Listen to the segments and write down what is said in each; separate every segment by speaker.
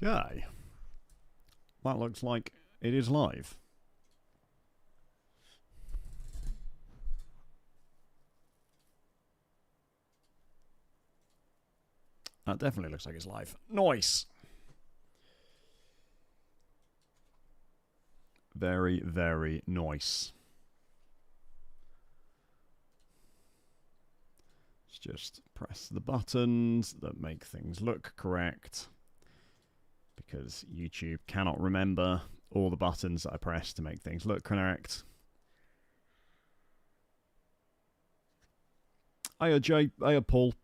Speaker 1: Okay. That looks like it is live. That definitely looks like it's live. Nice! Very, very nice. Let's just press the buttons that make things look correct, because YouTube cannot remember all the buttons that I press to make things look correct. Hiya Jay, hiya Paul.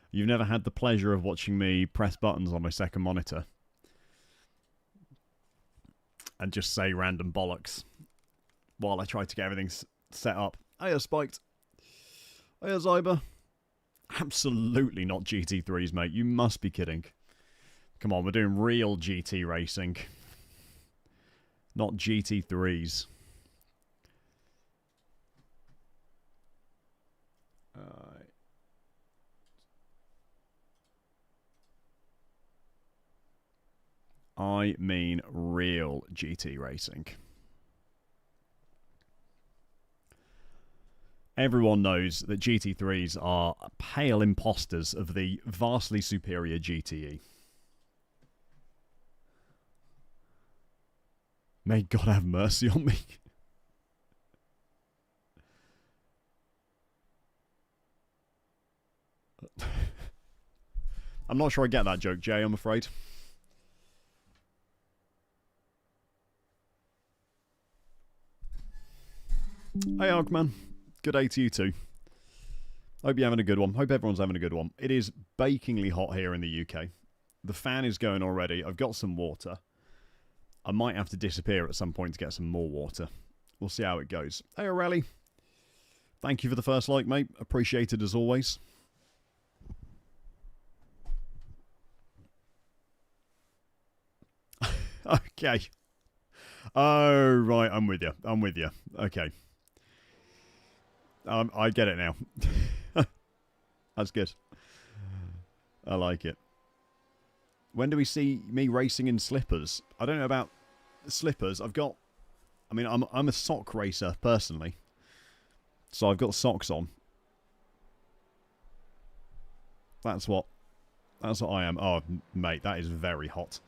Speaker 1: You've never had the pleasure of watching me press buttons on my second monitor and just say random bollocks while I try to get everything set up. Hiya Spiked. Hiya Zyber. Absolutely not GT3s, mate. You must be kidding. Come on, we're doing real GT racing. Not GT3s. I mean real GT racing. Everyone knows that GT3s are pale imposters of the vastly superior GTE. May God have mercy on me. I'm not sure I get that joke, Jay, I'm afraid. Hey, Arkman. Good day to you too. Hope you're having a good one. Hope everyone's having a good one. It is bakingly hot here in the UK. The fan is going already. I've got some water. I might have to disappear at some point to get some more water. We'll see how it goes. Hey, O'Reilly. Thank you for the first like, mate. Appreciated as always. Okay. Oh, right. I'm with you. I'm with you. Okay. I get it now. That's good. I like it. When do we see me racing in slippers? I don't know about slippers. I mean, I'm a sock racer personally, so I've got socks on. That's what I am. Oh, mate, that is very hot.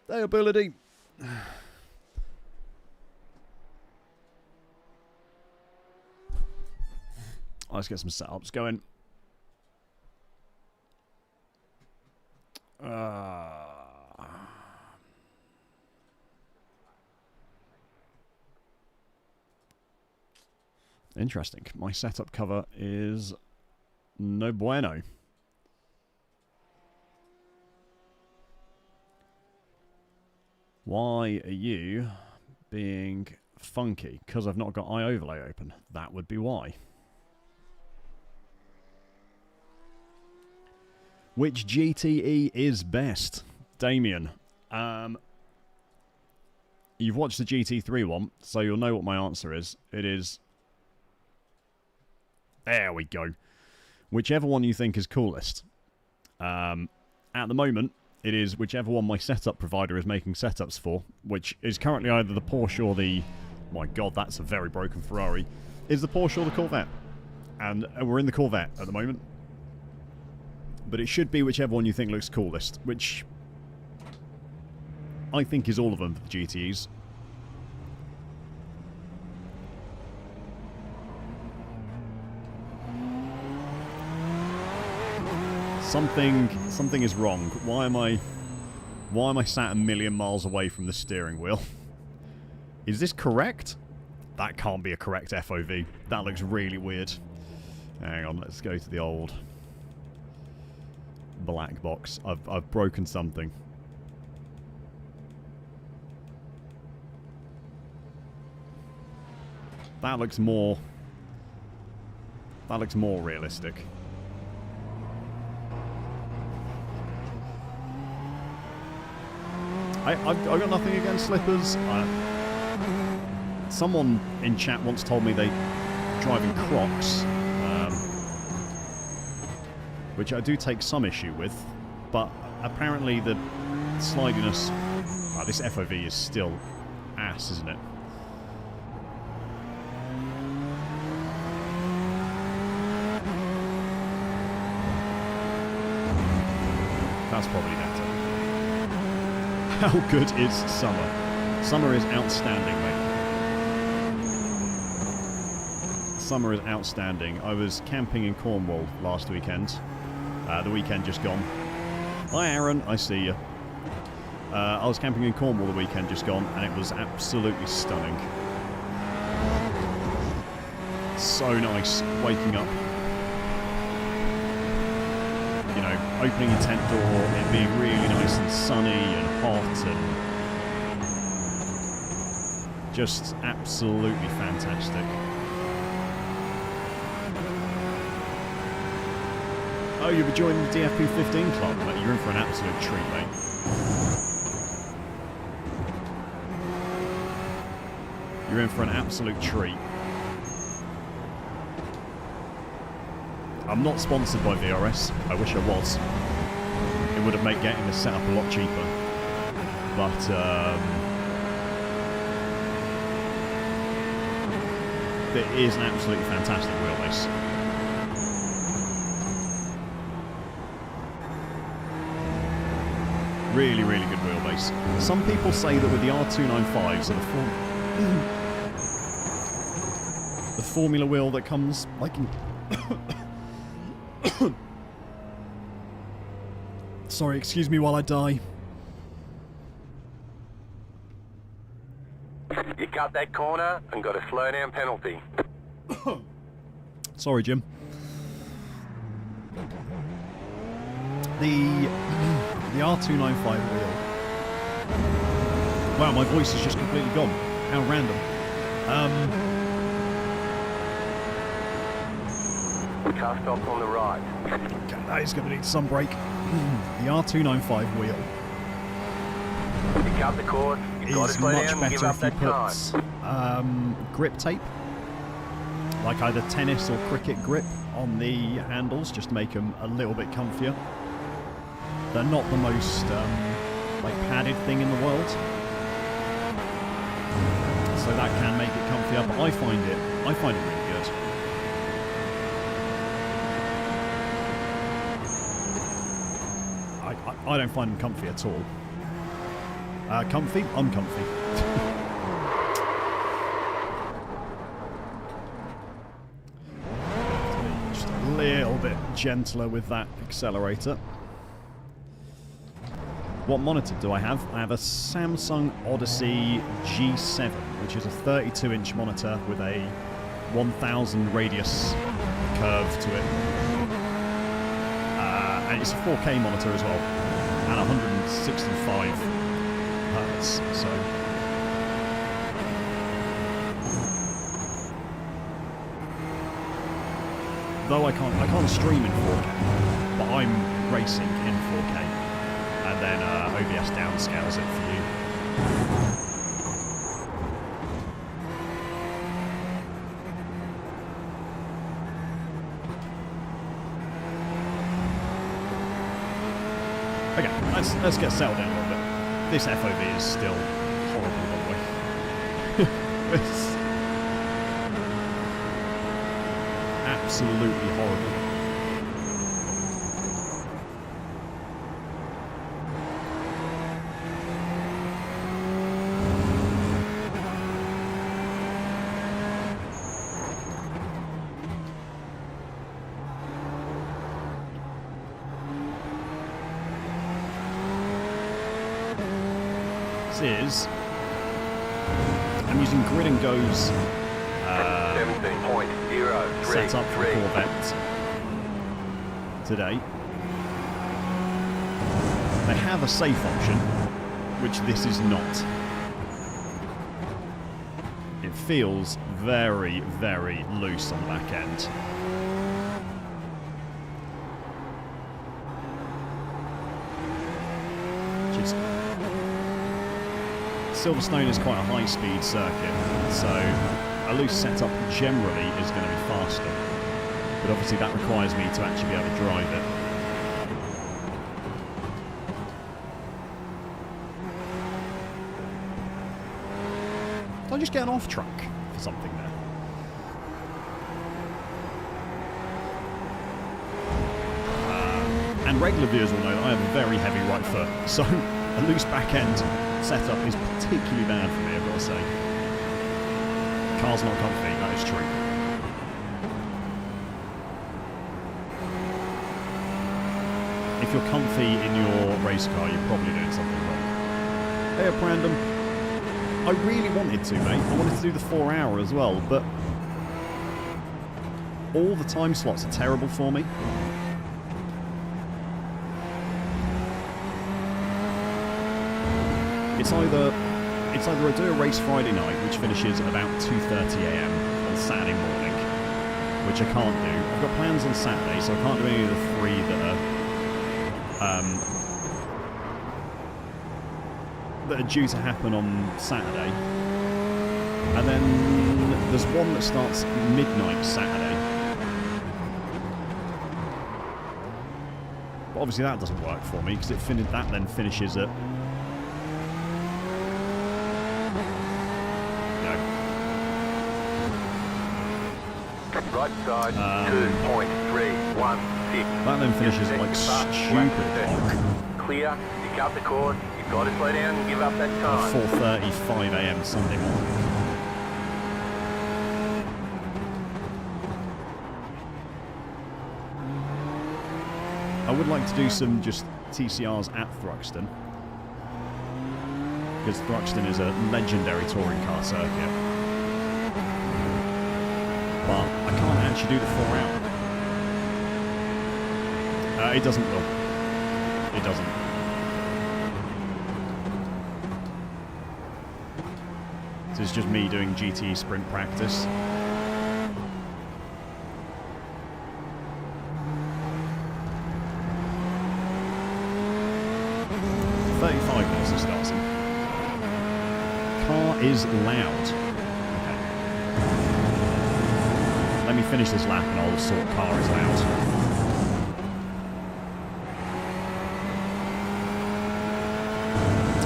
Speaker 1: Hey, ability. Let's get some setups going. Interesting. My setup cover is no bueno. Why are you being funky? Because I've not got iOverlay open. That would be why. Which GTE is best? Damien. You've watched the GT3 one, so you'll know what my answer is. It is... There we go. Whichever one you think is coolest. At the moment, it is whichever one my setup provider is making setups for, which is currently either the Porsche or the... My God, that's a very broken Ferrari. Is the Porsche or the Corvette? And we're in the Corvette at the moment. But it should be whichever one you think looks coolest, which I think is all of them for the GTEs. Something is wrong. Why am I sat a million miles away from the steering wheel? Is this correct? That can't be a correct FOV. That looks really weird. Hang on, let's go to the old black box. I've broken something. That looks more realistic. I've got nothing against slippers. Someone in chat once told me they drive in Crocs, which I do take some issue with. but apparently the slidiness... Oh, this FOV is still ass, isn't it? That's probably better. How good is summer? Summer is outstanding, mate. Summer is outstanding. I was camping in Cornwall last weekend. The weekend just gone. Hi Aaron, I see you. I was camping in Cornwall the weekend just gone, and it was absolutely stunning. So nice, waking up. You know, opening your tent door, it being really nice and sunny and hot and just absolutely fantastic. Oh, you've joined the DFP 15 club, mate. You're in for an absolute treat, mate. You're in for an absolute treat. I'm not sponsored by VRS. I wish I was. It would have made getting this set up a lot cheaper. But, it is an absolutely fantastic wheelbase. Really, really good wheelbase. Some people say that with the R295s and the Formula wheel that comes like in... Sorry, excuse me while I die.
Speaker 2: You cut that corner and got a slow down penalty.
Speaker 1: Sorry, Jim. The R295 wheel. Wow, my voice is just completely gone. How random.
Speaker 2: Car stop on the right.
Speaker 1: Okay, that is going to need some brake. The R295 wheel
Speaker 2: You cut the course, you got to
Speaker 1: is
Speaker 2: slow
Speaker 1: much
Speaker 2: down and give
Speaker 1: better
Speaker 2: up
Speaker 1: if you
Speaker 2: that
Speaker 1: put
Speaker 2: time.
Speaker 1: grip tape, like either tennis or cricket grip, on the handles, just to make them a little bit comfier. They're not the most like padded thing in the world, so that can make it comfier. But I find it really good. I don't find them comfy at all. Comfy? Uncomfy. Just a little bit gentler with that accelerator. What monitor do I have? I have a Samsung Odyssey G7, which is a 32-inch monitor with a 1000 radius curve to it. And it's a 4K monitor as well, and 165 hertz. So, though I can't stream in 4K, but I'm racing in 4K, and then OBS downscales it for you. Okay, let's get settled down a little bit. This FOV is still horrible, by the way. It's absolutely horrible. Is I'm using Grid and Go's
Speaker 2: 17.03
Speaker 1: setup for Corvette today. They have a safe option, which this is not. It feels very, very loose on the back end. Silverstone is quite a high-speed circuit, so a loose setup generally is going to be faster. But obviously that requires me to actually be able to drive it. I just get an off track for something there? And regular viewers will know that I have a very heavy right foot, so a loose back end setup is particularly bad for me, I've got to say. Car's not comfy, that is true. If you're comfy in your race car, you're probably doing something wrong. Hey, Brandon. I really wanted to, mate. I wanted to do the 4 hour as well, but all the time slots are terrible for me. It's either I do a race Friday night, which finishes at about 2:30 AM on Saturday morning, which I can't do. I've got plans on Saturday, so I can't do any of the 3 that are due to happen on Saturday. And then there's one that starts midnight Saturday. But obviously that doesn't work for me because that then finishes at.
Speaker 2: Right side, 2.316.
Speaker 1: That then finishes at like stupid o'clock.
Speaker 2: Clear, pick up the course, you've got to slow down and give up that time.
Speaker 1: 4:35 AM Sunday morning. I would like to do some just TCRs at Thruxton, because Thruxton is a legendary touring car circuit. But I can't actually do the 4 hour. It doesn't, Will. It doesn't. So it's just me doing GT sprint practice. Minutes it starts in. Car is loud. Okay. Let me finish this lap and I'll sort car is loud.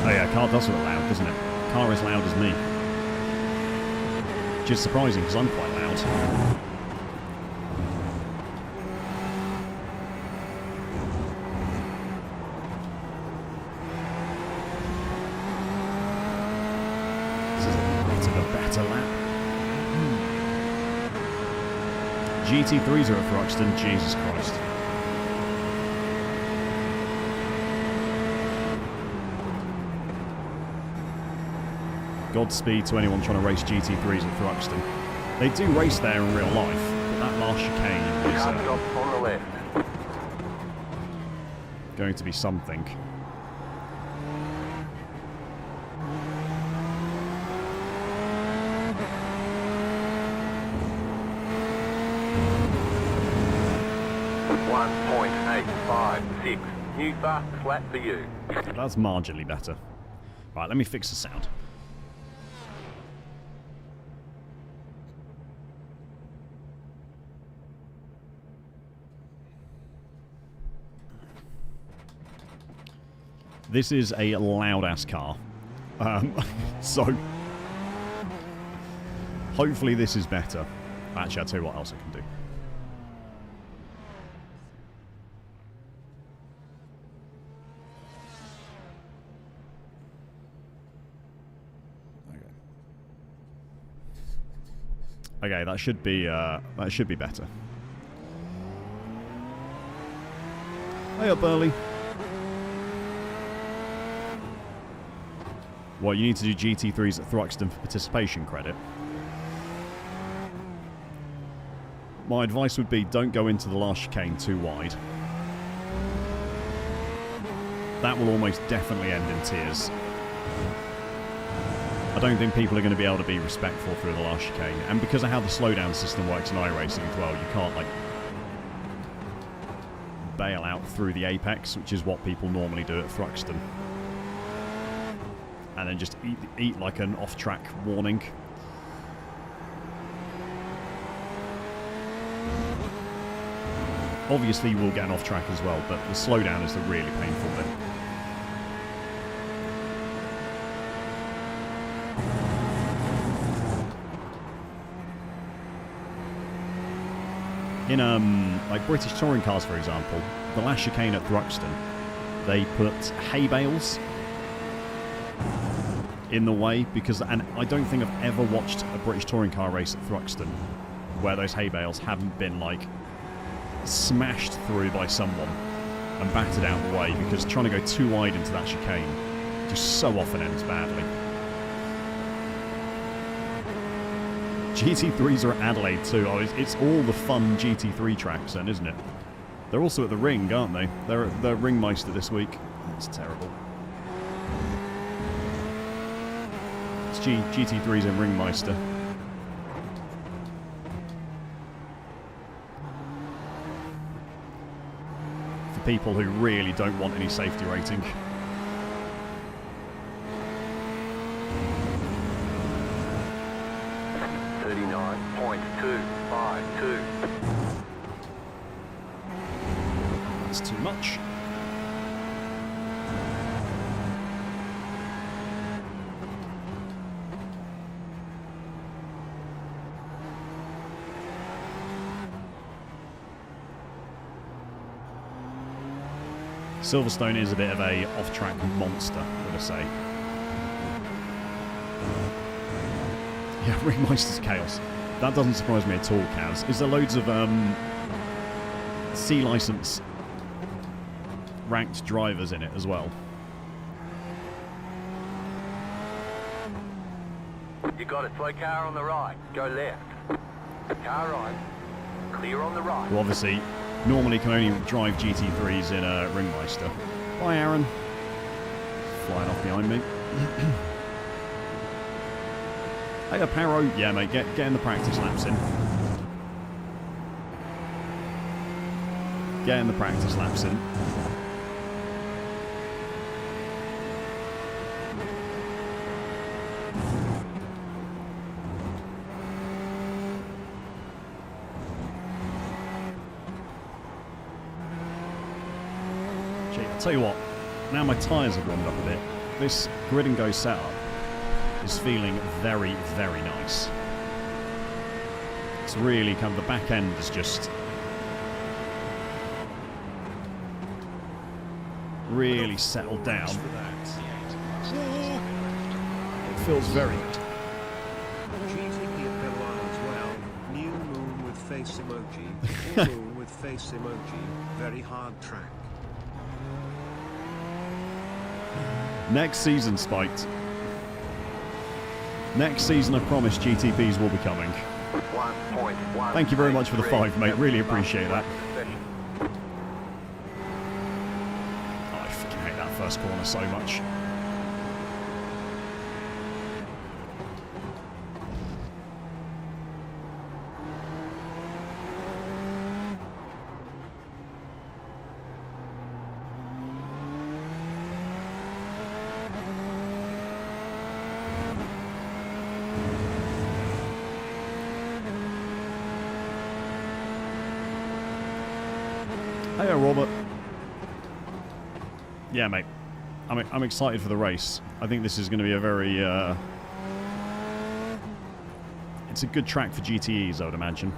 Speaker 1: Oh yeah, car does look loud, doesn't it? Car as loud as me. Which is surprising because I'm quite loud. GT3s are at Thruxton, Jesus Christ. Godspeed to anyone trying to race GT3s at Thruxton. They do race there in real life, but that last chicane is
Speaker 2: on the left.
Speaker 1: going to be something. New fast flat for you. That's marginally better. Right, let me fix the sound. This is a loud-ass car. So hopefully this is better. Actually, I'll tell you what else I can do. Okay, that should be better. Hey up, Burley. Well, you need to do GT3s at Thruxton for participation credit. My advice would be don't go into the last chicane too wide. That will almost definitely end in tears. I don't think people are going to be able to be respectful through the last chicane. And because of how the slowdown system works in iRacing as well, you can't, like, bail out through the apex, which is what people normally do at Thruxton. And then just eat like an off-track warning. Obviously, you will get an off-track as well, but the slowdown is the really painful bit. In like British touring cars, for example, the last chicane at Thruxton, they put hay bales in the way because, and I don't think I've ever watched a British touring car race at Thruxton where those hay bales haven't been like smashed through by someone and battered out the way, because trying to go too wide into that chicane just so often ends badly. GT3s are at Adelaide too. Oh, it's all the fun GT3 tracks then, isn't it? They're also at the Ring, aren't they? They're at the Ringmeister this week. That's terrible. It's GT3s in Ringmeister. For people who really don't want any safety rating.
Speaker 2: .252.
Speaker 1: That's too much. Silverstone is a bit of a off-track monster, would I say. Yeah, Ringmeister's chaos. That doesn't surprise me at all, Kaz. Is there loads of C license ranked drivers in it as well?
Speaker 2: You got it. Slow car on the right. Go left. Car right. Clear on the right.
Speaker 1: Who obviously normally can only drive GT3s in a Ringmeister. Bye, Aaron. Flying off behind me. Hey, Aparo. Yeah, mate, get in the practice laps in. Get in the practice laps in. Gee, I'll tell you what, now my tyres have warmed up a bit, this grid and go setup is feeling very, very nice. It's really kind of, the back end is just really settled down. It feels very good.
Speaker 3: GTP as well. New moon with face emoji. Moon with face emoji. Very hard track.
Speaker 1: Next season, Spiked. Next season, I promise GTPs will be coming.
Speaker 2: 1.1.
Speaker 1: Thank you very much for the 5, mate. Really appreciate that. Oh, I fucking hate that first corner so much. Hey, Robert. Yeah, mate. I'm excited for the race. I think this is going to be a very... it's a good track for GTEs, I would imagine.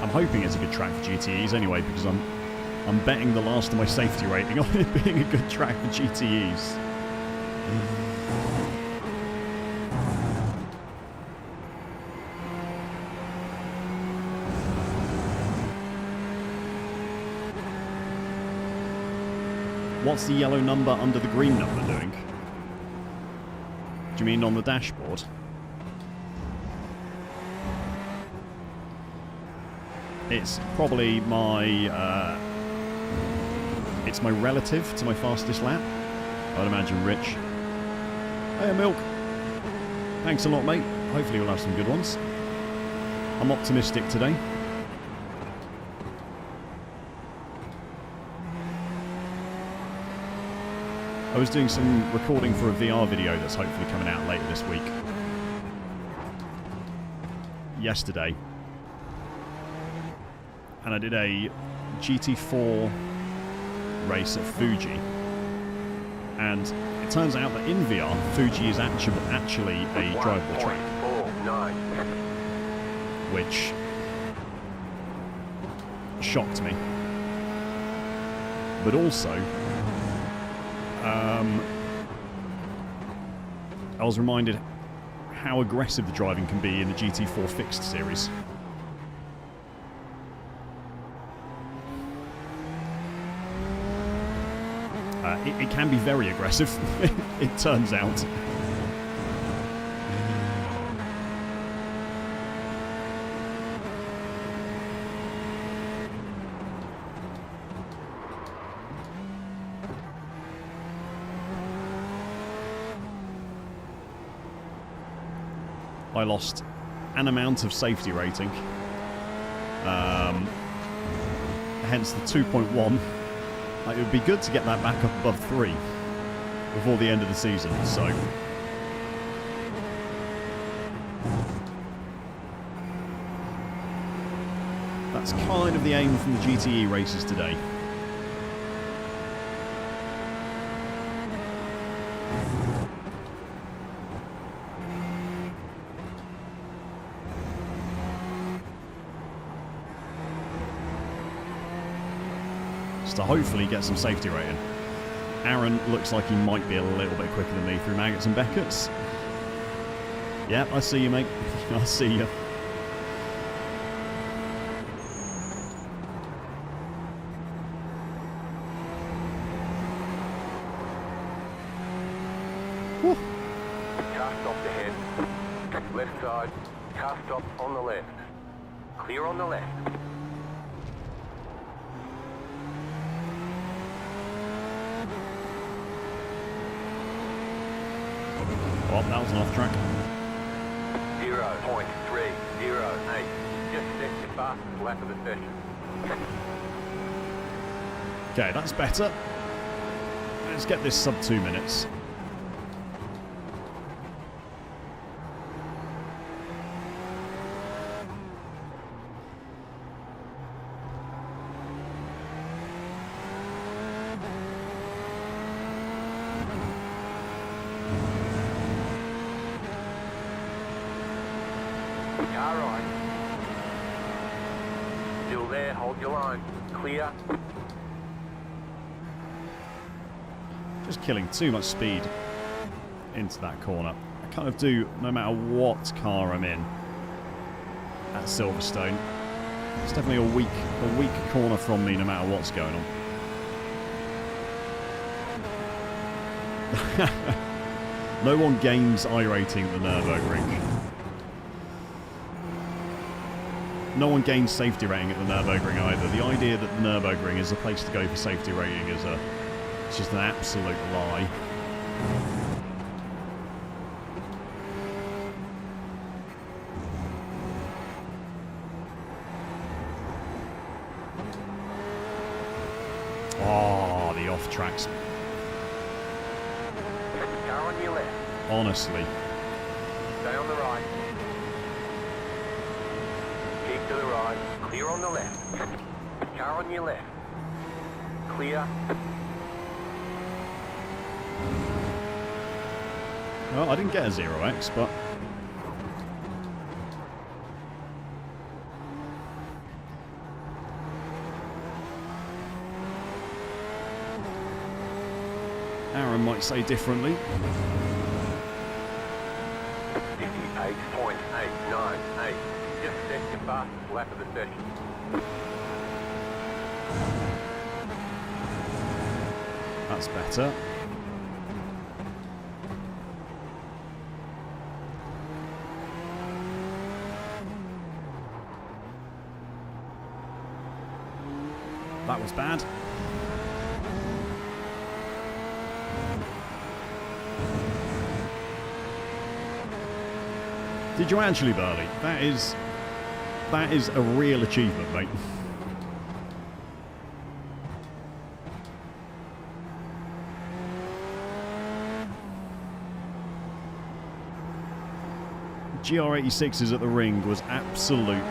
Speaker 1: I'm hoping it's a good track for GTEs anyway, because I'm betting the last of my safety rating on it being a good track for GTEs. What's the yellow number under the green number doing? Do you mean on the dashboard? It's probably my... it's my relative to my fastest lap. I'd imagine Rich. Hey, Milk. Thanks a lot, mate. Hopefully we'll have some good ones. I'm optimistic today. I was doing some recording for a VR video that's hopefully coming out later this week. Yesterday. And I did a GT4 race at Fuji. And it turns out that in VR, Fuji is actually a drivable track.
Speaker 2: 9.
Speaker 1: which shocked me. But also, I was reminded how aggressive the driving can be in the GT4 Fixed series. It can be very aggressive, it turns out. I lost an amount of safety rating, hence the 2.1. It would be good to get that back up above 3 before the end of the season, so that's kind of the aim from the GTE races today. To hopefully get some safety rating. Aaron looks like he might be a little bit quicker than me through Maggots and Beckett's. Yeah, I see you, mate. I see you. Whew.
Speaker 2: Car stop ahead. Left side. Car stop on the left. Clear on the left.
Speaker 1: Oh, that was an off track.
Speaker 2: 0.308. Just set your fastest lap of the session.
Speaker 1: Okay, that's better. Let's get this sub 2 minutes.
Speaker 2: Car right. Still there, hold your line. Clear.
Speaker 1: Just killing too much speed into that corner. I kind of do no matter what car I'm in at Silverstone. It's definitely a weak corner from me no matter what's going on. No one gains iRacing at the Nürburgring. No one gains safety rating at the Nürburgring either. The idea that the Nürburgring is a place to go for safety rating is it's just an absolute lie. Oh, the off tracks.
Speaker 2: Car on your left.
Speaker 1: Honestly.
Speaker 2: Stay on the right. Keep to the right. Clear on the left. Car on your left. Clear.
Speaker 1: Well, I didn't get a 0x, but Aaron might say differently.
Speaker 2: 58.898. Just set your fastest lap of the session.
Speaker 1: That's better. That was bad. Did you actually, Burley? That is a real achievement, mate. GR86s at the ring was absolute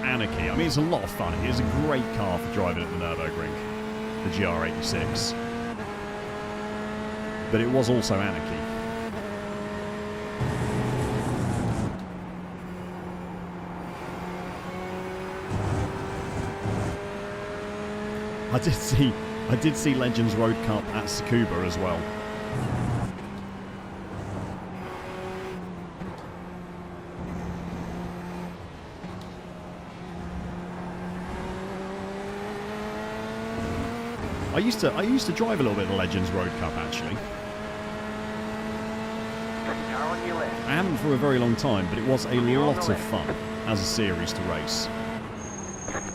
Speaker 1: anarchy. I mean, it's a lot of fun. It is a great car for driving at the Nürburgring, the GR86. But it was also anarchy. I did see Legends Road Cup at Tsukuba as well. I used to drive a little bit of the Legends Road Cup actually.
Speaker 2: Car on your left.
Speaker 1: I haven't for a very long time, but it was a lot of fun as a series to race.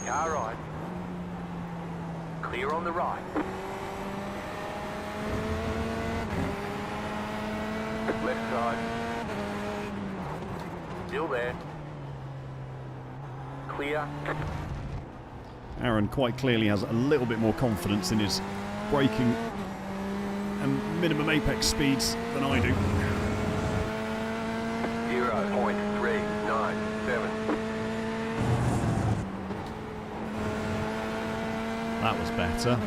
Speaker 2: Car right. Clear on the right. Left side. Still there. Clear.
Speaker 1: Aaron quite clearly has a little bit more confidence in his braking and minimum apex speeds than I do.
Speaker 2: 0.397.
Speaker 1: That was better.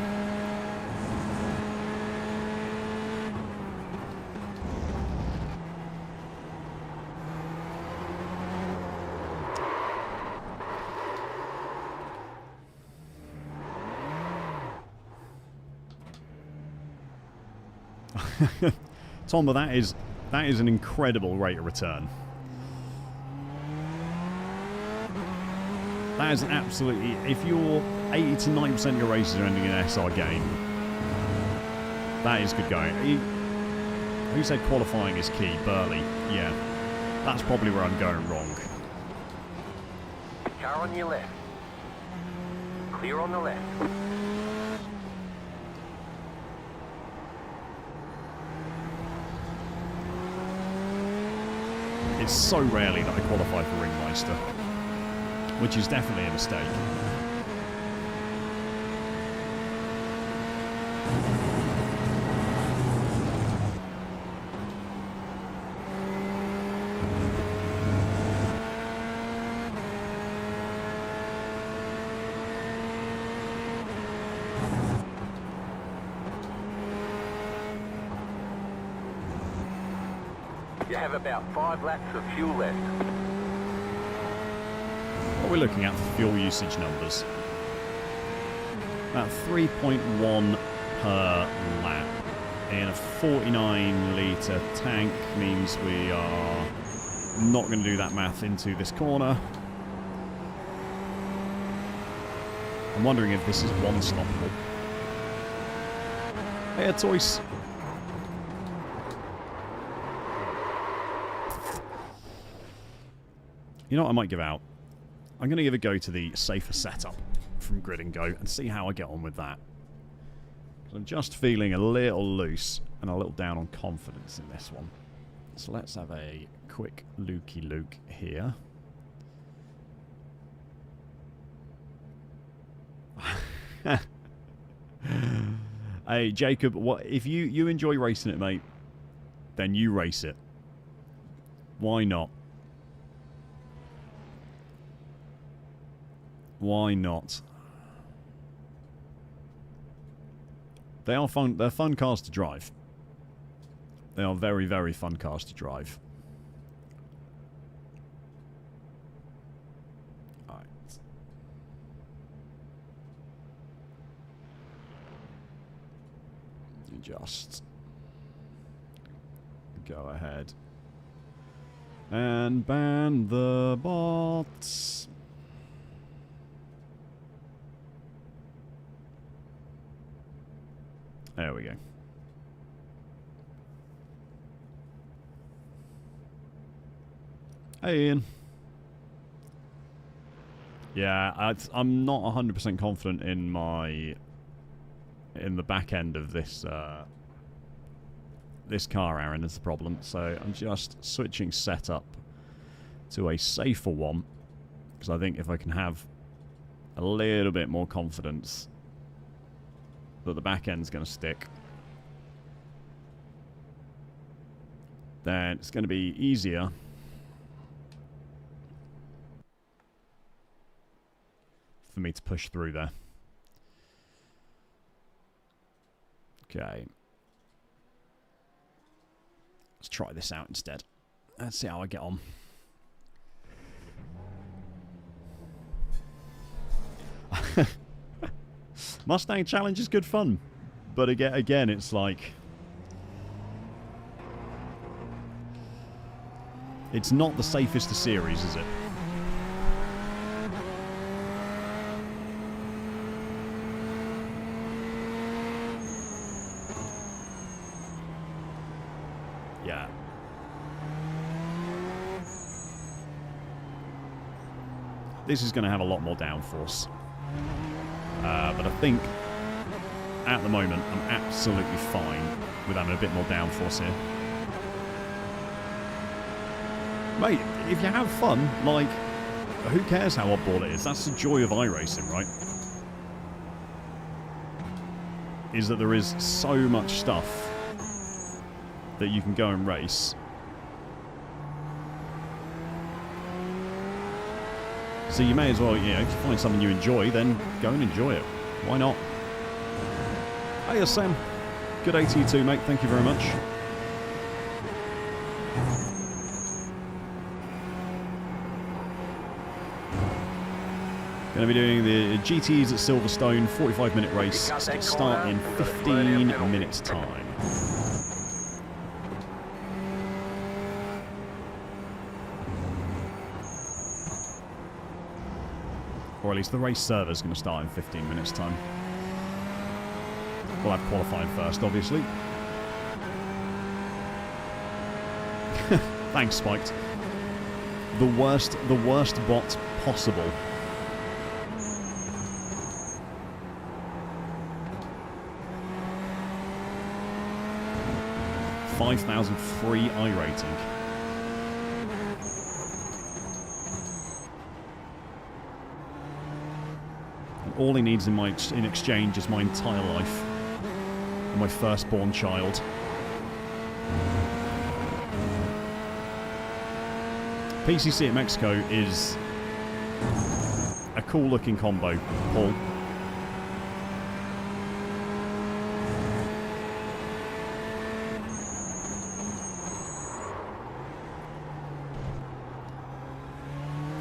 Speaker 1: Tom, but that is an incredible rate of return. That is absolutely, if you're 80 to 90% of your races are ending in an SR game, that is good going. Who said qualifying is key? Burley. Yeah, that's probably where I'm going wrong.
Speaker 2: Car on your left. Clear on the left.
Speaker 1: It's so rarely that I qualify for Ringmeister, which is definitely a mistake.
Speaker 2: You have about 5 laps of fuel left.
Speaker 1: What are we looking at for fuel usage numbers? About 3.1 per lap. In a 49 litre tank means we are not going to do that math into this corner. I'm wondering if this is one stoppable. Hey, a choice. You know what I might give out? I'm going to give a go to the safer setup from Grid and Go and see how I get on with that. I'm just feeling a little loose and a little down on confidence in this one. So let's have a quick looky-look here. Hey, Jacob, what if you enjoy racing it, mate, then you race it. Why not? Why not? They are fun. They're fun cars to drive. They are very, very fun cars to drive. Alright. You just go ahead and ban the bots. There we go. Hey, Ian. Yeah, I'm not 100% confident in the back end of this this car, Aaron, is the problem. So I'm just switching setup to a safer one, because I think if I can have a little bit more confidence that the back end's going to stick, then it's going to be easier for me to push through there. Okay. Let's try this out instead. Let's see how I get on. Mustang Challenge is good fun. But again, it's like... It's not the safest of series, is it? Yeah. This is going to have a lot more downforce. But I think, at the moment, I'm absolutely fine with having a bit more downforce here. Mate, if you have fun, like, who cares how oddball it is? That's the joy of iRacing, right? Is that there is so much stuff that you can go and race. So you may as well, you know, if you find something you enjoy, then go and enjoy it. Why not? Hey, Sam. Good day to you too, mate. Thank you very much. Going to be doing the GTs at Silverstone, 45-minute race. Start in 15 minutes' time. Or at least the race server is going to start in 15 minutes' time. We'll have qualifying first, obviously. Thanks, Spiked. The worst bot possible. $5,000 free iRating. And all he needs in exchange is my entire life. And my firstborn child. PCC at Mexico is a cool looking combo, Paul.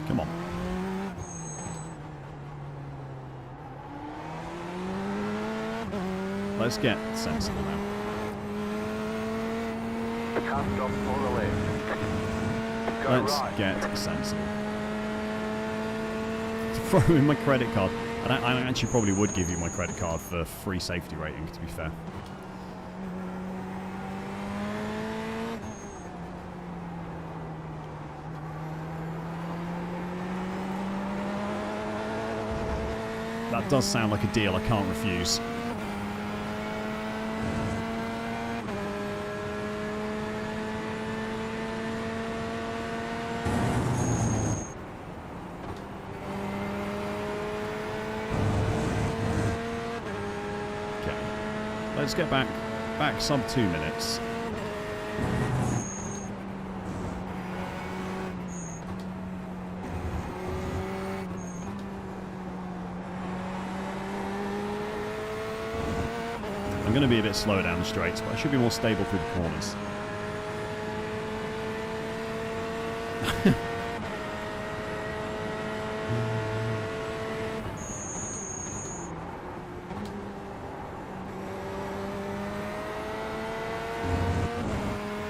Speaker 1: Come on. Let's get sensible now.
Speaker 2: Car stop on the left. Go
Speaker 1: Let's
Speaker 2: right.
Speaker 1: get sensible. Throw in my credit card. I actually probably would give you my credit card for free safety rating, to be fair. That does sound like a deal I can't refuse. Let's get back sub 2 minutes. I'm going to be a bit slower down the straights, but I should be more stable through the corners.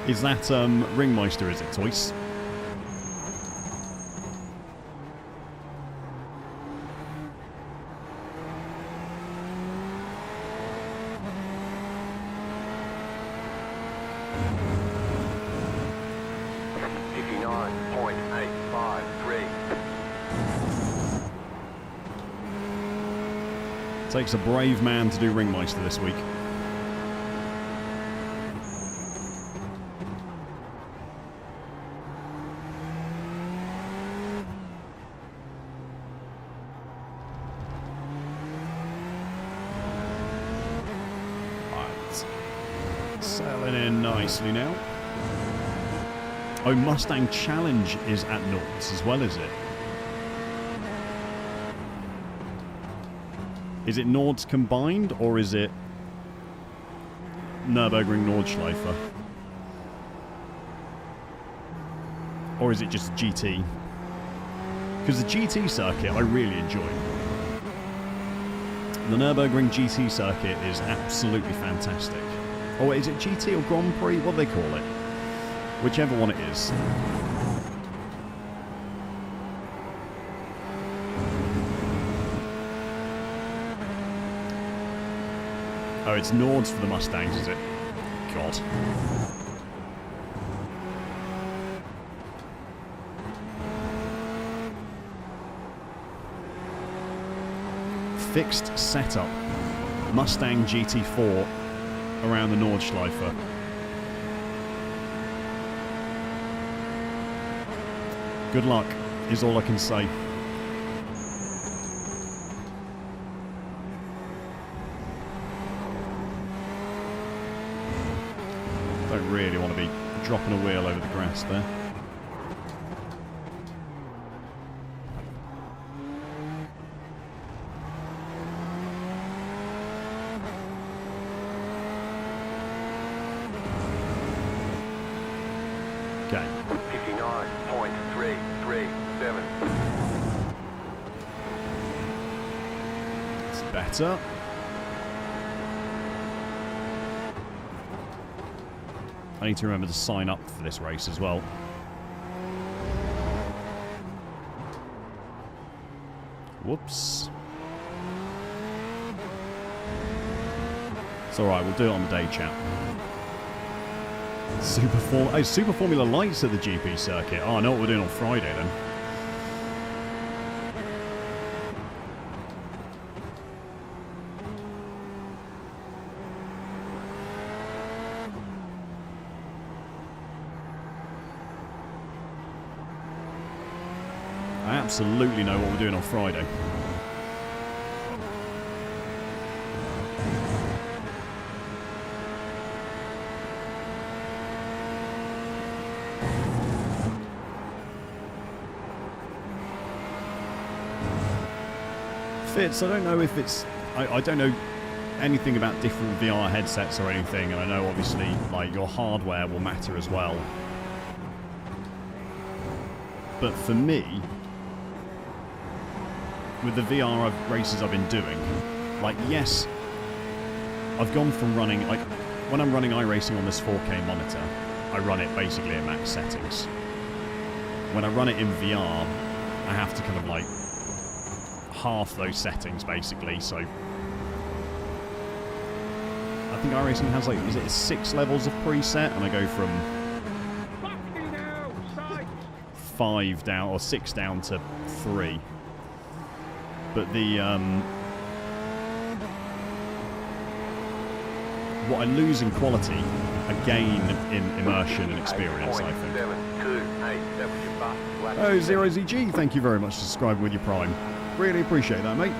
Speaker 1: Is that Ringmeister, is it, Toys? Takes a brave man to do Ringmeister this week. Selling in nicely now. Oh, Mustang Challenge is at Nords as well, is it? Is it Nords combined, or is it Nürburgring Nordschleife? Or is it just GT? Because the GT circuit I really enjoy. The Nürburgring GT circuit is absolutely fantastic. Oh, is it GT or Grand Prix? What do they call it? Whichever one it is. Oh, it's Nords for the Mustangs, is it? God. Fixed setup. Mustang GT4 around the Nordschleife. Good luck, is all I can say. Don't really want to be dropping a wheel over the grass there. Okay.
Speaker 2: 59.337.
Speaker 1: It's better. I need to remember to sign up for this race as well. Whoops. It's alright, we'll do it on the day, chat. Super Formula Lights at the GP circuit. Oh, I know what we're doing on Friday then. I absolutely know what we're doing on Friday. Fits, I don't know if it's... I don't know anything about different VR headsets or anything, and I know obviously like your hardware will matter as well. But for me, with the VR races I've been doing, like, yes, I've gone from running, like, when I'm running iRacing on this 4K monitor, I run it basically at max settings. When I run it in VR, I have to kind of, like, half those settings, basically, so... I think iRacing has, like, is it 6 levels of preset, and I go from 5 down, or 6 down to 3. But the, what I lose in quality, I gain in immersion and experience, I think.
Speaker 2: 8.728, that was your bus.
Speaker 1: Oh, ZeroZG, thank you very much for subscribing with your Prime. Really appreciate that, mate.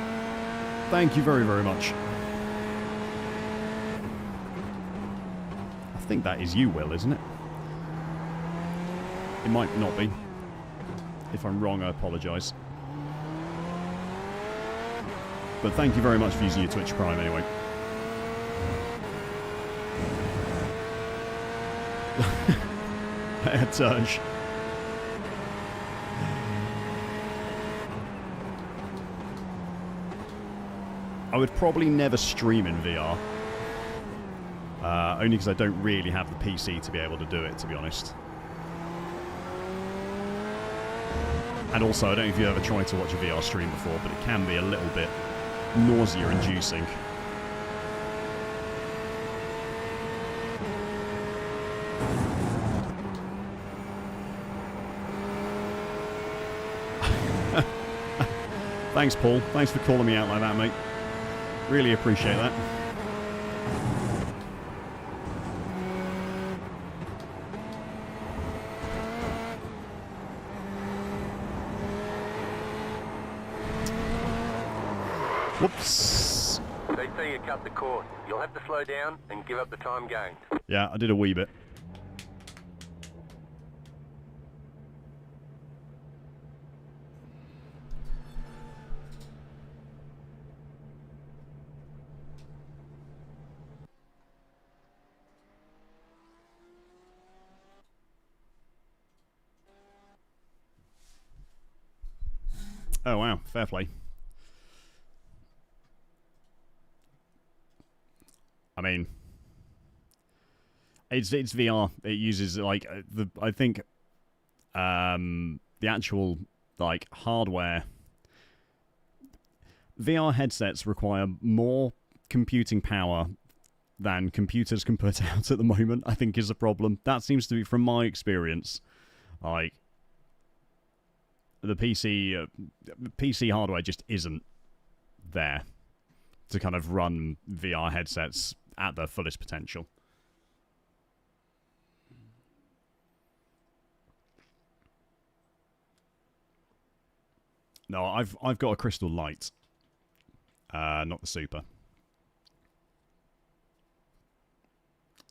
Speaker 1: Thank you very, very much. I think that is you, Will, isn't it? It might not be. If I'm wrong, I apologise. But thank you very much for using your Twitch Prime anyway. Turge. I would probably never stream in VR. Only because I don't really have the PC to be able to do it, to be honest. And also, I don't know if you've ever tried to watch a VR stream before, but it can be a little bit nausea-inducing. Thanks, Paul. Thanks for calling me out like that, mate. Really appreciate that. Whoops.
Speaker 2: They say you cut the cord. You'll have to slow down and give up the time gained.
Speaker 1: Yeah, I did a wee bit. Oh, wow. Fair play. I mean, it's VR. It uses like I think the actual like hardware. VR headsets require more computing power than computers can put out at the moment, I think is a problem. That seems to be, from my experience, like, the PC hardware just isn't there to kind of run VR headsets at their fullest potential. No, I've got a Crystal Light. Not the Super.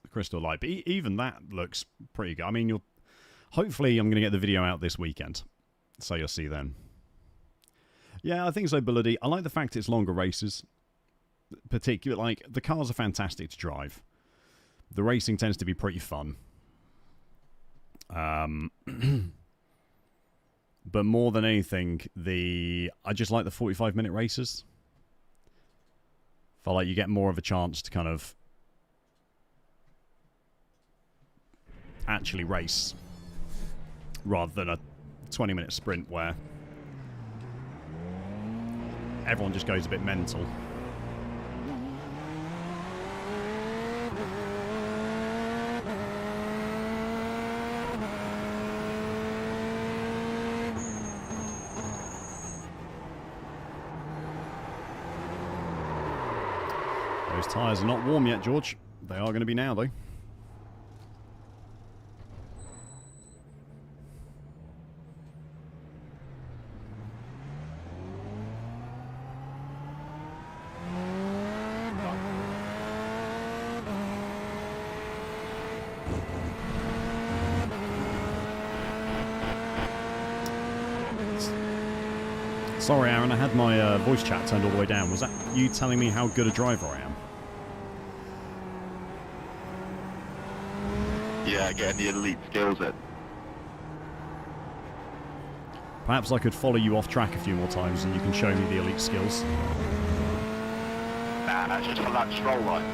Speaker 1: The Crystal Light. But even that looks pretty good. I mean, hopefully I'm going to get the video out this weekend. So you'll see then. Yeah, I think so, Bullity. I like the fact it's longer races. Particularly, like, the cars are fantastic to drive. The racing tends to be pretty fun. But more than anything, I just like the 45-minute races. Feel like you get more of a chance to kind of actually race rather than a 20-minute sprint where everyone just goes a bit mental. Those tyres are not warm yet, George. They are going to be now, though. Sorry, Aaron, I had my voice chat turned all the way down. Was that you telling me how good a driver I am?
Speaker 4: Yeah, getting the elite skills in.
Speaker 1: Perhaps I could follow you off track a few more times and you can show me the elite skills.
Speaker 4: Nah, that's just for that stroll line.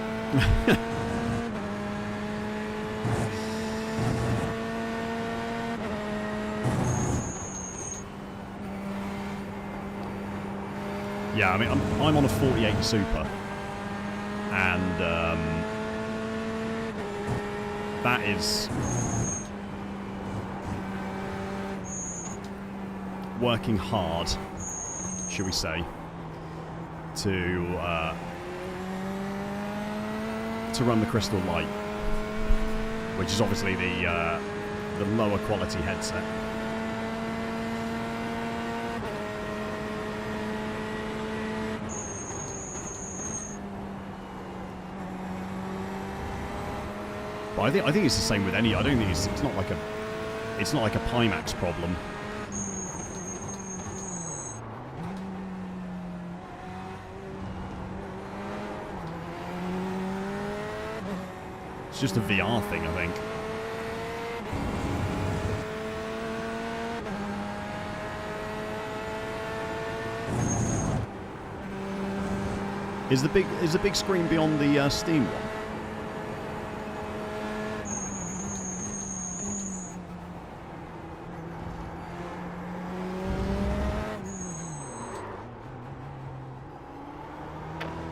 Speaker 1: Yeah, I mean, I'm on a 48 Super, and that is working hard, shall we say, to run the Crystal Light, which is obviously the lower quality headset. But I think it's the same with any. I don't think it's not like a Pimax problem. It's just a VR thing, I think. Is the big screen beyond the Steam one?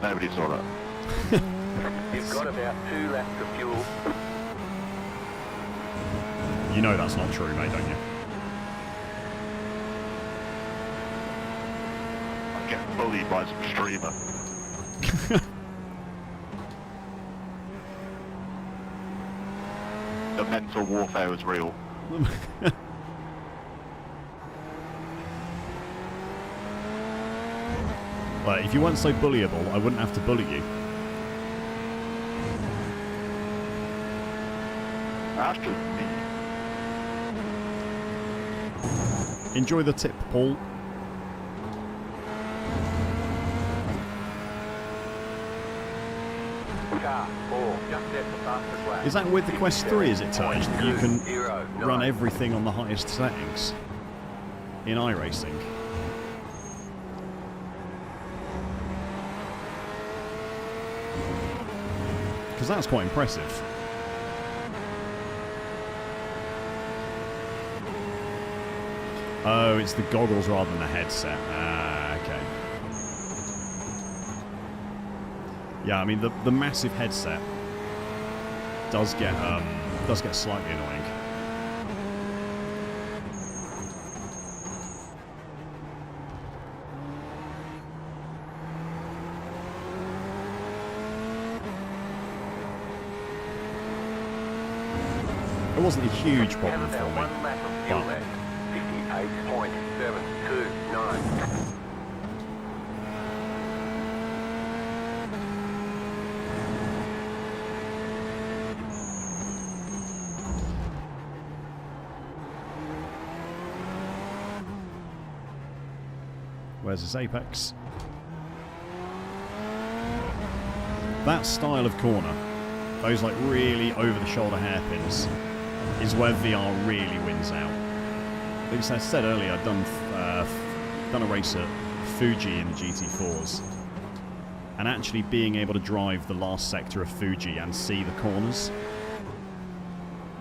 Speaker 4: Nobody saw that.
Speaker 2: You've got about 2 laps of fuel.
Speaker 1: You know that's not true, mate, don't you?
Speaker 4: I'm getting bullied by some streamer. The mental warfare is real.
Speaker 1: But if you weren't so bullyable, I wouldn't have to bully you.
Speaker 4: That's just me.
Speaker 1: Enjoy the tip, Paul.
Speaker 2: Car 4, just at the fastest lap.
Speaker 1: Is that with the Quest 3, is it, Taj? That you can
Speaker 2: 0,
Speaker 1: run
Speaker 2: 9.
Speaker 1: everything on the highest settings in iRacing? Because that's quite impressive. Oh, it's the goggles rather than the headset. Ah, okay. Yeah, I mean the massive headset does get slightly annoying. It wasn't a huge problem for me,
Speaker 2: One lap of fuel
Speaker 1: but
Speaker 2: left. 58.729.
Speaker 1: where's this apex? That style of corner, those like really over-the-shoulder hairpins, is where VR really wins out. Because as I said earlier, I've done a race at Fuji in the GT4s, and actually being able to drive the last sector of Fuji and see the corners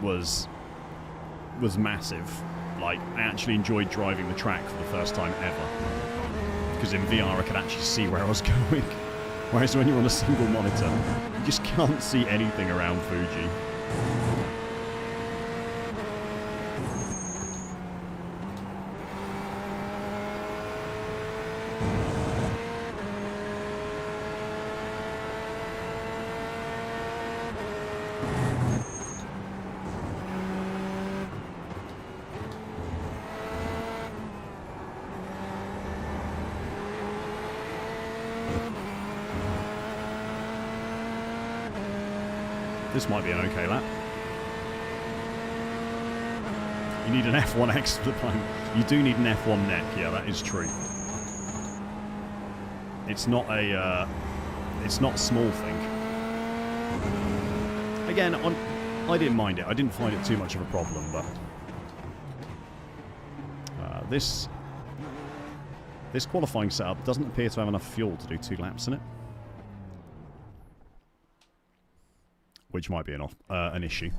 Speaker 1: was massive. Like, I actually enjoyed driving the track for the first time ever, because in VR I could actually see where I was going. Whereas when you're on a single monitor, you just can't see anything around Fuji. This might be an okay lap. You need an F1X for the time. You do need an F1 neck, yeah, that is true. It's not a small thing. Again, I didn't mind it. I didn't find it too much of a problem, but this qualifying setup doesn't appear to have enough fuel to do 2 laps in it. Which might be an issue.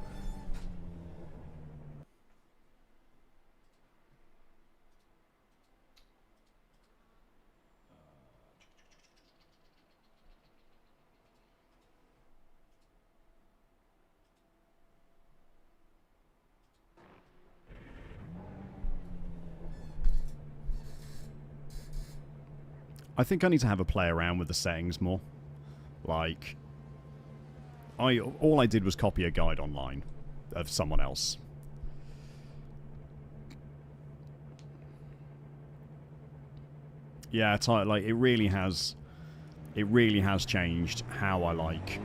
Speaker 1: I think I need to have a play around with the settings more. Like, all I did was copy a guide online of someone else. Yeah, it's like it really has changed how I like.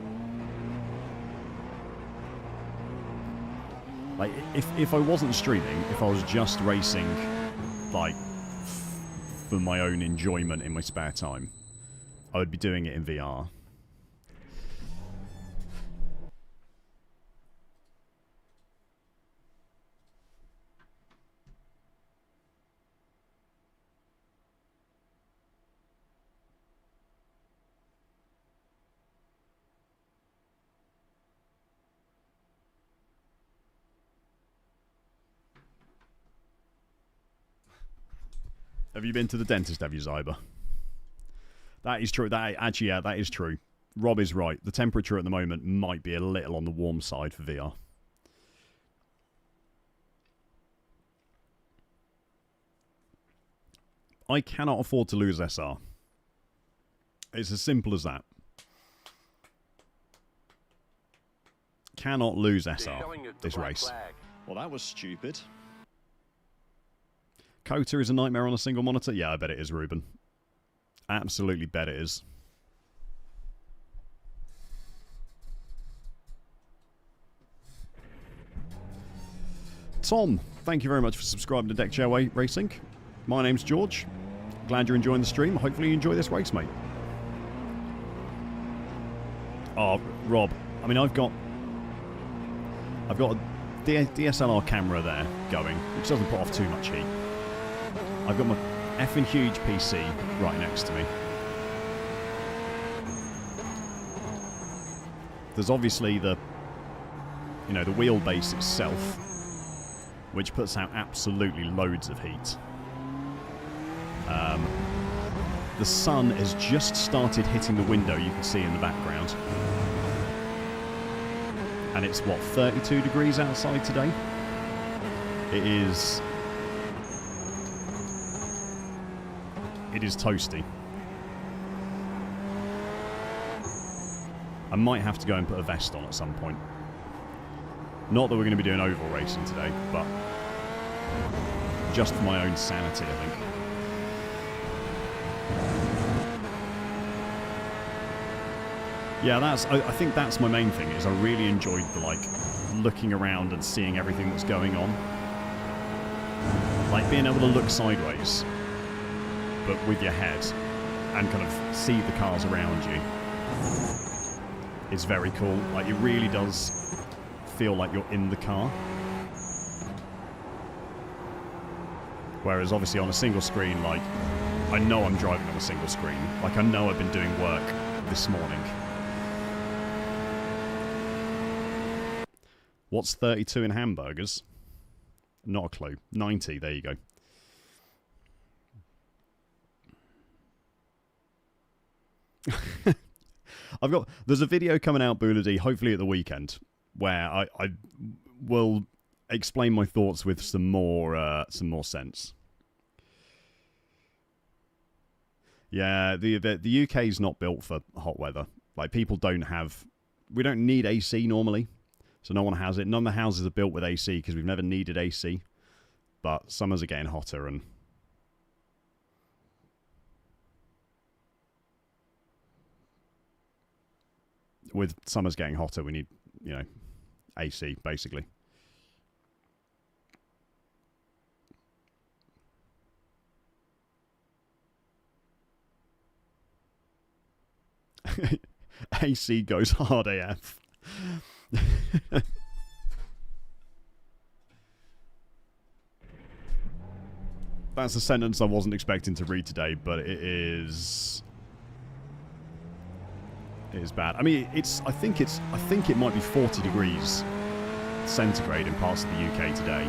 Speaker 1: Like if I wasn't streaming, if I was just racing, like for my own enjoyment in my spare time, I would be doing it in VR. Have you been to the dentist, have you, Zyber? That is true. Actually, yeah, that is true. Rob is right. The temperature at the moment might be a little on the warm side for VR. I cannot afford to lose SR. It's as simple as that. Cannot lose SR this race. Well, that was stupid. Kota is a nightmare on a single monitor? Yeah, I bet it is, Ruben. Absolutely bet it is. Tom, thank you very much for subscribing to Deck Chair Racing. My name's George. Glad you're enjoying the stream. Hopefully you enjoy this race, mate. Oh, Rob. I mean, I've got a DSLR camera there going, which doesn't put off too much heat. I've got my effing huge PC right next to me. There's obviously the wheelbase itself, which puts out absolutely loads of heat. The sun has just started hitting the window, you can see in the background. And it's, what, 32 degrees outside today? It is toasty. I might have to go and put a vest on at some point. Not that we're going to be doing oval racing today, but just for my own sanity, I think. Yeah, I think that's my main thing, is I really enjoyed the, like, looking around and seeing everything that's going on. Like, being able to look sideways, but with your head, and kind of see the cars around you. It's very cool. Like, it really does feel like you're in the car. Whereas, obviously, on a single screen, like, I know I'm driving on a single screen. Like, I know I've been doing work this morning. What's 32 in hamburgers? Not a clue. 90, there you go. There's a video coming out, Boolady, hopefully at the weekend, where I will explain my thoughts with some more sense. Yeah, the UK's not built for hot weather. Like, we don't need AC normally, so no one has it. None of the houses are built with AC because we've never needed AC. But summers are getting hotter, and with summers getting hotter, we need, AC, basically. AC goes hard AF. That's a sentence I wasn't expecting to read today, but it is bad. I mean, I think it might be 40 degrees centigrade in parts of the UK today.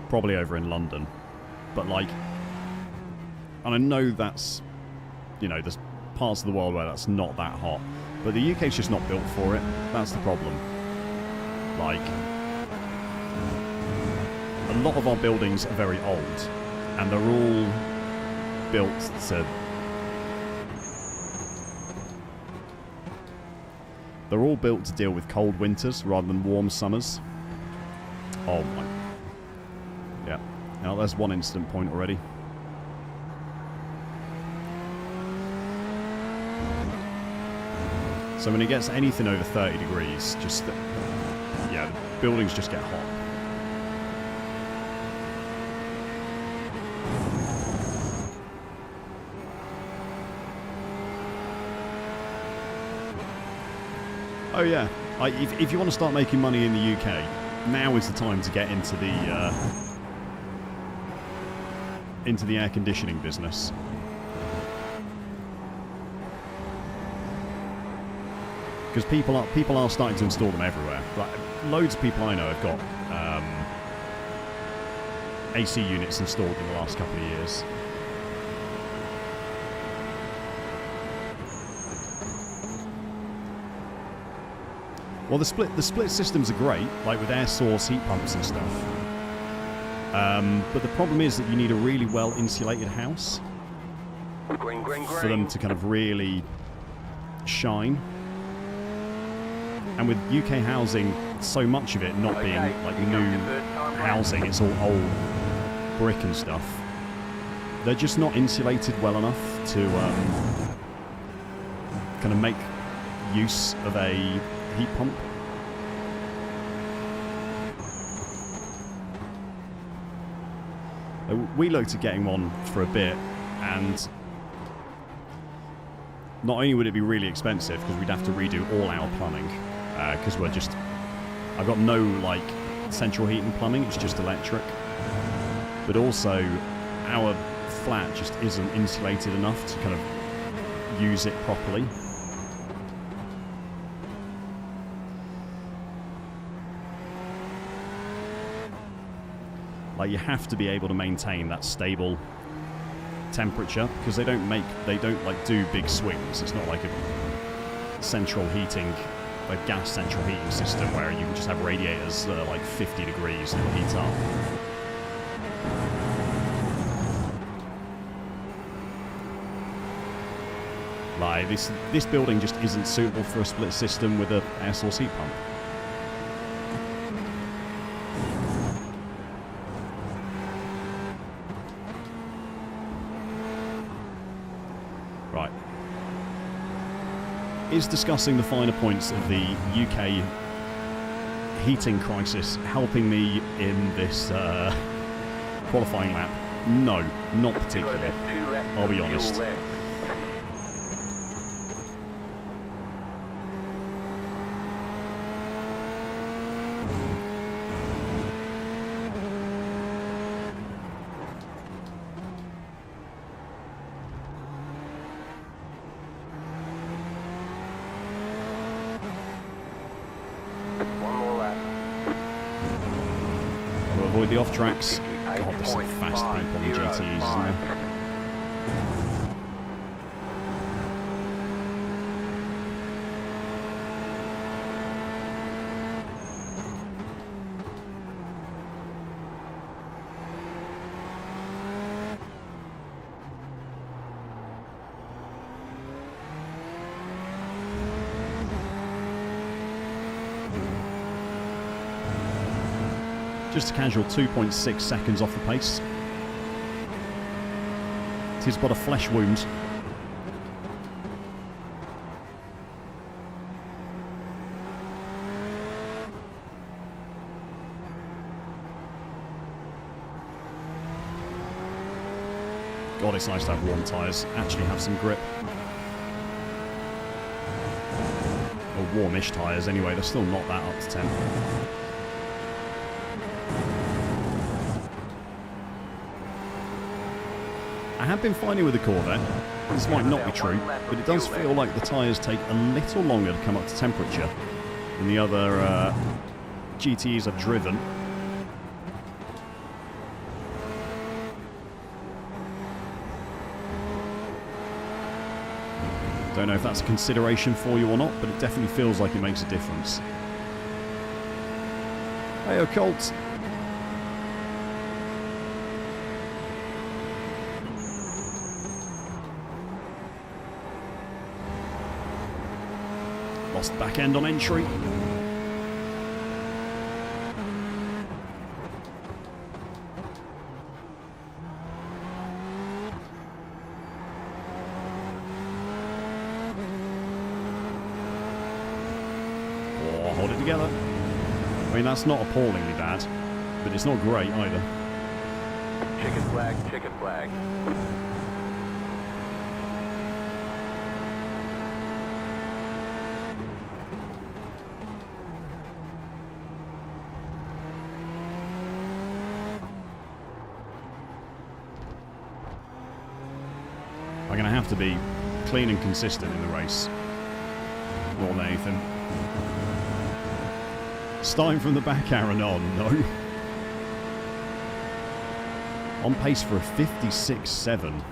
Speaker 1: Probably over in London, but like, and I know that's, there's parts of the world where that's not that hot, but the UK's just not built for it. That's the problem. Like, a lot of our buildings are very old, and they're all built to... They're all built to deal with cold winters rather than warm summers. Oh my... Yeah. Now there's one incident point already. So when it gets anything over 30 degrees, just... yeah, the buildings just get hot. Oh yeah, if you want to start making money in the UK, now is the time to get into the air conditioning business. Because people are starting to install them everywhere. Like, loads of people I know have got AC units installed in the last couple of years. Well, the split systems are great, like with air source heat pumps and stuff. But the problem is that you need a really well insulated house for them to kind of really shine. And with UK housing, so much of it not being like new housing, it's all old brick and stuff. They're just not insulated well enough to kind of make use of a heat pump. We looked at getting one for a bit, and not only would it be really expensive because we'd have to redo all our plumbing, because I've got no like central heating plumbing, it's just electric, but also our flat just isn't insulated enough to kind of use it properly. Like, you have to be able to maintain that stable temperature, because they don't like do big swings. It's not like a central heating, a gas central heating system where you can just have radiators that are like 50 degrees and it'll heat up. Like, this building just isn't suitable for a split system with an air source heat pump. Right. Is discussing the finer points of the UK heating crisis helping me in this qualifying lap? No, not particularly. I'll be honest. Avoid the off tracks. God, there's some fast people on the GTEs, isn't there? Just a casual 2.6 seconds off the pace. It is but a flesh wound. God, it's nice to have warm tyres, actually have some grip. Or warmish tyres anyway, they're still not that up to temp. I have been finding with the Corvette, this might not be true, but it does feel like the tyres take a little longer to come up to temperature than the other GTEs I've driven. Don't know if that's a consideration for you or not, but it definitely feels like it makes a difference. Hey, Colt. Lost back end on entry. Oh, hold it together. I mean, that's not appallingly bad, but it's not great either.
Speaker 2: Chicken flag, chicken flag.
Speaker 1: I'm going to have to be clean and consistent in the race more than anything. Starting from the back, Aaron, on, no. On pace for a 56.7.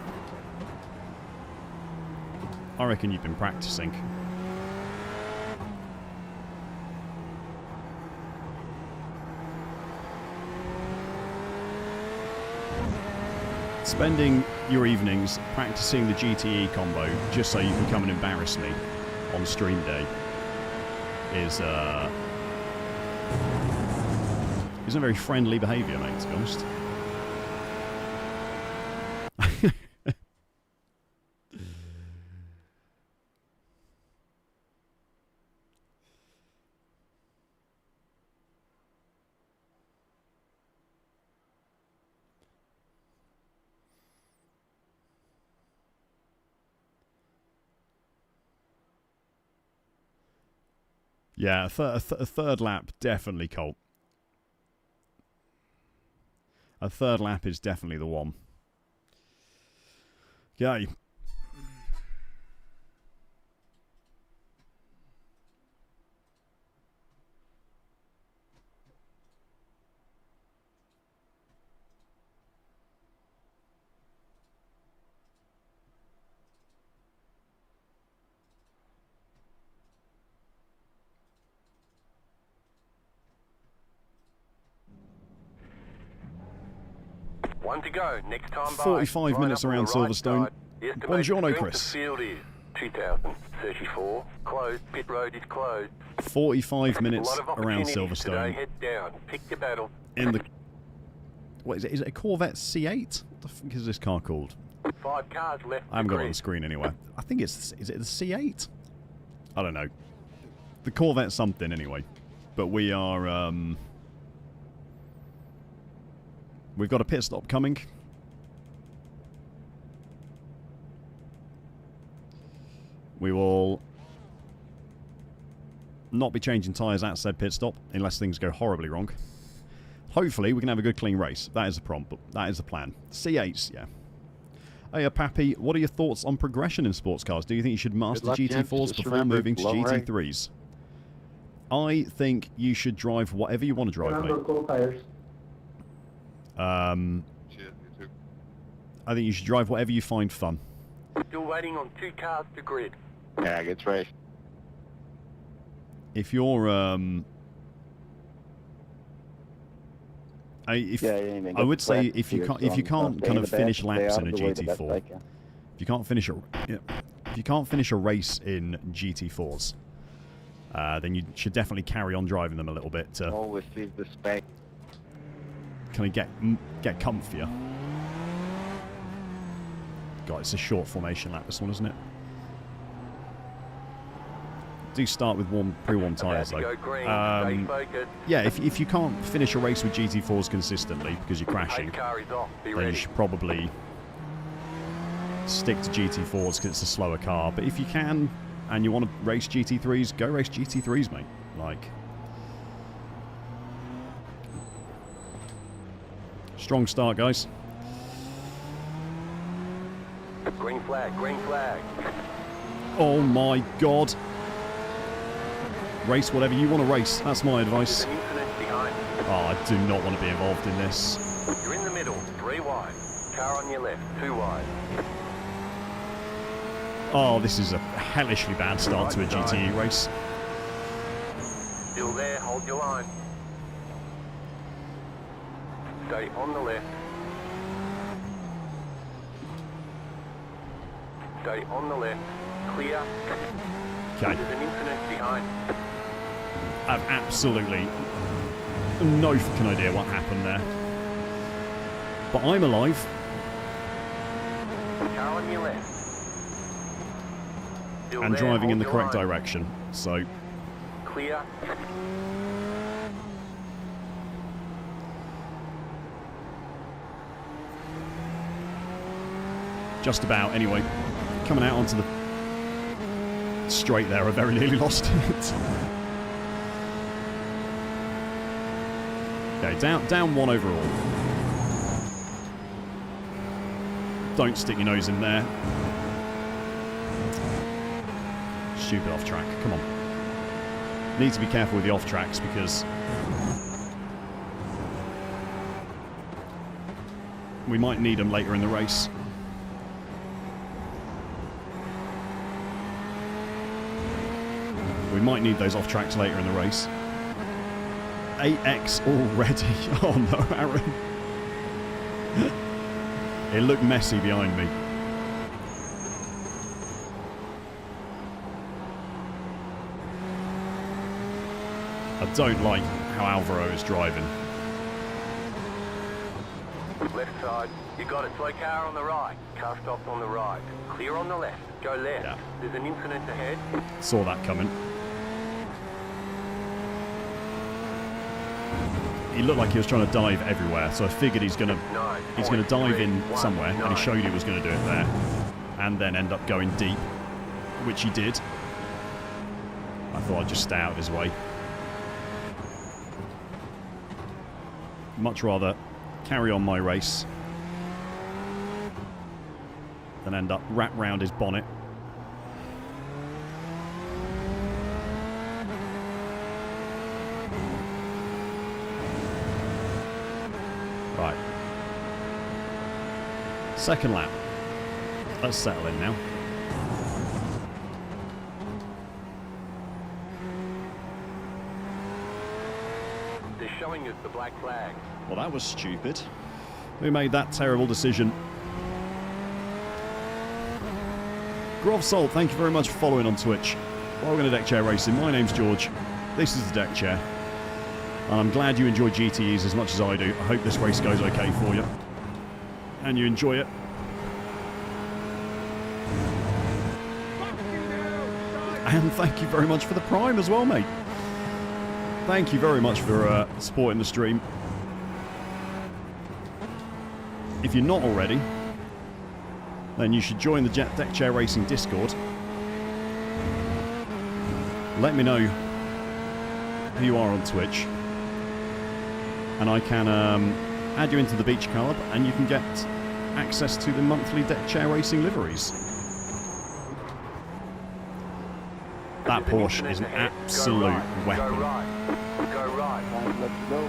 Speaker 1: I reckon you've been practicing. Spending your evenings practicing the GTE combo just so you can come and embarrass me on stream day isn't very friendly behaviour, mate, to be honest. Yeah, a third lap, definitely, Colt. A third lap is definitely the one. Okay.
Speaker 2: One to go. Next time by.
Speaker 1: 45
Speaker 2: Line
Speaker 1: minutes
Speaker 2: up on
Speaker 1: around
Speaker 2: the right
Speaker 1: Silverstone.
Speaker 2: side. The estimated
Speaker 1: Buongiorno,
Speaker 2: strength of
Speaker 1: Chris.
Speaker 2: field is 2,034. Closed. Pit road is closed.
Speaker 1: 45
Speaker 2: A
Speaker 1: minutes
Speaker 2: lot of
Speaker 1: around
Speaker 2: opportunities today.
Speaker 1: Silverstone.
Speaker 2: Head down. Pick your battle.
Speaker 1: In the... What is it? Is it a Corvette C8? What the fuck is this car called?
Speaker 2: 5 cars left.
Speaker 1: I haven't got it
Speaker 2: to
Speaker 1: on the
Speaker 2: grid.
Speaker 1: screen anywhere. I think it's... Is it the C8? I don't know. The Corvette something, anyway. But we are... We've got a pit stop coming. We will not be changing tyres at said pit stop unless things go horribly wrong. Hopefully, we can have a good, clean race. That is the prompt. That is the plan. C8s, yeah. Hey, Pappy, what are your thoughts on progression in sports cars? Do you think you should master
Speaker 4: luck, gents.
Speaker 1: GT4s
Speaker 4: Just
Speaker 1: before
Speaker 4: remember,
Speaker 1: moving to
Speaker 4: long range.
Speaker 1: GT3s? I think you should drive whatever you want to drive, mate.
Speaker 5: Cool tires.
Speaker 1: I think you should drive whatever you find fun.
Speaker 2: Still waiting on 2 cars to grid.
Speaker 4: Yeah, gets race.
Speaker 1: If you're, I would say if you can't kind of finish laps in a GT4, if you can't finish a race in GT4s, then you should definitely carry on driving them a little bit to
Speaker 4: Always leave the spec.
Speaker 1: kind of get comfier. God, it's a short formation lap, this one, isn't it? Do start with pre-warm tyres,
Speaker 2: About to
Speaker 1: though.
Speaker 2: go green. Stay focused.
Speaker 1: Yeah, if you can't finish a race with GT4s consistently because you're crashing,
Speaker 2: Pace car is off. Be
Speaker 1: then you
Speaker 2: ready.
Speaker 1: should probably stick to GT4s because it's a slower car. But if you can, and you want to race GT3s, go race GT3s, mate. Like, strong start, guys.
Speaker 2: Green flag. Green flag.
Speaker 1: Oh my God. Race whatever you want to race. That's my advice.
Speaker 2: There's an incident behind.
Speaker 1: Oh, I do not want to be involved in this.
Speaker 2: You're in the middle. 3 wide. Car on your left. 2 wide.
Speaker 1: Oh, this is a hellishly bad start to a GTE race.
Speaker 2: Still there. Hold your line. Stay on the left. Stay on the left. Clear.
Speaker 1: Okay.
Speaker 2: There's an incident behind.
Speaker 1: I have absolutely no fucking idea what happened there. But I'm alive.
Speaker 2: Car on your left. Still
Speaker 1: And
Speaker 2: there,
Speaker 1: driving in
Speaker 2: hold
Speaker 1: the
Speaker 2: your
Speaker 1: correct
Speaker 2: line.
Speaker 1: direction. So,
Speaker 2: Clear.
Speaker 1: just about, anyway. Coming out onto the straight there, I very nearly lost it. Okay, down 1 overall. Don't stick your nose in there. Stupid off track, come on. Need to be careful with the off tracks because we might need them later in the race. We might need those off tracks later in the race. 8x already. Oh no, Aaron. It looked messy behind me. I don't like how Alvaro is driving.
Speaker 2: Left side. You got it. Slow car on the right. Car stopped on the right. Clear on the left. Go left.
Speaker 1: Yeah.
Speaker 2: There's an incident ahead.
Speaker 1: Saw that coming. He looked like he was trying to dive everywhere, so I figured he's gonna dive in somewhere, and he showed he was gonna do it there, and then end up going deep, which he did. I thought I'd just stay out of his way. Much rather carry on my race than end up wrapped round his bonnet. Right. Second lap. Let's settle in now.
Speaker 2: They're showing us the black flag.
Speaker 1: Well, that was stupid. Who made that terrible decision? Grov Salt, thank you very much for following on Twitch. Welcome to Deck Chair Racing. My name's George. This is the Deck Chair. And I'm glad you enjoy GTEs as much as I do. I hope this race goes okay for you. And you enjoy it. And thank you very much for the Prime as well, mate. Thank you very much for supporting the stream. If you're not already, then you should join the Deck Chair Racing Discord. Let me know who you are on Twitch, and I can add you into the Beach Club, and you can get access to the monthly Deck Chair Racing liveries. That Porsche is an absolute weapon.
Speaker 2: Go right. Go right.
Speaker 4: Let's go.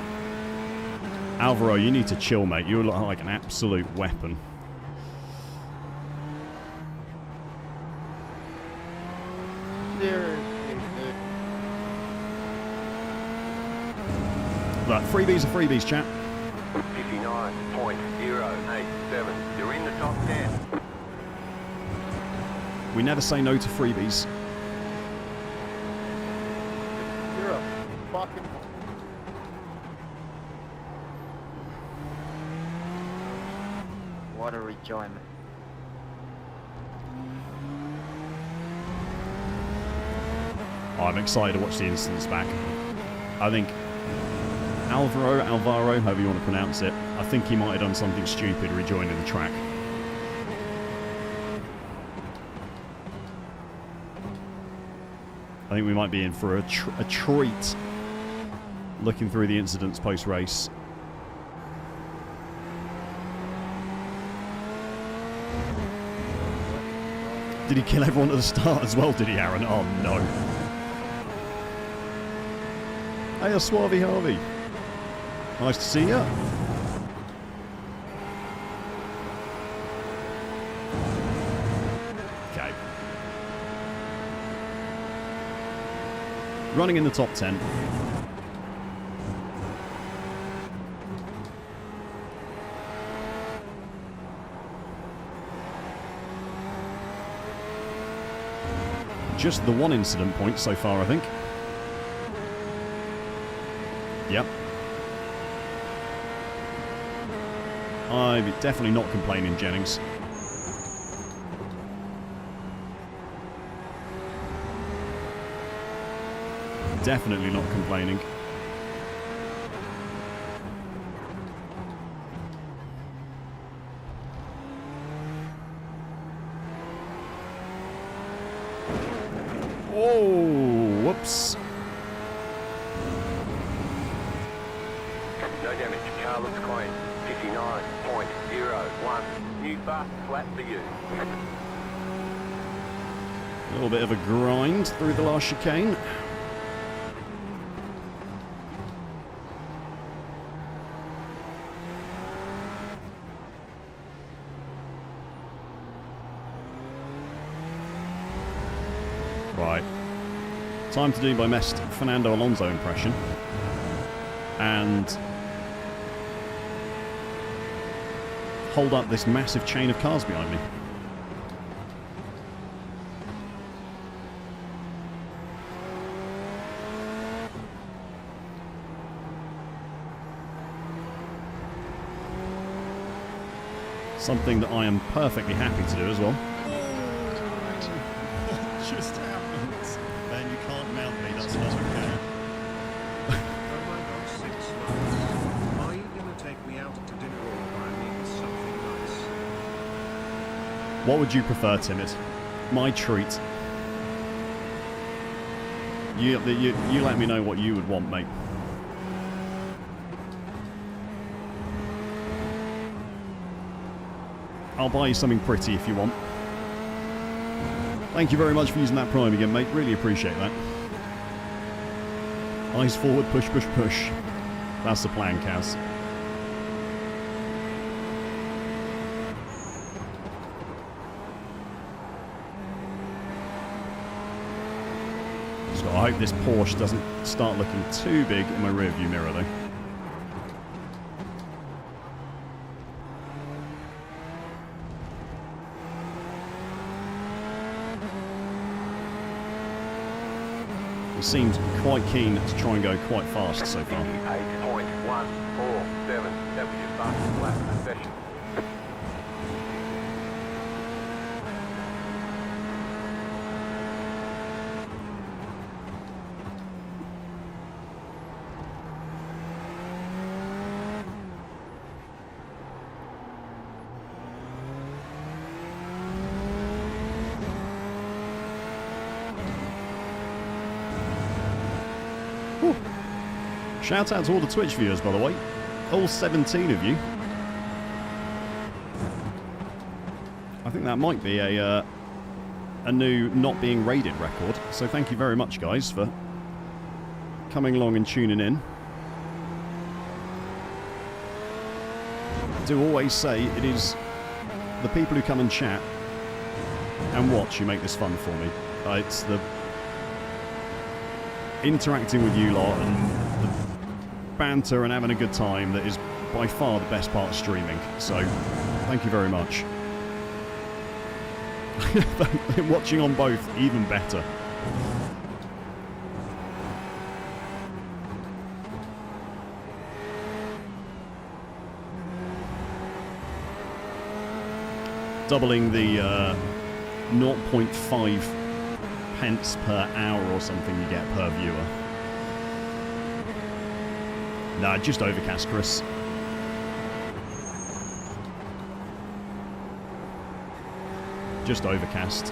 Speaker 1: Alvaro, you need to chill, mate. You look like an absolute weapon. Right, freebies are freebies, chat.
Speaker 2: 59.087. You're in the top 10.
Speaker 1: We never say no to freebies.
Speaker 4: You're a fucking... What a enjoyment.
Speaker 1: Oh, I'm excited to watch the instance back. I think Alvaro, however you want to pronounce it, I think he might have done something stupid rejoining the track. I think we might be in for a treat looking through the incidents post-race. Did he kill everyone at the start as well, did he, Aaron? Oh, no. Hey, Suave Harvey. Nice to see ya. Okay. Running in the top 10. Just the one incident point so far, I think. Yep. I'm definitely not complaining, Jennings. Definitely not complaining. Oh, whoops.
Speaker 2: No damage. Car looks clean. 59.01. New bus flat for you.
Speaker 1: A little bit of a grind through the last chicane. Right. Time to do my best Fernando Alonso impression. And hold up this massive chain of cars behind me. Something that I am perfectly happy to do as well. What just happened? Ben, you can't mount me, that's not okay.
Speaker 3: Oh my god, 6 months. Are you gonna take me out to dinner or buy me something nice?
Speaker 1: What would you prefer, Timid? My treat. You let me know what you would want, mate. I'll buy you something pretty if you want. Thank you very much for using that prime again, mate. Really appreciate that. Eyes forward, push, push, push. That's the plan, Kaz. So I hope this Porsche doesn't start looking too big in my rearview mirror, though. He seems quite keen to try and go quite fast so far.
Speaker 2: 58.147, that was your fastest lap of the session.
Speaker 1: Shout out to all the Twitch viewers, by the way. All 17 of you. I think that might be a new not being raided record. So thank you very much, guys, for coming along and tuning in. I do always say it is the people who come and chat and watch who make this fun for me. It's the interacting with you lot and the banter and having a good time that is by far the best part of streaming. So thank you very much. Watching on both, even better. Doubling the 0.5 pence per hour or something you get per viewer. Nah, just overcast, Chris. Just overcast.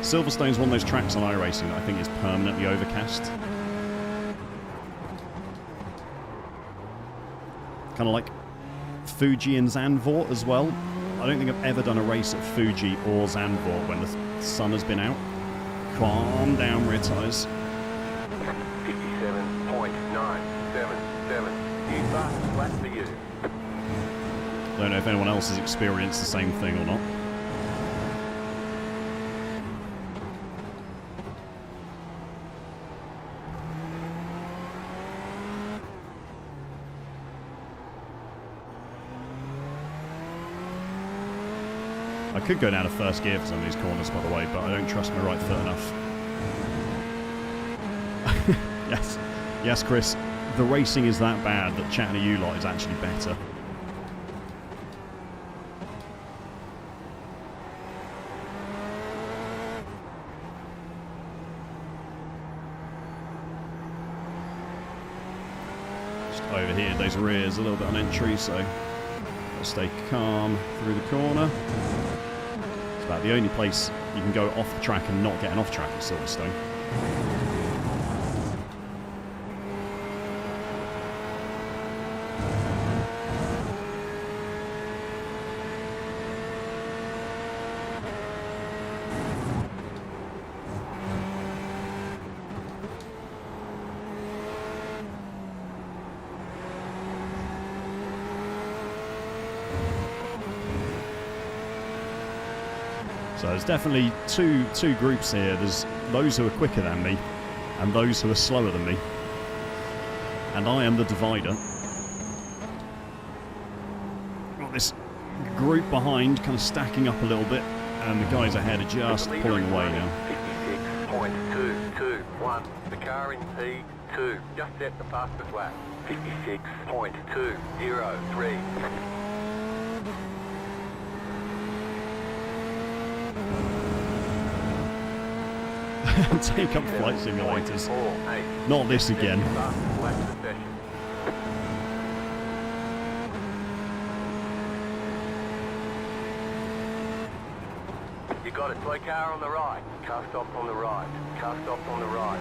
Speaker 1: Silverstone's one of those tracks on iRacing that I think is permanently overcast. Kind of like Fuji and Zandvoort as well. I don't think I've ever done a race at Fuji or Zandvoort when the sun has been out. Calm down, rear tyres.
Speaker 2: 57.977, new fastest lap for you.
Speaker 1: Don't know if anyone else has experienced the same thing or not. I could go down to first gear for some of these corners, by the way, but I don't trust my right foot enough. Yes, Chris. The racing is that bad that chatting to you lot is actually better. Just overheated those rears a little bit on entry, so I'll stay calm through the corner. It's about the only place you can go off the track and not get an off track at Silverstone. So there's definitely two groups here. There's those who are quicker than me and those who are slower than me. And I am the divider. Got this group behind kind of stacking up a little bit, and the guys ahead are just pulling away now.
Speaker 2: 56.221, the car in P2 just set the fastest lap. 56.203.
Speaker 1: Take up flight simulators. Not this again.
Speaker 2: You got it. Slow car on the right. Car stop on the right. Car stop on the right.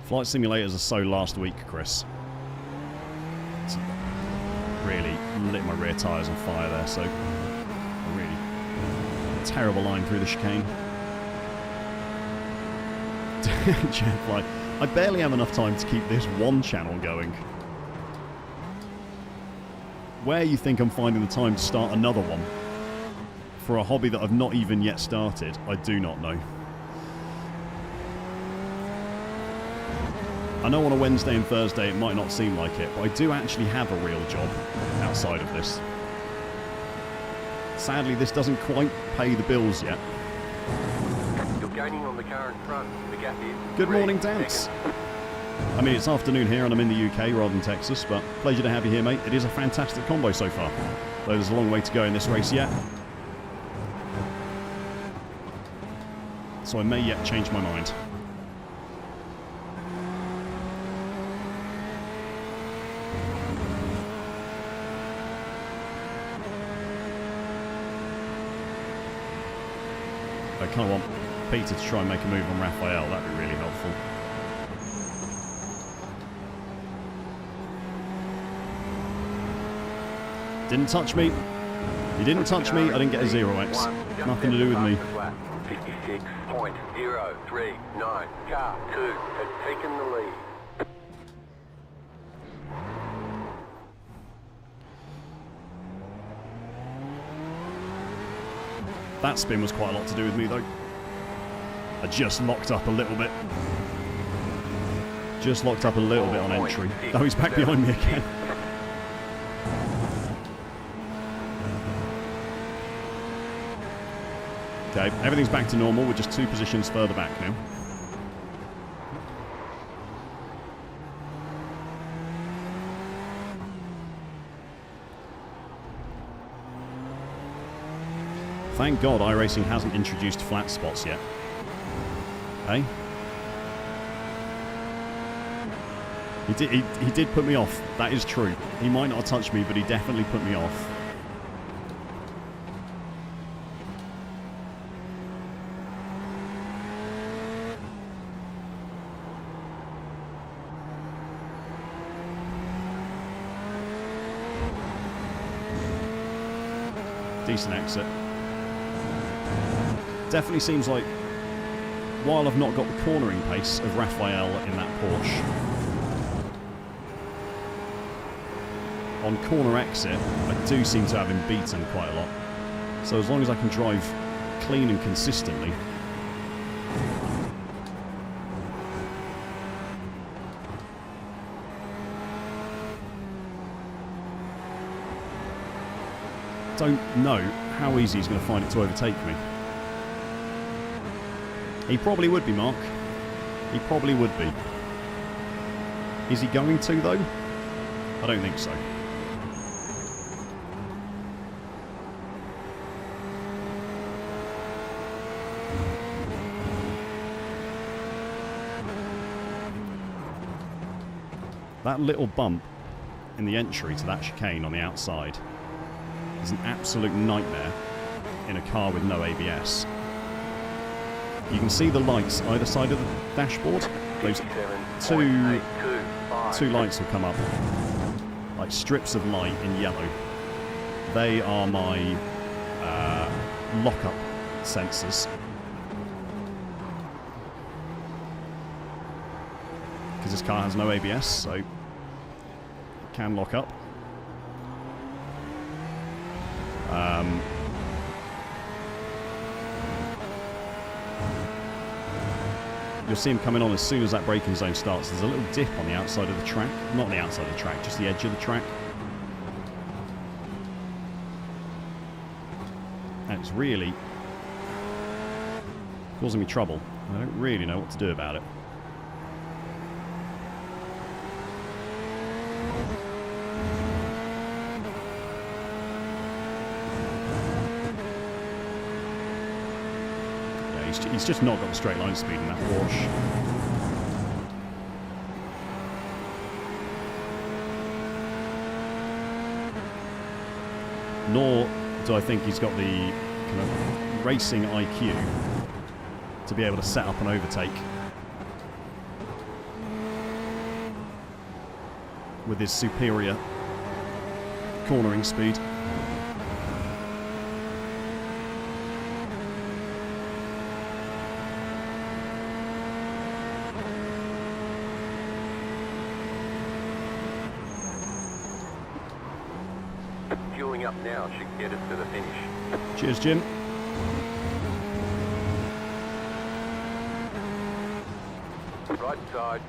Speaker 1: Flight simulators are so last week, Chris. really lit my rear tyres on fire there, so a really terrible line through the chicane. Jeff, like, I barely have enough time to keep this one channel going. Where you think I'm finding the time to start another one for a hobby that I've not even yet started, I do not know. I know on a Wednesday and Thursday it might not seem like it, but I do actually have a real job outside of this. Sadly, this doesn't quite pay the bills yet.
Speaker 2: You're gaining on the car in front. The gap is
Speaker 1: Good
Speaker 2: 3
Speaker 1: morning, Dance.
Speaker 2: seconds.
Speaker 1: I mean, it's afternoon here and I'm in the UK rather than Texas, but pleasure to have you here, mate. It is a fantastic combo so far, though there's a long way to go in this race yet. So I may yet change my mind. I kind of want Peter to try and make a move on Raphael. That'd be really helpful. Didn't touch me. He didn't touch me. I didn't get a 0x. Nothing to do with me.
Speaker 2: 56.039. Car 2 has taken the lead.
Speaker 1: That spin was quite a lot to do with me, though. I just locked up a little bit. Just locked up a little bit on entry. Oh, he's back behind me again. Okay, everything's back to normal. We're just 2 positions further back now. Thank God iRacing hasn't introduced flat spots yet. Hey? He did put me off. That is true. He might not have touched me, but he definitely put me off. Decent exit. Definitely seems like, while I've not got the cornering pace of Raphael in that Porsche, on corner exit, I do seem to have him beaten quite a lot. So as long as I can drive clean and consistently, don't know how easy he's going to find it to overtake me. He probably would be, Mark. He probably would be. Is he going to, though? I don't think so. That little bump in the entry to that chicane on the outside is an absolute nightmare in a car with no ABS. You can see the lights either side of the dashboard. Those two lights will come up, like strips of light in yellow. They are my lock-up sensors. Because this car has no ABS, so it can lock up. You'll see him coming on as soon as that braking zone starts. There's a little dip on the outside of the track. Not on the outside of the track, just the edge of the track. And it's really causing me trouble. I don't really know what to do about it. He's just not got the straight line speed in that Porsche. Nor do I think he's got the kind of racing IQ to be able to set up an overtake with his superior cornering speed.
Speaker 2: Fueling up now should get us to the finish.
Speaker 1: Cheers, Jim.
Speaker 2: Right side.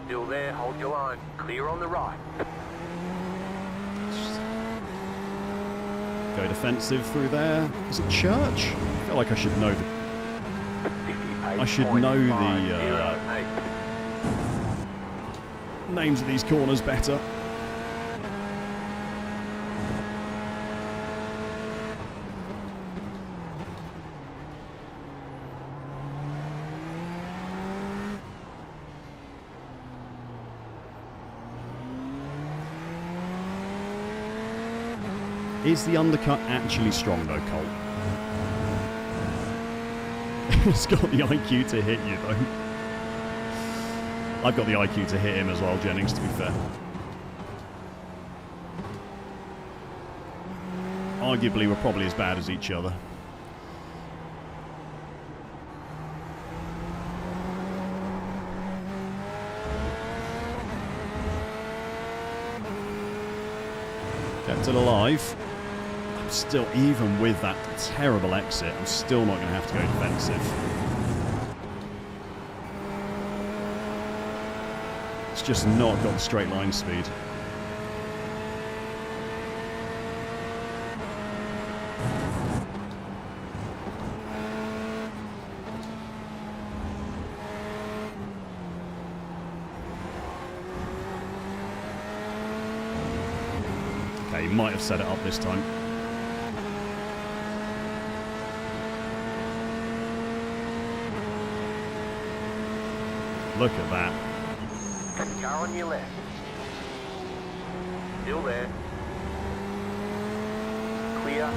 Speaker 2: Still there, hold your line. Clear on the right.
Speaker 1: Go defensive through there. Is it Church? I feel like I should know the... I should know the names of these corners better. Is the undercut actually strong though, Colt? It's got the IQ to hit you though. I've got the IQ to hit him as well, Jennings, to be fair. Arguably, we're probably as bad as each other. Kept it alive. I'm still, even with that terrible exit, I'm still not going to have to go defensive. It's just not got the straight line speed. Okay, he might have set it up this time. Look at that.
Speaker 2: Car on your left. Still there. Clear.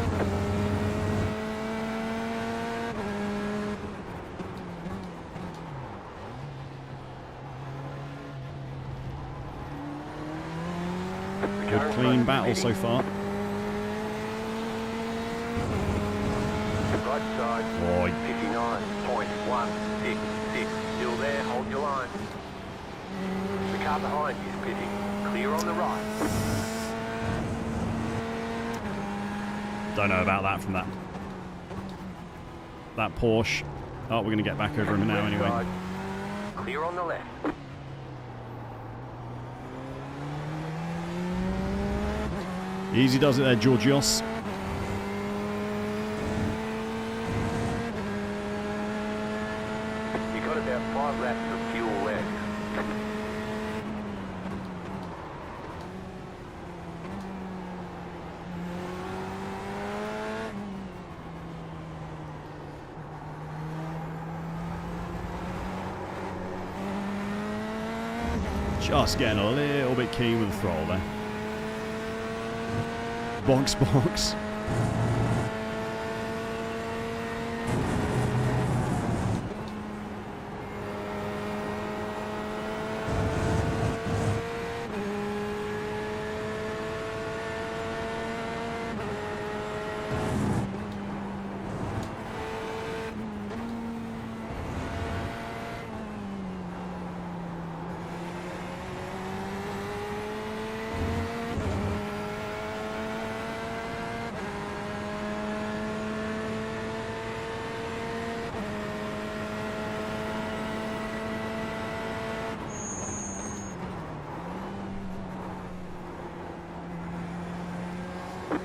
Speaker 1: Good clean battle so far.
Speaker 2: Right side.
Speaker 1: Boy.
Speaker 2: 59.166. Still there, hold your line. The car behind you is pitting. Clear on the right.
Speaker 1: Don't know about that from that Porsche. Oh, we're going to get back over him now
Speaker 2: Left
Speaker 1: anyway.
Speaker 2: side. Clear on the left.
Speaker 1: Easy does it there, Georgios.
Speaker 2: You got about 5 laps of fuel left.
Speaker 1: Just getting a little bit keen with the throttle there. Box, box.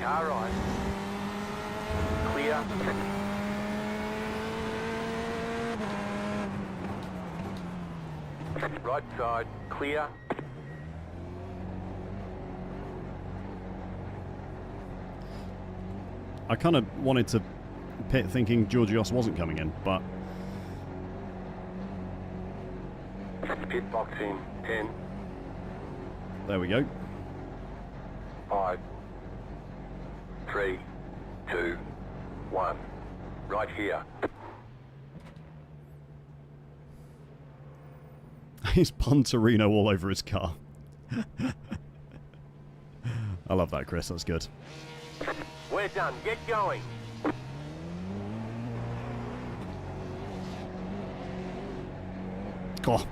Speaker 2: Car right. Clear. Right side. Clear.
Speaker 1: I kind of wanted to pit thinking Georgios wasn't coming in, but
Speaker 2: Pit box in. 10,
Speaker 1: there we go.
Speaker 2: 5, 3, 2, 1. Right here.
Speaker 1: He's Punterino all over his car. I love that, Chris. That's good.
Speaker 2: We're done. Get going.
Speaker 1: God.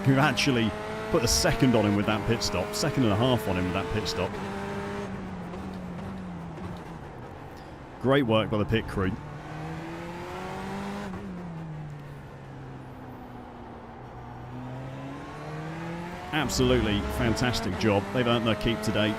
Speaker 1: You actually put a second on him with that pit stop. Second and a half on him with that pit stop. Great work by the pit crew. Absolutely fantastic job. They've earned their keep today.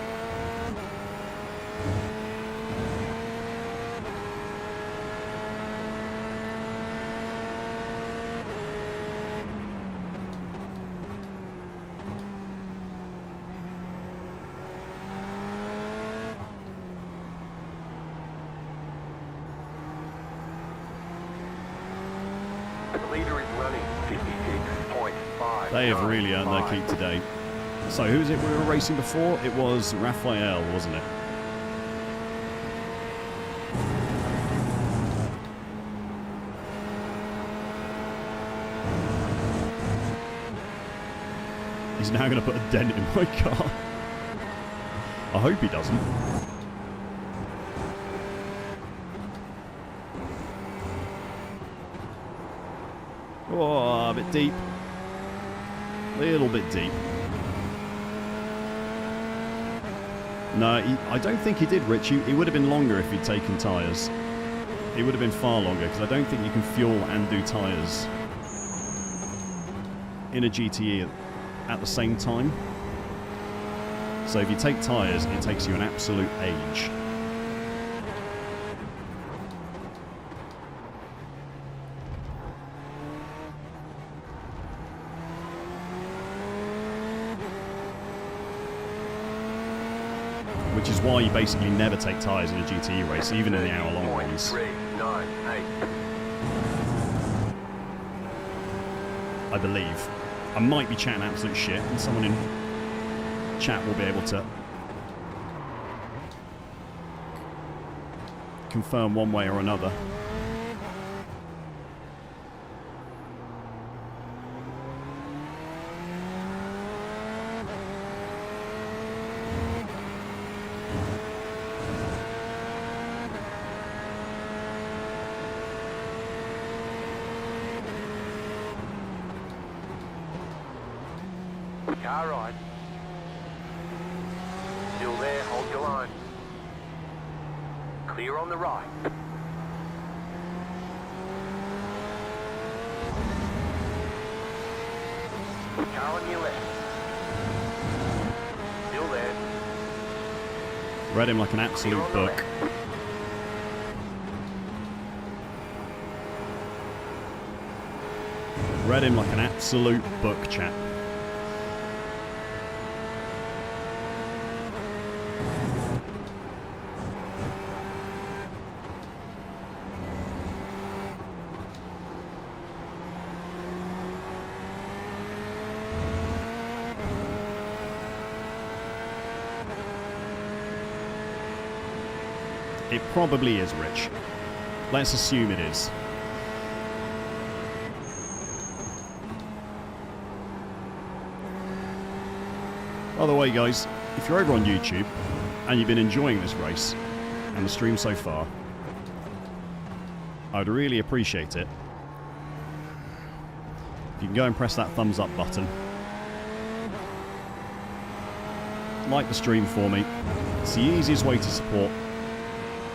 Speaker 2: The leader is running 56.5.
Speaker 1: They have really earned their keep today. So who was it we were racing before? It was Raphael, wasn't it? He's now going to put a dent in my car. I hope he doesn't. Oh, a bit deep. Little bit deep. No, I don't think he did, Rich. He would have been longer if he'd taken tyres. It would have been far longer, because I don't think you can fuel and do tyres in a GTE at the same time. So if you take tyres, it takes you an absolute age. Which is why you basically never take tyres in a GTE race, even in the hour-long ones.
Speaker 2: 398.
Speaker 1: I believe. I might be chatting absolute shit, and someone in chat will be able to confirm one way or another.
Speaker 2: Car right. Still there, hold your line. Clear on the right. Car on your left. Still there.
Speaker 1: Read him like an absolute book. Read him like an absolute book, chap. It probably is, Rich. Let's assume it is. By the way, guys, if you're over on YouTube and you've been enjoying this race and the stream so far, I'd really appreciate it if you can go and press that thumbs up button. Like the stream for me. It's the easiest way to support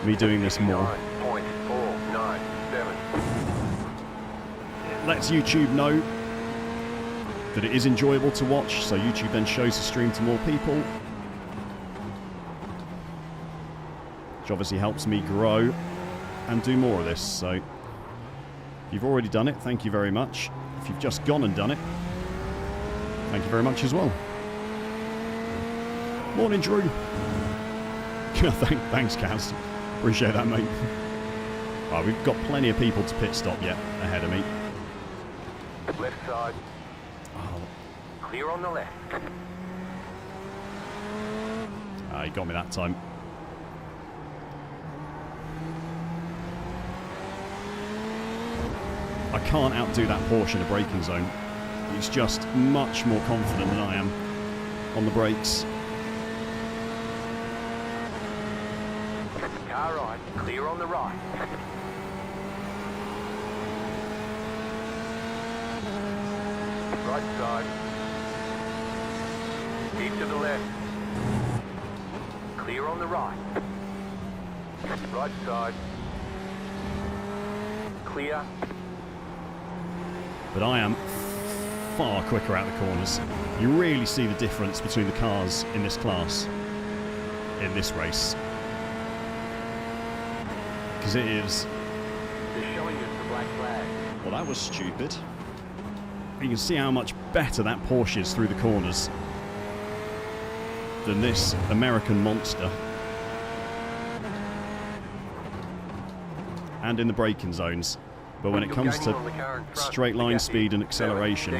Speaker 1: me doing this more.
Speaker 2: 9.497.
Speaker 1: It lets YouTube know that it is enjoyable to watch, so YouTube then shows the stream to more people, which obviously helps me grow and do more of this. So if you've already done it, thank you very much. If you've just gone and done it, thank you very much as well. Morning, Drew. Thanks, Kaz. Appreciate that, mate. Oh, we've got plenty of people to pit stop yet ahead of me.
Speaker 2: Left side.
Speaker 1: Oh,
Speaker 2: Clear on the left.
Speaker 1: he got me that time. I can't outdo that Porsche in a braking zone. He's just much more confident than I am on the brakes.
Speaker 2: Car right, clear on the right. Right side. Keep to the left. Clear on the right. Right side. Clear.
Speaker 1: But I am far quicker out the corners. You really see the difference between the cars in this class, in this race. Because it is...
Speaker 2: They're showing us the black flag.
Speaker 1: Well, that was stupid. You can see how much better that Porsche is through the corners than this American monster. And in the braking zones. But when it comes to straight line speed and acceleration,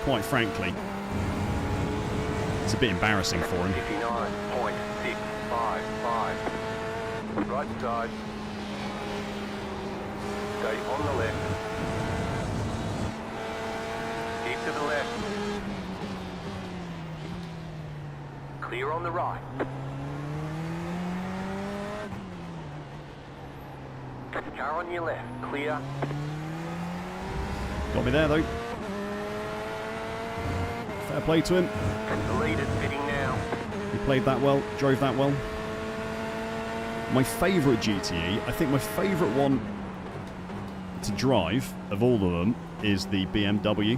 Speaker 1: quite frankly, it's a bit embarrassing for him.
Speaker 2: 59.655. Right side. Stay on the left. Keep to the left. Clear on the right. Car on your left. Clear.
Speaker 1: Got me there though. Fair play to him.
Speaker 2: The leader's pitting now.
Speaker 1: He played that well, drove that well. My favourite GTE, I think my favourite one to drive of all of them is the BMW.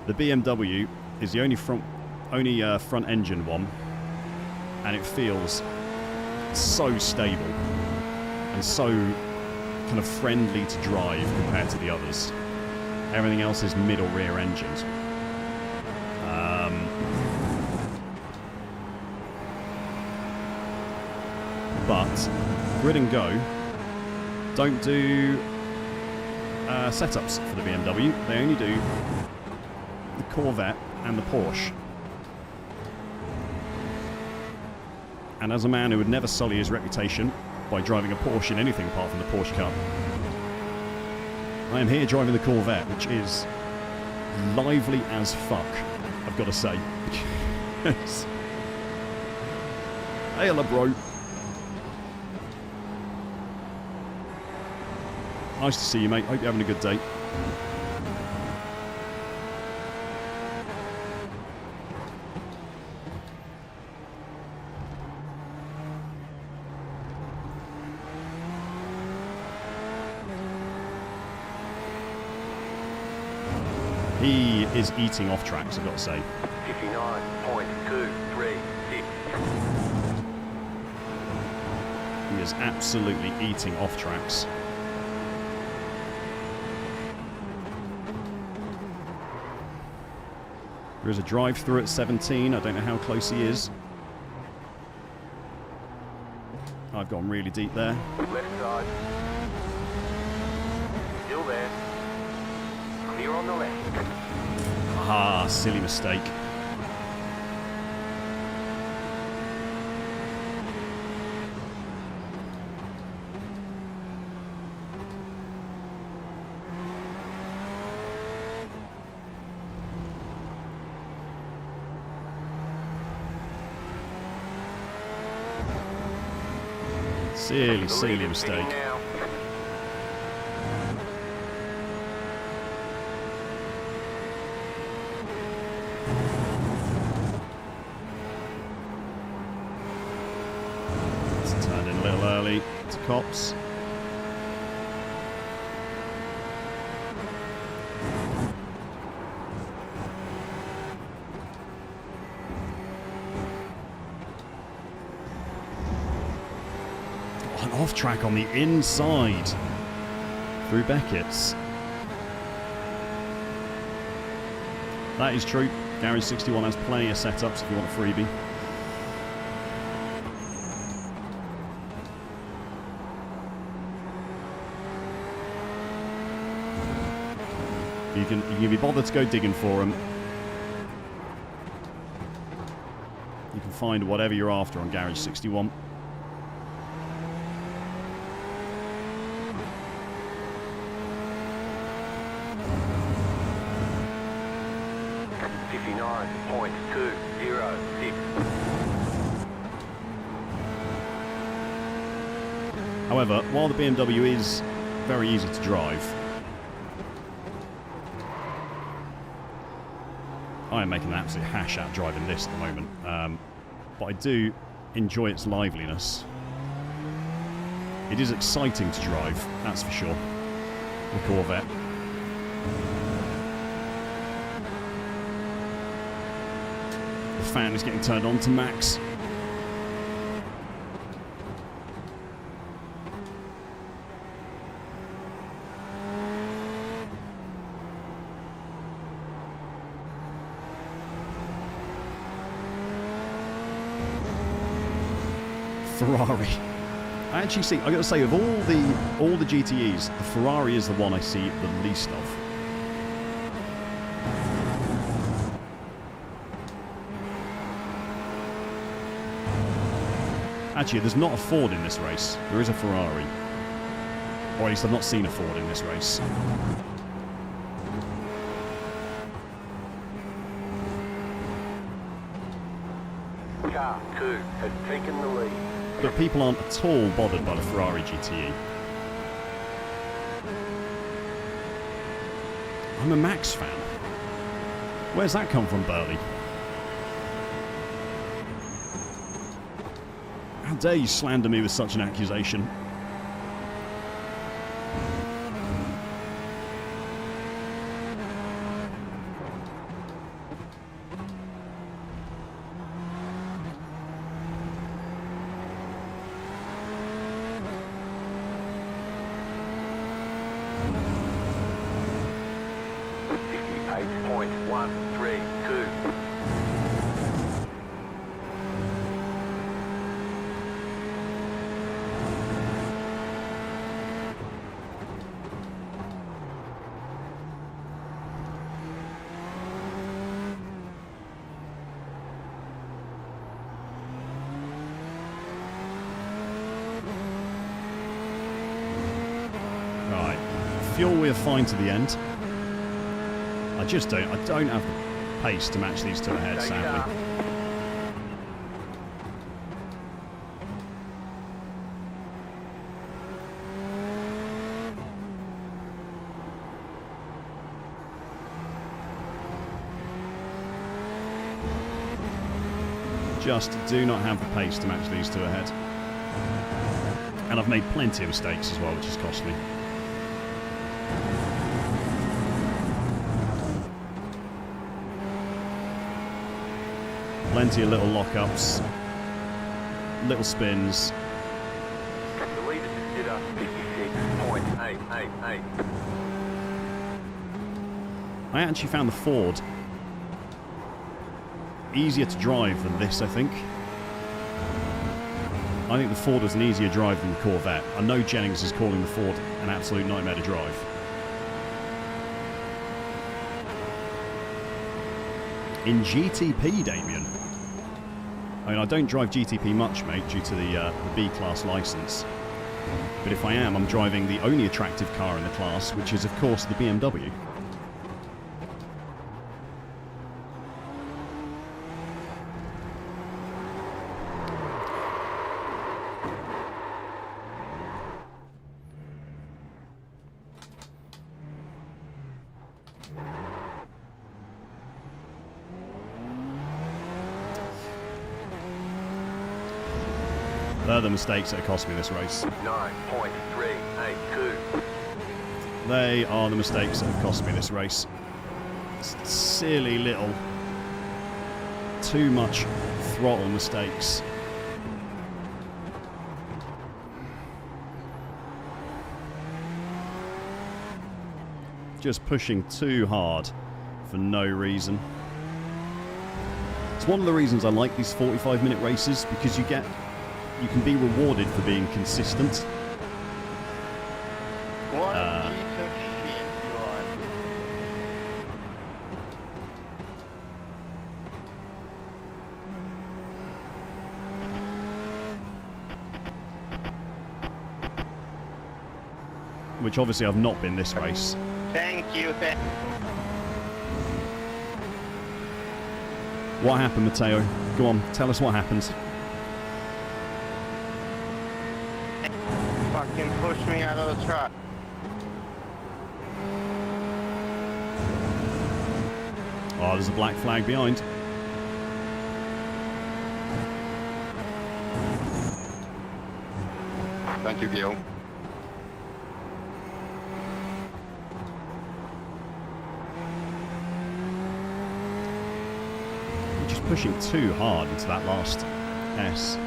Speaker 1: The BMW is the only front engine one, and it feels so stable and so kind of friendly to drive compared to the others. Everything else is mid or rear engines. But Grid and Go don't do setups for the BMW. They only do the Corvette and the Porsche. And as a man who would never sully his reputation by driving a Porsche in anything apart from the Porsche Cup, I am here driving the Corvette, which is lively as fuck, I've got to say. Hey, hello, bro. Nice to see you, mate. Hope you're having a good day. He is eating off tracks, I've got to say.
Speaker 2: 59.236.
Speaker 1: He is absolutely eating off tracks. There is a drive-through at 17. I don't know how close he is. I've gone really deep there.
Speaker 2: Left side. Still there. Clear on the left.
Speaker 1: Ah, silly mistake. Silly mistake. It's turned in a little early to cops. Off track on the inside through Beckett's. That is true. Garage 61 has plenty of setups if you want a freebie. You can be bothered to go digging for them. You can find whatever you're after on Garage 61.
Speaker 2: 59.206.
Speaker 1: However, while the BMW is very easy to drive, I am making an absolute hash out driving this at the moment. But I do enjoy its liveliness. It is exciting to drive, that's for sure. The Corvette. The fan is getting turned on to max. Ferrari. I actually see, I got to say, of all the GTEs, the Ferrari is the one I see the least of. Actually, there's not a Ford in this race. There is a Ferrari. Or at least I've not seen a Ford in this race.
Speaker 2: Car 2 has taken the lead.
Speaker 1: But people aren't at all bothered by the Ferrari GTE. I'm a Max fan. Where's that come from, Burley? How dare you slander me with such an accusation? Fuel, we're fine to the end. I don't have the pace to match these two ahead, sadly. Just do not have the pace to match these two ahead. And I've made plenty of mistakes as well, which has cost me. Plenty of little lock-ups, little spins.
Speaker 2: The leader did up 56.888.
Speaker 1: I actually found the Ford easier to drive than this, I think. I think the Ford was an easier drive than the Corvette. I know Jennings is calling the Ford an absolute nightmare to drive. In GTP, Damien. I mean, I don't drive GTP much, mate, due to the B-class license. But if I am, I'm driving the only attractive car in the class, which is, of course, the BMW. They're the mistakes that cost me this race.
Speaker 2: 9.382.
Speaker 1: They are the mistakes that have cost me this race. Silly little, too much throttle mistakes. Just pushing too hard for no reason. It's one of the reasons I like these 45-minute races, because you can be rewarded for being consistent.
Speaker 4: What a piece of shit you are.
Speaker 1: Which obviously I've not been this race.
Speaker 4: Thank you.
Speaker 1: What happened, Matteo? Go on, tell us what happened.
Speaker 4: Fucking push me out of the truck.
Speaker 1: Oh, there's a black flag behind.
Speaker 5: Thank you, Gil.
Speaker 1: You're just pushing too hard into that last S.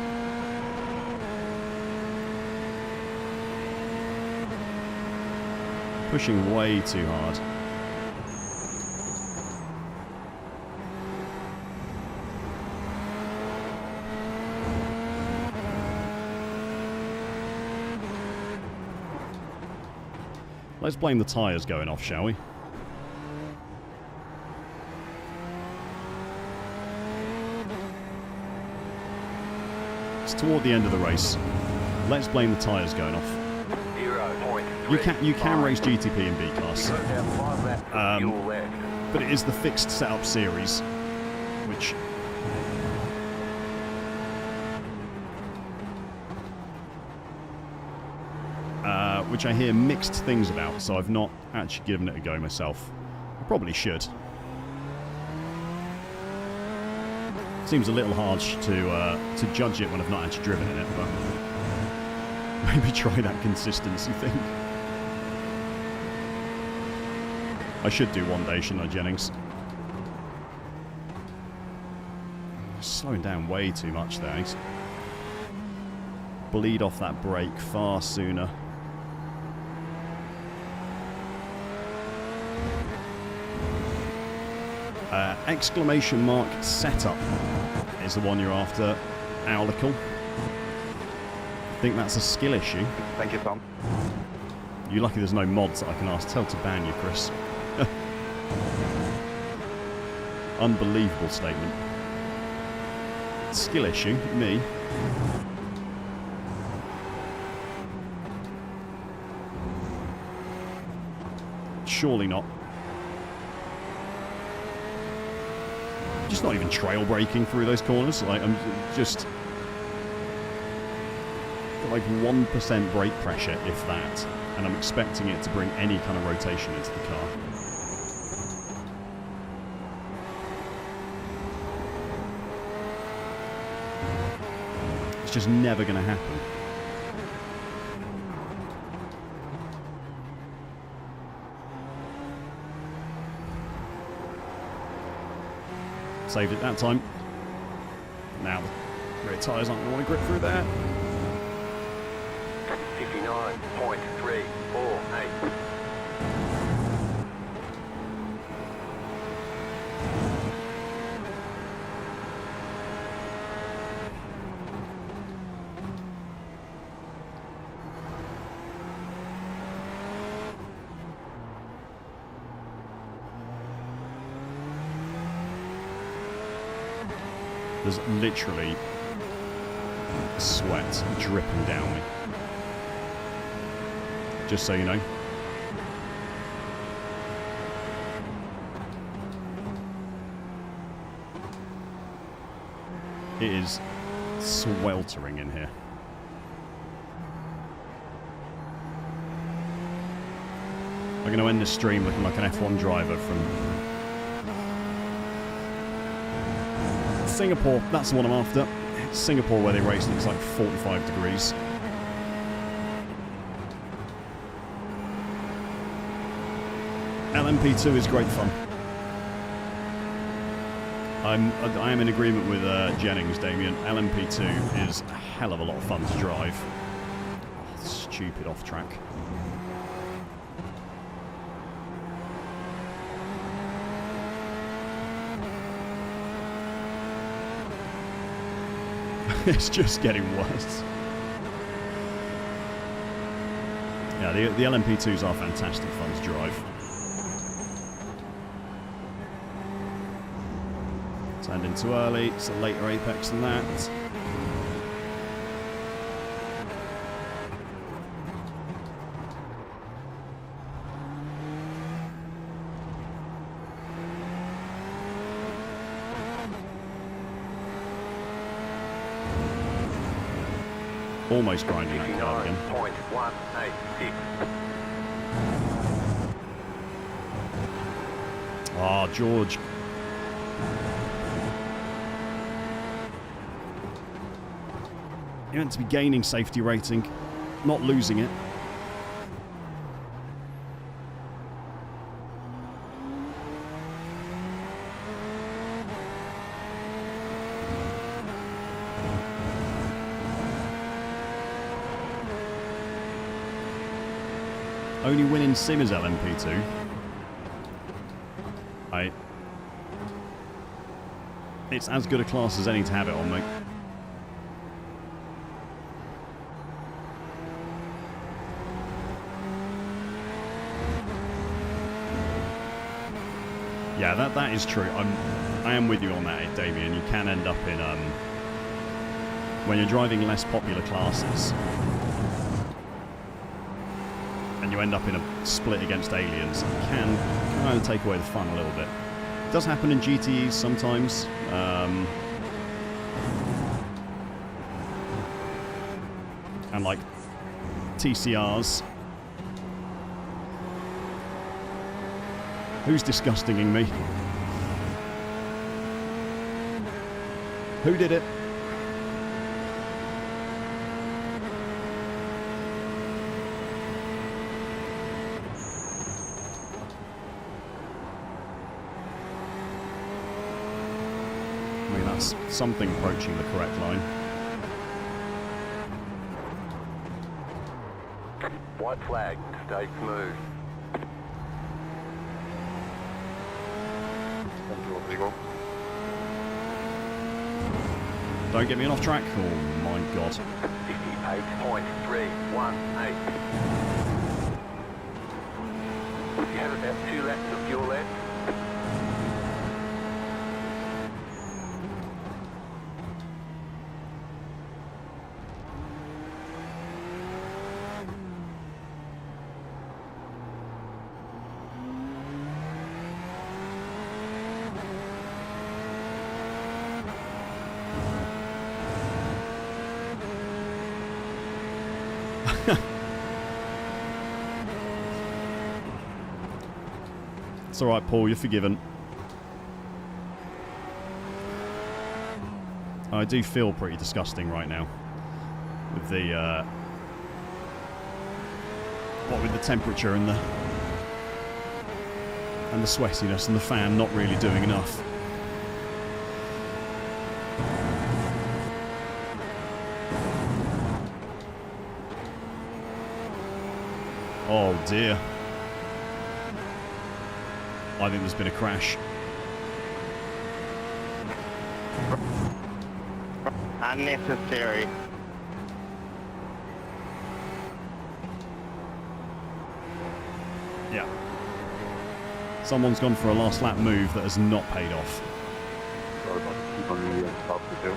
Speaker 1: Pushing way too hard. Let's blame the tyres going off, shall we? It's toward the end of the race. Let's blame the tyres going off.
Speaker 2: 0.3.
Speaker 1: You can race GTP in B class,
Speaker 2: You've got about 5 laps of fuel left.
Speaker 1: but it is the fixed setup series, which I hear mixed things about, so I've not actually given it a go myself. I probably should. Seems a little harsh to judge it when I've not actually driven in it, but maybe try that consistency thing. I should do one day, shouldn't I, Jennings? Slowing down way too much there. He's bleed off that brake far sooner. Exclamation mark setup is the one you're after, Owlicle. I think that's a skill issue.
Speaker 5: Thank you, Tom.
Speaker 1: You're lucky there's no mods that I can ask. Tell to ban you, Chris. Unbelievable statement. Skill issue, me. Surely not. Just not even trail braking through those corners. Like, I'm just got like 1% brake pressure, if that, and I'm expecting it to bring any kind of rotation into the car. It's just never going to happen. Saved it that time. Now the rear tyres aren't going to want to grip through there.
Speaker 2: 59.348.
Speaker 1: There's literally sweat dripping down me. Just so you know. It is sweltering in here. I'm going to end this stream looking like an F1 driver from Singapore. That's the one I'm after. It's Singapore, where they race and it's like 45 degrees. LMP2 is great fun. I am in agreement with Jennings, Damien. LMP2 is a hell of a lot of fun to drive. Oh, stupid off track. It's just getting worse. Yeah, the LMP2s are fantastic fun to drive. Turned in too early. It's a later apex than that. Almost grinding that curve again.
Speaker 2: 59.186.
Speaker 1: Ah, George. You're meant to be gaining safety rating, not losing it. Only win in sim is LMP2. It's as good a class as any to have it on, mate. Yeah, that is true. I am with you on that, Damien. You can end up in when you're driving less popular classes, and you end up in a split against aliens. It can kind of take away the fun a little bit. It does happen in GTEs sometimes. And like TCRs. Who's disgustinging me? Who did it? I mean, that's something approaching the correct line.
Speaker 2: White flag, stay smooth.
Speaker 1: Don't get me off track. Oh my god.
Speaker 2: 58.318. You have about 2 laps of fuel left.
Speaker 1: It's alright, Paul, you're forgiven. I do feel pretty disgusting right now. With the, what with the temperature and the sweatiness and the fan not really doing enough. Oh dear. I think there's been a crash.
Speaker 4: Unnecessary.
Speaker 1: Yeah. Someone's gone for a last lap move that has not paid off.
Speaker 5: Sorry about the keep on really tough to do.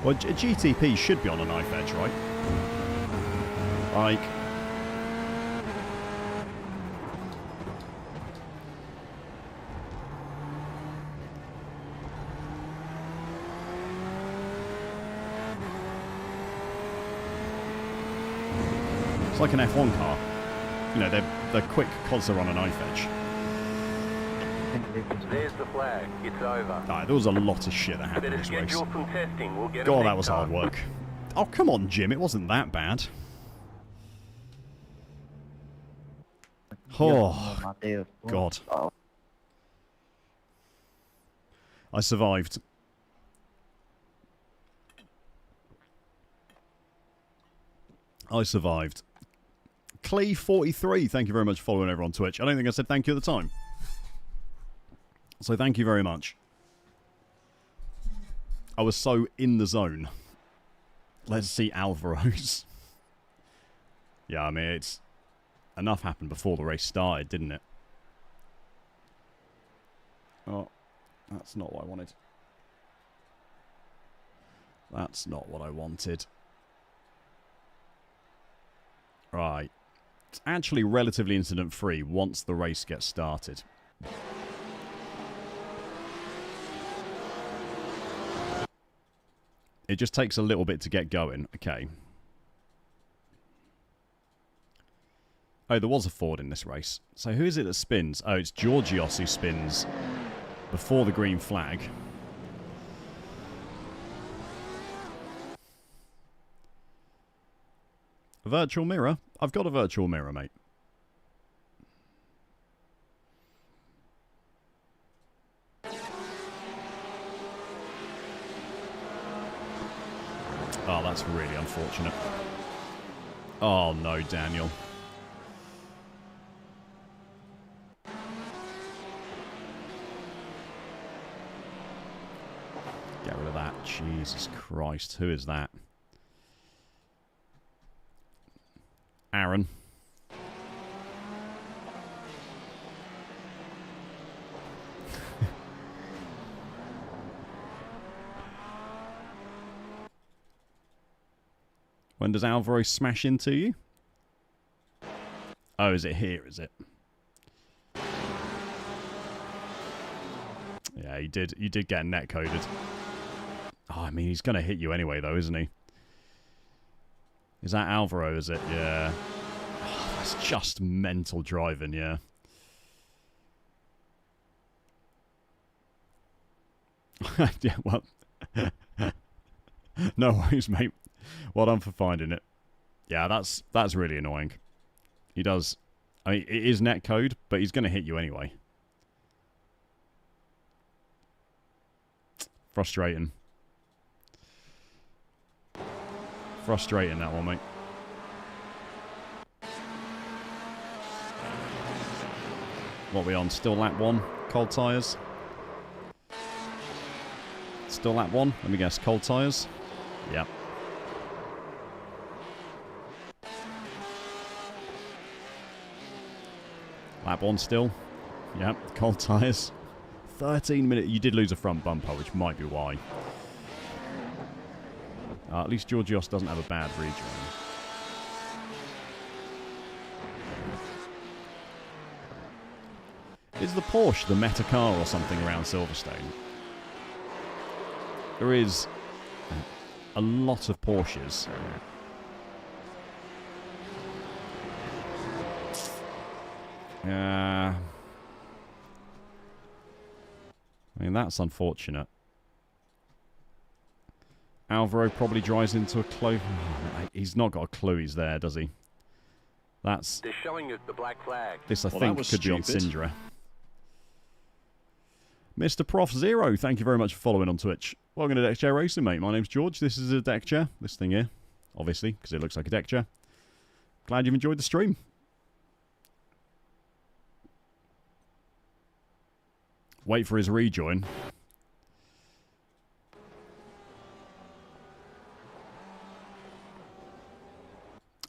Speaker 1: Well, a GTP should be on a knife edge, right? Like... It's like an F1 car. You know, they're quick because they're on a knife edge.
Speaker 2: There's the flag. It's over.
Speaker 1: Alright, there was a lot of shit that happened in
Speaker 2: Better
Speaker 1: this race.
Speaker 2: schedule some testing. We'll get
Speaker 1: God, that was hard work. Oh, come on, Jim. It wasn't that bad. Oh, God. I survived. I survived. Clee43, thank you very much for following over on Twitch. I don't think I said thank you at the time. So thank you very much. I was so in the zone. Let's see Alvaro's. Yeah, I mean, it's... Enough happened before the race started, didn't it? Oh, that's not what I wanted. That's not what I wanted. Right. It's actually relatively incident-free once the race gets started. It just takes a little bit to get going. Okay. Oh, there was a Ford in this race. So who is it that spins? Oh, it's Georgios who spins before the green flag. A virtual mirror? I've got a virtual mirror, mate. Oh, that's really unfortunate. Oh, no, Daniel. Get rid of that. Jesus Christ. Who is that? Aaron. When does Alvaro smash into you? Oh, is it here, is it? Yeah, you did get net coded. Oh, I mean, he's going to hit you anyway, though, isn't he? Is that Alvaro, is it? Yeah. Oh, that's just mental driving, yeah. Yeah, well. No worries, mate. Well done for finding it. Yeah, that's really annoying. He does. I mean, it is net code, but he's going to hit you anyway. Frustrating. Frustrating, that one, mate. What are we on? Still lap 1? Cold tyres? Still lap 1? Let me guess. Cold tyres? Yep. Lap 1 still. Yep. Cold tyres. 13 minutes. You did lose a front bumper, which might be why. At least Georgios doesn't have a bad rejoin. Is the Porsche the meta car or something around Silverstone? There is a lot of Porsches. I mean, that's unfortunate. Alvaro probably drives into a close. Oh, he's not got a clue he's there, does he? That's.
Speaker 2: They're showing us the black flag.
Speaker 1: This, I think, could be on Syndra. Mr. Prof Zero, thank you very much for following on Twitch. Welcome to Deck Chair Racing, mate. My name's George. This is a deck chair. This thing here, obviously, because it looks like a deck chair. Glad you've enjoyed the stream. Wait for his rejoin.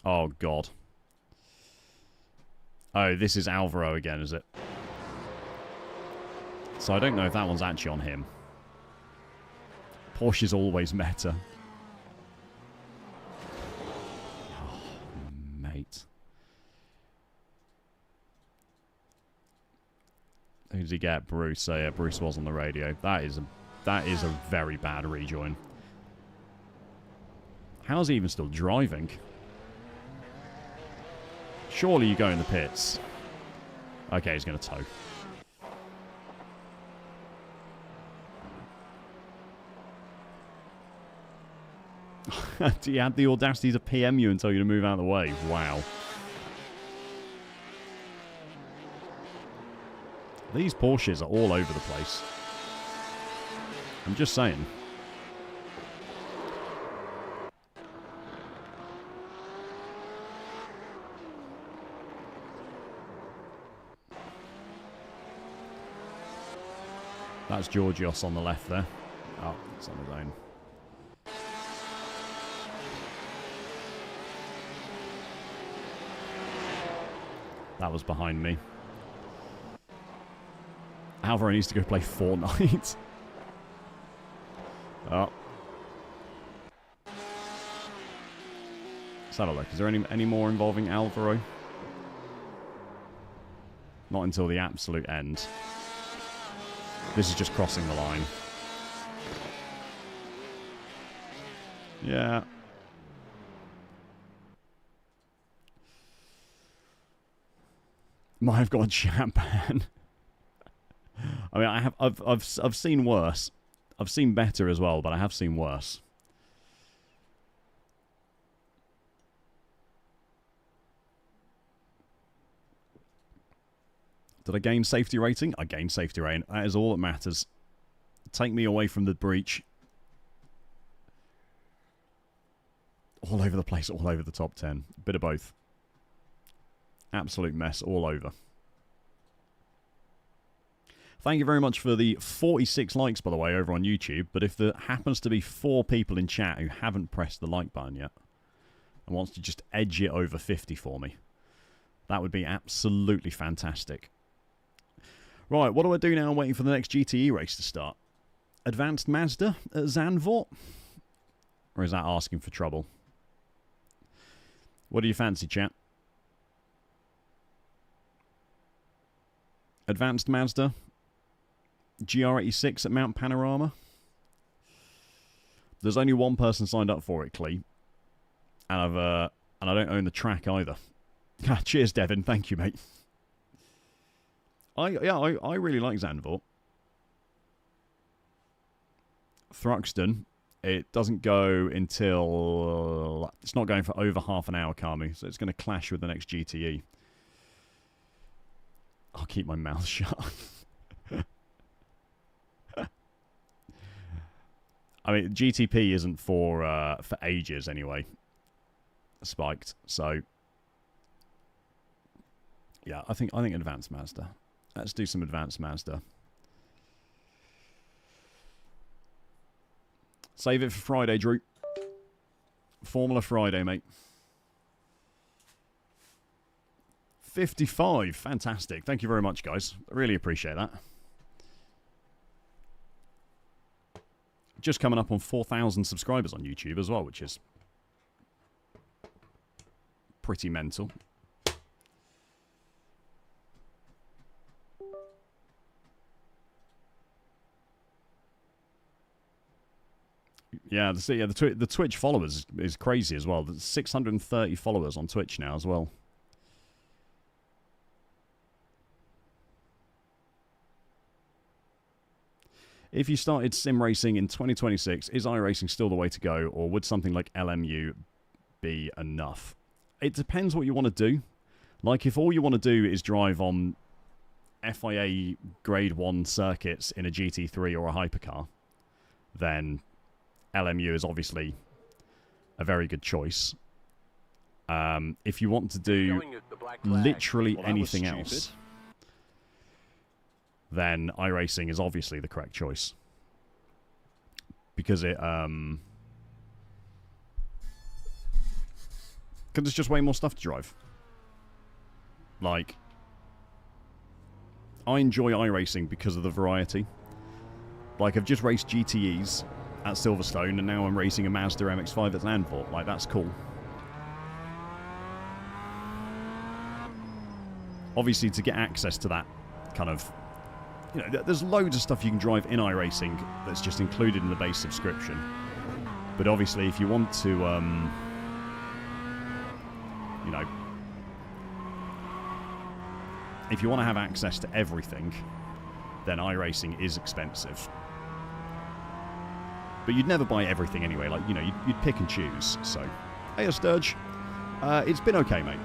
Speaker 1: Oh, God. Oh, this is Alvaro again, is it? So I don't know if that one's actually on him. Porsche's always meta. Oh, mate. Who did he get? Bruce. So yeah, Bruce was on the radio. That is a very bad rejoin. How's he even still driving? Surely you go in the pits. Okay, he's going to tow. He had the audacity to PM you and tell you to move out of the way. Wow. These Porsches are all over the place. I'm just saying. That's Georgios on the left there. Oh, it's on his own. That was behind me. Alvaro needs to go play Fortnite. Oh. Let's have a look. Is there any more involving Alvaro? Not until the absolute end. This is just crossing the line. Yeah. Might have got champagne. I mean, I've seen worse. I've seen better as well, but I have seen worse. Did I gain safety rating? I gained safety rating. That is all that matters. Take me away from the breach. All over the place, all over the top 10. Bit of both. Absolute mess all over. Thank you very much for the 46 likes, by the way, over on YouTube. But if there happens to be 4 people in chat who haven't pressed the like button yet and wants to just edge it over 50 for me, that would be absolutely fantastic. Right, what do I do now? I'm waiting for the next GTE race to start. Advanced Mazda at Zandvoort? Or is that asking for trouble? What do you fancy, chat? Advanced Mazda? GR86 at Mount Panorama? There's only one person signed up for it, Clee. And I don't own the track either. Cheers, Devin. Thank you, mate. I really like Zandvoort. Thruxton, it doesn't go until... It's not going for over half an hour, Camu, so it's going to clash with the next GTE. I'll keep my mouth shut. I mean, GTP isn't for ages anyway. Spiked, so... Yeah, I think Advanced Mazda. Let's do some Advanced Mazda. Save it for Friday, Drew. Formula Friday, mate. 55. Fantastic. Thank you very much, guys. I really appreciate that. Just coming up on 4,000 subscribers on YouTube as well, which is pretty mental. Yeah, the Twitch followers is crazy as well. There's 630 followers on Twitch now as well. If you started sim racing in 2026, is iRacing still the way to go, or would something like LMU be enough? It depends what you want to do. Like, if all you want to do is drive on FIA Grade 1 circuits in a GT3 or a hypercar, then LMU is obviously a very good choice. If you want to do literally anything else, then iRacing is obviously the correct choice. Because it... because there's just way more stuff to drive. Like, I enjoy iRacing because of the variety. Like, I've just raced GTEs at Silverstone, and now I'm racing a Mazda MX-5 at Zandvoort. Like, that's cool. Obviously, to get access to that kind of... You know, there's loads of stuff you can drive in iRacing that's just included in the base subscription. But obviously, if you want to, you know... If you want to have access to everything, then iRacing is expensive. But you'd never buy everything anyway. Like, you know, you'd pick and choose. So, hey, Sturge. It's been okay, mate.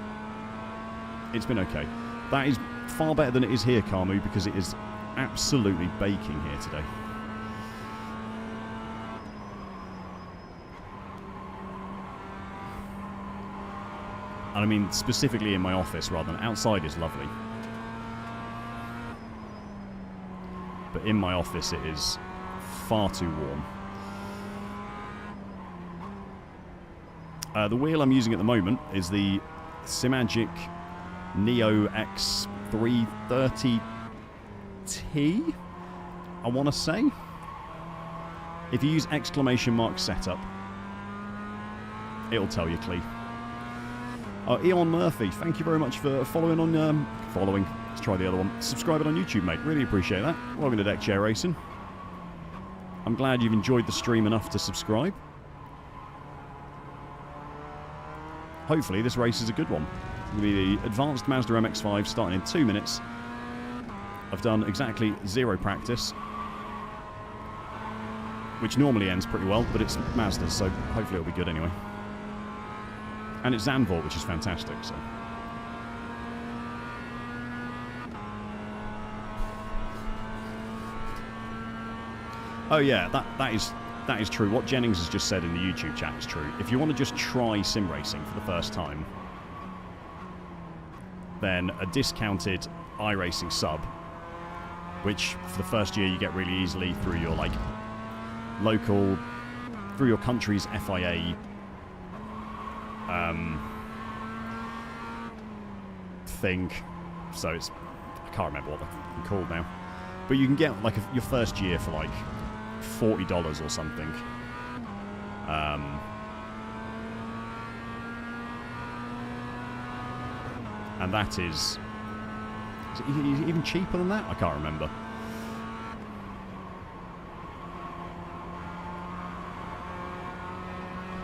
Speaker 1: It's been okay. That is far better than it is here, Camu, because it is absolutely baking here today. And I mean, specifically in my office rather than outside is lovely. But in my office it is far too warm. The wheel I'm using at the moment is the Simagic Neo X330T, I want to say. If you use exclamation mark setup, it'll tell you, Clee. Eon Murphy, thank you very much for following on, Let's try the other one. Subscribe it on YouTube, mate. Really appreciate that. Welcome to Deck Chair Racing. I'm glad you've enjoyed the stream enough to subscribe. Hopefully this race is a good one. It's going to be the Advanced Mazda MX-5 starting in 2 minutes. I've done exactly 0 practice, which normally ends pretty well, but it's Mazda, so hopefully it'll be good anyway. And it's Zandvoort, which is fantastic, so... Oh yeah, that is true. What Jennings has just said in the YouTube chat is true. If you want to just try sim racing for the first time, then a discounted iRacing sub, which for the first year you get really easily through your like local, through your country's FIA thing. So it's, I can't remember what they're called now, but you can get like your first year for like $40 or something. And that is it even cheaper than that? I can't remember.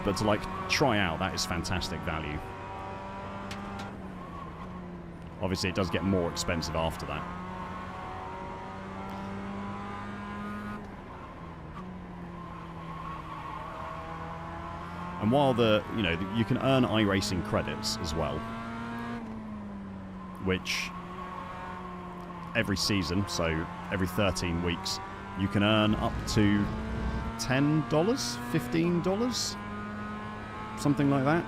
Speaker 1: But to like try out, that is fantastic value. Obviously it does get more expensive after that. And while you can earn iRacing credits as well, which every season, so every 13 weeks, you can earn up to $10, $15, something like that,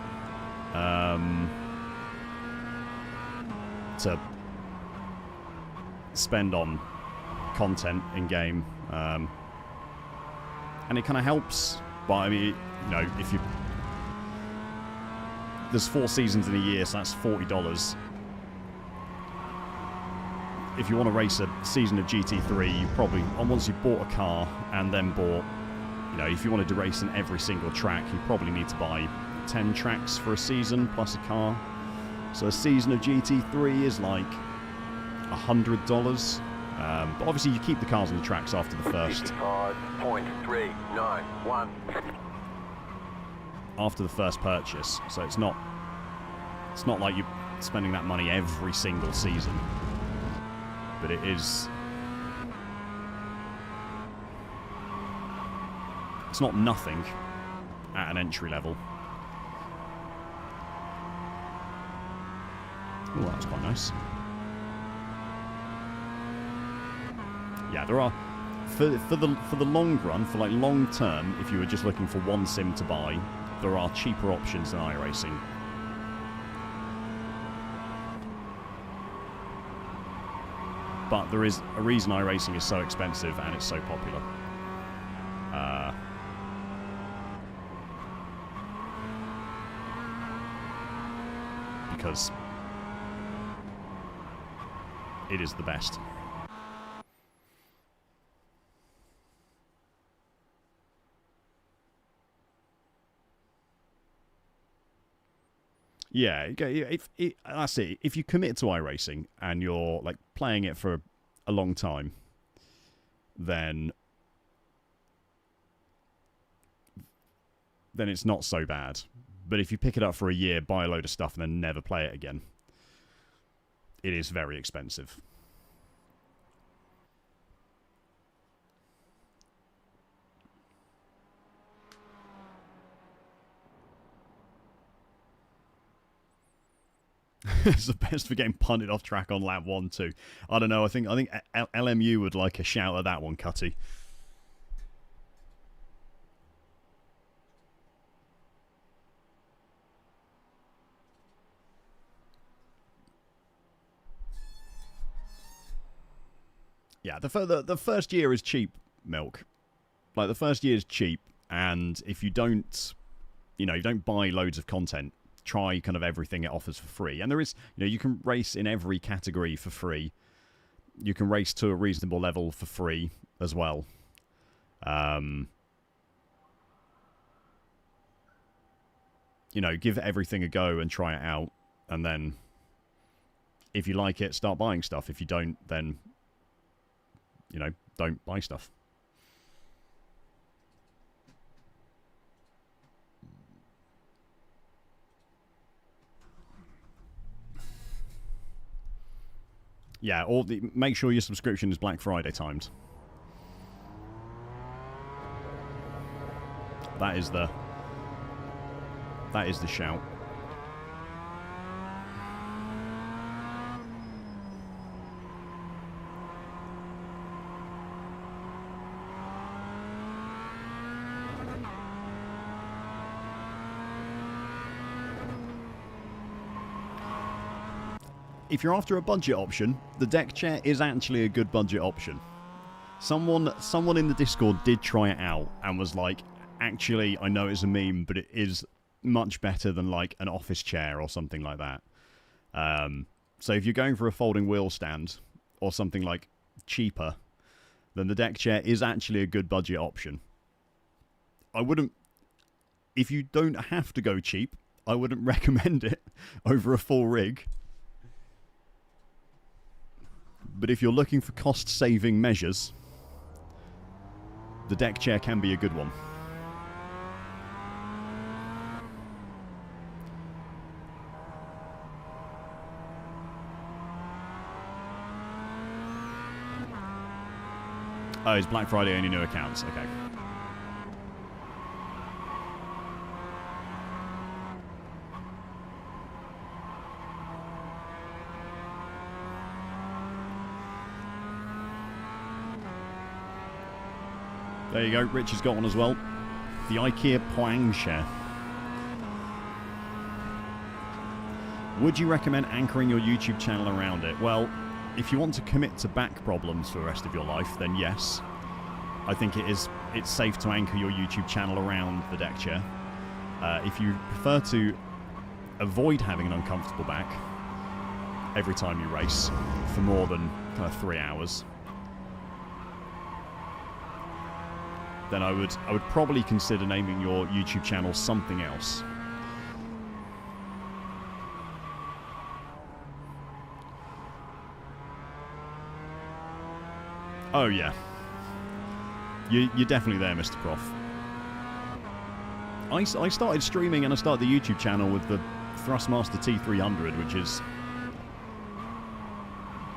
Speaker 1: to spend on content in game, and it kind of helps. But I mean, if you there's 4 seasons in a year, so that's $40. If you want to race a season of GT3, you probably, once you've bought a car and then bought, if you wanted to race in every single track, you probably need to buy 10 tracks for a season plus a car. So a season of GT3 is like $100. But obviously you keep the cars on the tracks after the first.
Speaker 2: 55.391.
Speaker 1: After the first purchase, so it's not like you're spending that money every single season, but it is. It's not nothing at an entry level. Oh, that was quite nice. Yeah, there are for the long run, for like long term, if you were just looking for one sim to buy, there are cheaper options than iRacing. But there is a reason iRacing is so expensive and it's so popular. Because it is the best. Yeah, that's it. If you commit to iRacing and you're like playing it for a long time, then it's not so bad. But if you pick it up for a year, buy a load of stuff, and then never play it again, it is very expensive. It's the best for getting punted off track on lap 1 too. I don't know. I think LMU would like a shout at that one, Cutty. Yeah, the first year is cheap, Milk. Like the first year is cheap, and if you don't, you don't buy loads of content, try kind of everything it offers for free. And there is, you can race in every category for free. You can race to a reasonable level for free as well. Give everything a go and try it out, and then If you like it, start buying stuff. If you don't, then, you know, don't buy stuff. Yeah, or make sure your subscription is Black Friday timed. That is the shout. If you're after a budget option, the deck chair is actually a good budget option. Someone in the Discord did try it out and was like, actually, I know it's a meme, but it is much better than like an office chair or something like that. So if you're going for a folding wheel stand or something like cheaper, then the deck chair is actually a good budget option. I wouldn't, if you don't have to go cheap, I wouldn't recommend it over a full rig. But if you're looking for cost-saving measures, the deck chair can be a good one. Oh, it's Black Friday, only new accounts. Okay. There you go, Rich has got one as well. The IKEA Poang chair. Would you recommend anchoring your YouTube channel around it? Well, if you want to commit to back problems for the rest of your life, then yes. I think it's safe to anchor your YouTube channel around the deck chair. If you prefer to avoid having an uncomfortable back every time you race for more than kind of 3 hours, then I would probably consider naming your YouTube channel something else. Oh yeah, you're definitely there, Mr. Prof. I started streaming and I started the YouTube channel with the Thrustmaster T300, which is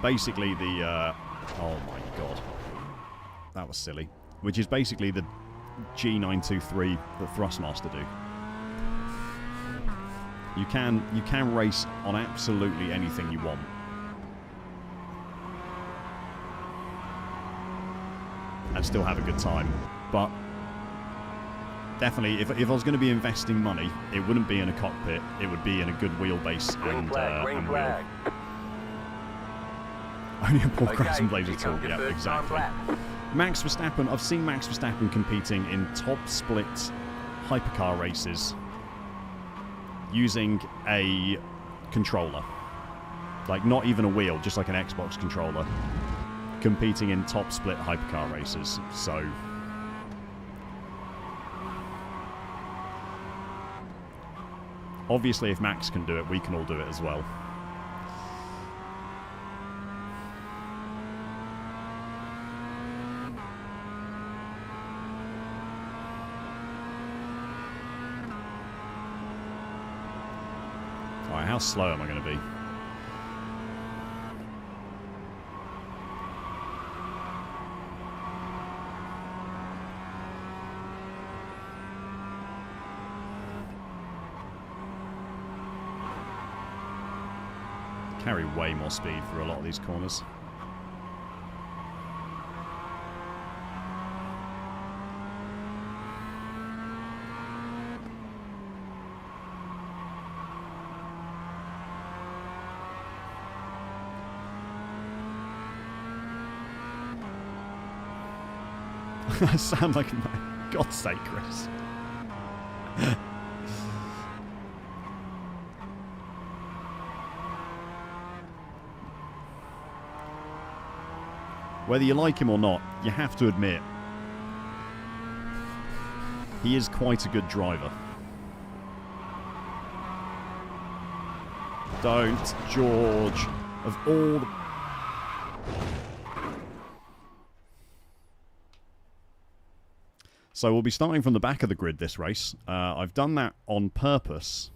Speaker 1: basically the oh my god, that was silly. Which is basically the G923 that Thrustmaster do. You can race on absolutely anything you want. And still have a good time. But definitely, if I was going to be investing money, it wouldn't be in a cockpit. It would be in a good wheelbase and wheel. Only a poor Crescent Blazer tool. Yeah, exactly. Max Verstappen, I've seen Max Verstappen competing in top split hypercar races using a controller. Like, not even a wheel, just like an Xbox controller. Competing in top split hypercar races. So, obviously, if Max can do it, we can all do it as well. Alright, how slow am I going to be? Carry way more speed for a lot of these corners. I sound like, God's sake, Chris. Whether you like him or not, you have to admit, he is quite a good driver. Don't, George. of all the... So we'll be starting from the back of the grid this race. I've done that on purpose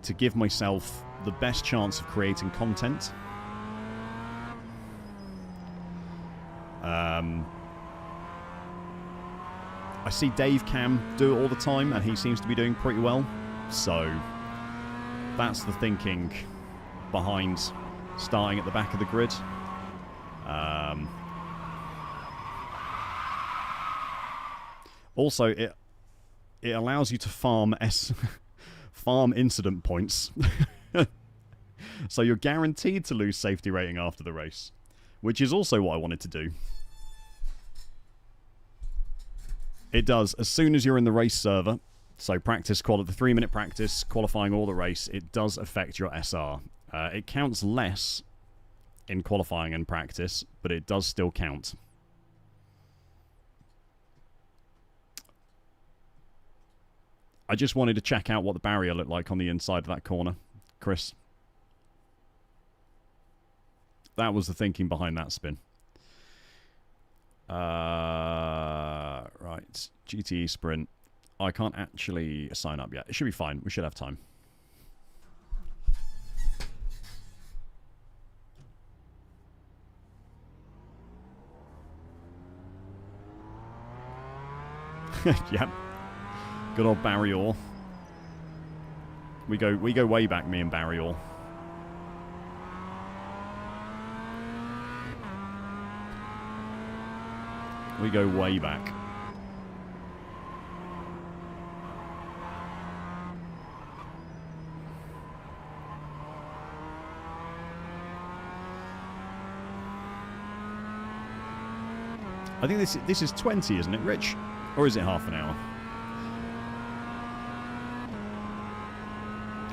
Speaker 1: to give myself the best chance of creating content. I see Dave Cam do it all the time, and he seems to be doing pretty well. So that's the thinking behind starting at the back of the grid. Also, it allows you to farm farm incident points. So you're guaranteed to lose safety rating after the race, which is also what I wanted to do. It does. As soon as you're in the race server, so the 3-minute practice, qualifying or the race, it does affect your SR. It counts less in qualifying and practice, but it does still count. I just wanted to check out what the barrier looked like on the inside of that corner, Chris. That was the thinking behind that spin. Right, GTE Sprint. I can't actually sign up yet. It should be fine. We should have time. Yep. Good old Barry Orr. We go way back, me and Barry Orr. We go way back. I think this is 20, isn't it, Rich? Or is it half an hour?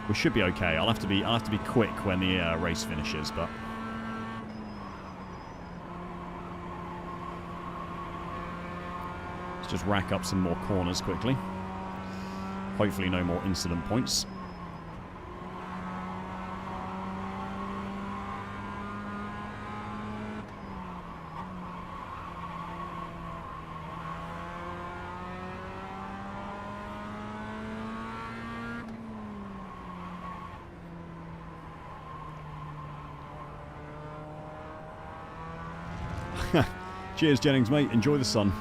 Speaker 1: We should be okay. I'll have to be quick when the race finishes, but let's just rack up some more corners quickly. Hopefully no more incident points. Cheers, Jennings, mate. Enjoy the sun.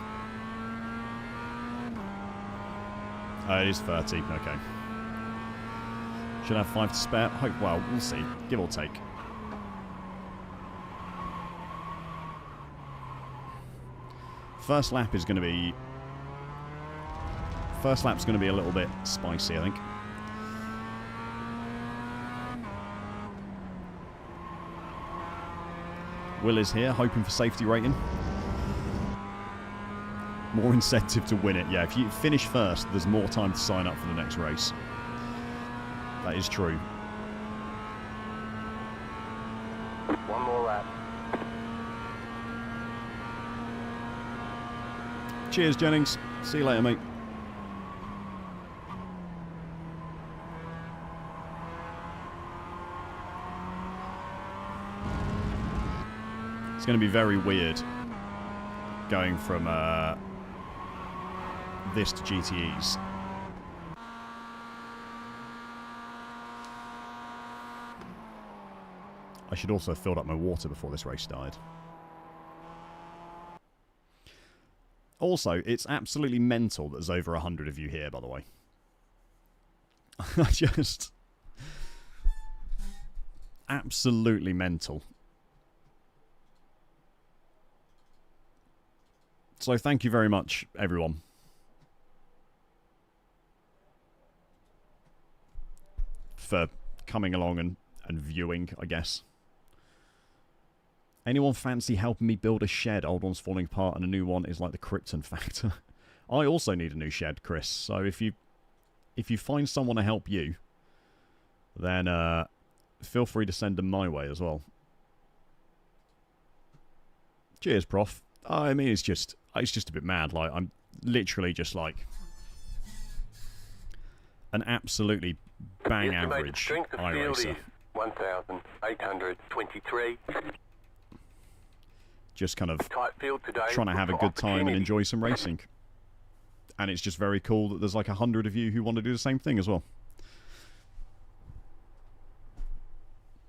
Speaker 1: It is 30. Okay. Should have 5 to spare. Hope. Well, we'll see. Give or take. First lap is going to be... First lap's going to be a little bit spicy, I think. Will is here, hoping for safety rating. More incentive to win it. Yeah, if you finish first, there's more time to sign up for the next race. That is true.
Speaker 2: One more lap.
Speaker 1: Cheers, Jennings. See you later, mate. It's going to be very weird going from this to GTEs. I should also have filled up my water before this race started. Also, it's absolutely mental that there's over 100 of you here, by the way. Just... absolutely mental. So thank you very much, everyone. For coming along and viewing, I guess. Anyone fancy helping me build a shed? Old one's falling apart and a new one is like the Krypton factor. I also need a new shed, Chris. So if you find someone to help you, then feel free to send them my way as well. Cheers, Prof. I mean, it's just a bit mad. Like, I'm literally just like an absolutely bang average iRacer.
Speaker 2: 1,823.
Speaker 1: Just kind of
Speaker 2: Tight field today.
Speaker 1: trying to have a
Speaker 2: Look for
Speaker 1: good time and
Speaker 2: opportunity.
Speaker 1: enjoy some racing. And it's just very cool that there's like 100 of you who want to do the same thing as well.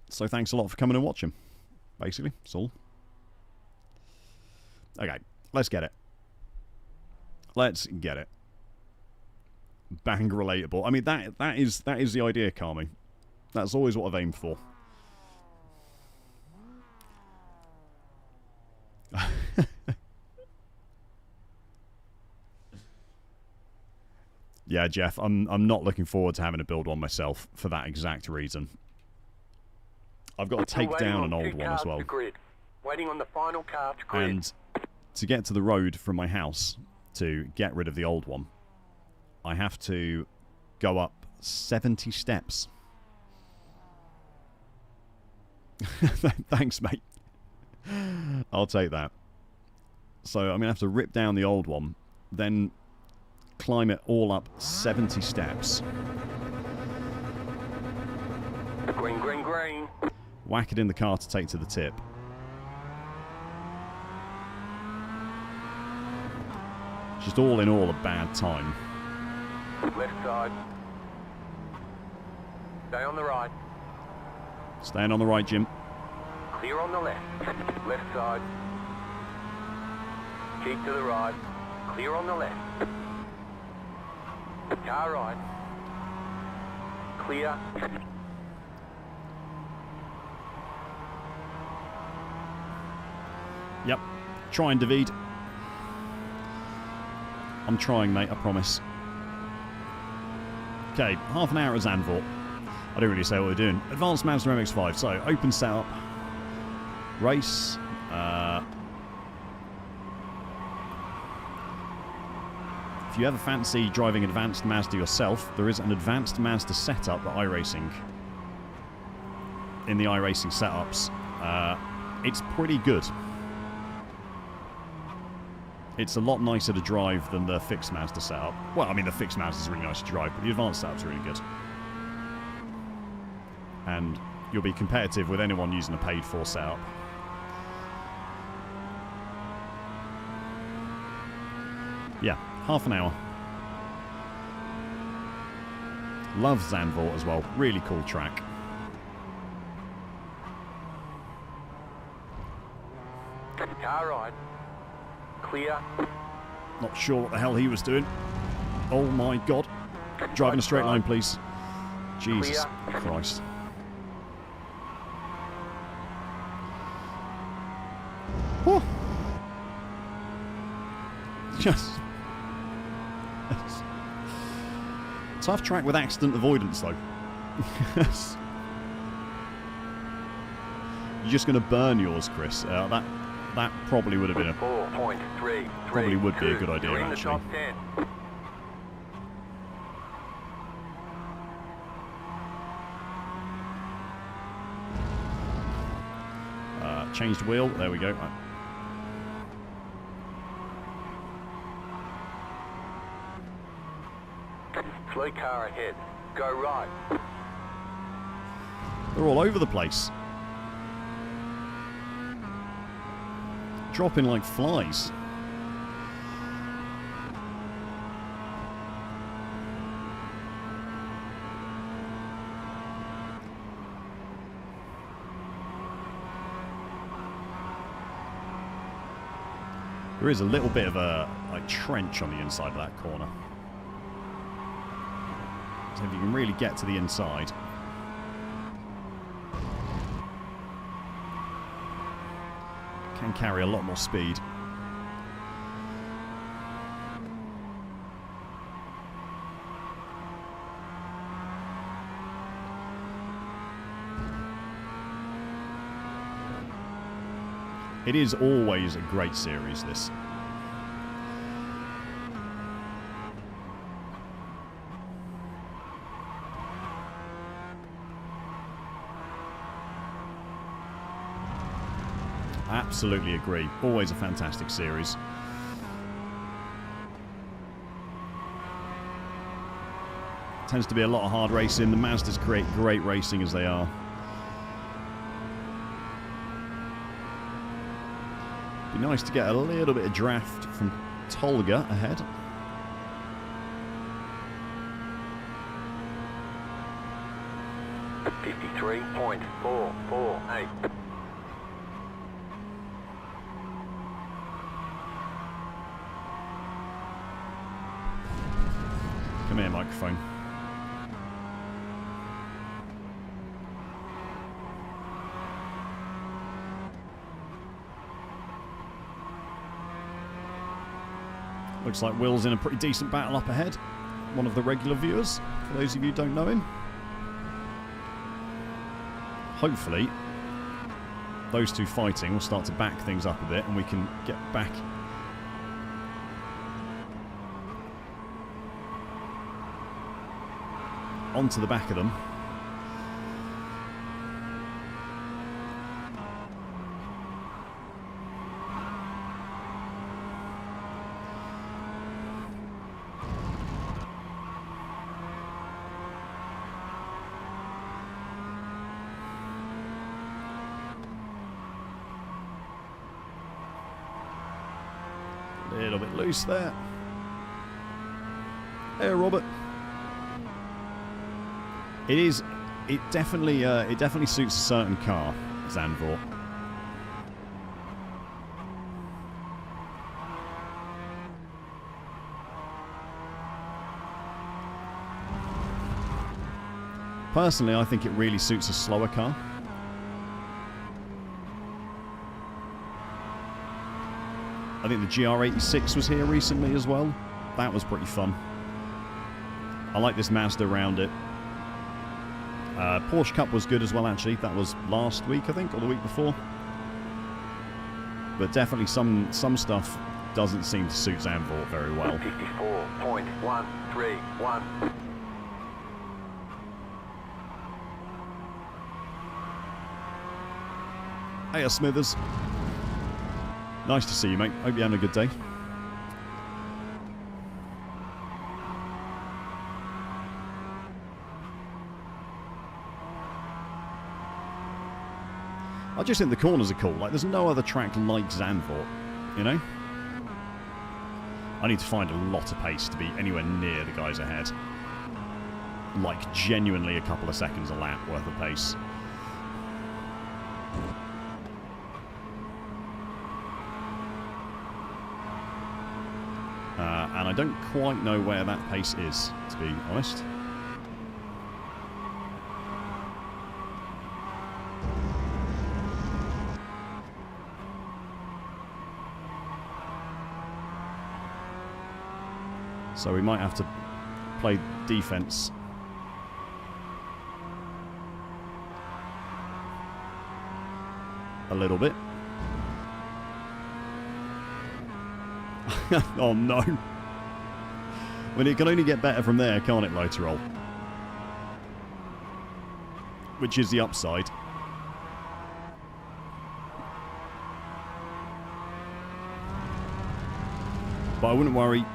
Speaker 1: So thanks a lot for coming and watching. Basically, that's all. Okay, let's get it. Let's get it. Bang relatable. I mean, that is the idea, Carmi. That's always what I've aimed for. Yeah, Jeff, I'm not looking forward to having to build one myself for that exact reason. I've got to take
Speaker 2: Waiting
Speaker 1: down
Speaker 2: on
Speaker 1: an
Speaker 2: two
Speaker 1: old one
Speaker 2: cars
Speaker 1: as well.
Speaker 2: to grid. Waiting on the final car to grid.
Speaker 1: And to get to the road from my house to get rid of the old one, I have to go up 70 steps. Thanks, mate. I'll take that. So I'm going to have to rip down the old one, then climb it all up 70 steps.
Speaker 2: Green, green, green.
Speaker 1: Whack it in the car to take to the tip. Just all in all a bad time.
Speaker 2: Left side. Stay on the right.
Speaker 1: Staying on the right, Jim.
Speaker 2: Clear on the left. Left side. Keep to the right. Clear on the left. Car right. Clear.
Speaker 1: Yep. Trying, David. I'm trying, mate, I promise. Okay, half an hour at Zandvoort. I didn't really say what we're doing. Advanced Mazda MX-5. So, open setup. Race. If you ever fancy driving advanced Mazda yourself, there is an advanced Mazda setup at iRacing. In the iRacing setups. It's pretty good. It's a lot nicer to drive than the fixed Mazda setup. Well, I mean, the fixed Mazda is really nice to drive, but the advanced setup's really good. And you'll be competitive with anyone using a paid-for setup. Yeah, half an hour. Love Zandvoort as well. Really cool track.
Speaker 2: Car right. Clear.
Speaker 1: Not sure what the hell he was doing. Oh my god. Drive in a straight line, please. Jesus Christ. Whew. Just... Tough track with accident avoidance, though. You're just going to burn yours, Chris. That probably would have been a...
Speaker 2: 4.3.
Speaker 1: Probably would be a good idea,
Speaker 2: You're in the
Speaker 1: actually.
Speaker 2: top 10.
Speaker 1: Changed wheel. There we go.
Speaker 2: Slow car ahead. Go right.
Speaker 1: They're all over the place. Dropping like flies. There is a little bit of a trench on the inside of that corner. So if you can really get to the inside. Can carry a lot more speed. It is always a great series, this. Absolutely agree. Always a fantastic series. Tends to be a lot of hard racing. The Mazdas create great racing as they are. Be nice to get a little bit of draft from Tolga ahead.
Speaker 2: .448.
Speaker 1: Come here, microphone. Looks like Will's in a pretty decent battle up ahead. One of the regular viewers, for those of you who don't know him. Hopefully, those two fighting will start to back things up a bit and we can get back onto the back of them. A little bit loose there. Hey, Robert. It definitely suits a certain car, Zandvoort. Personally, I think it really suits a slower car. I think the GR86 was here recently as well. That was pretty fun. I like this Mazda around it. Porsche Cup was good as well, actually. That was last week, I think, or the week before. But definitely some stuff doesn't seem to suit Zandvoort very well.
Speaker 2: 54.131.
Speaker 1: Hey, Smithers. Nice to see you, mate. Hope you're having a good day. I just think the corners are cool. Like, there's no other track like Zandvoort, you know? I need to find a lot of pace to be anywhere near the guys ahead. Like, genuinely a couple of seconds a lap worth of pace. And I don't quite know where that pace is, to be honest. So we might have to play defense. A little bit. Oh no. Well, it can only get better from there, can't it, Loterol? Which is the upside. But I wouldn't worry.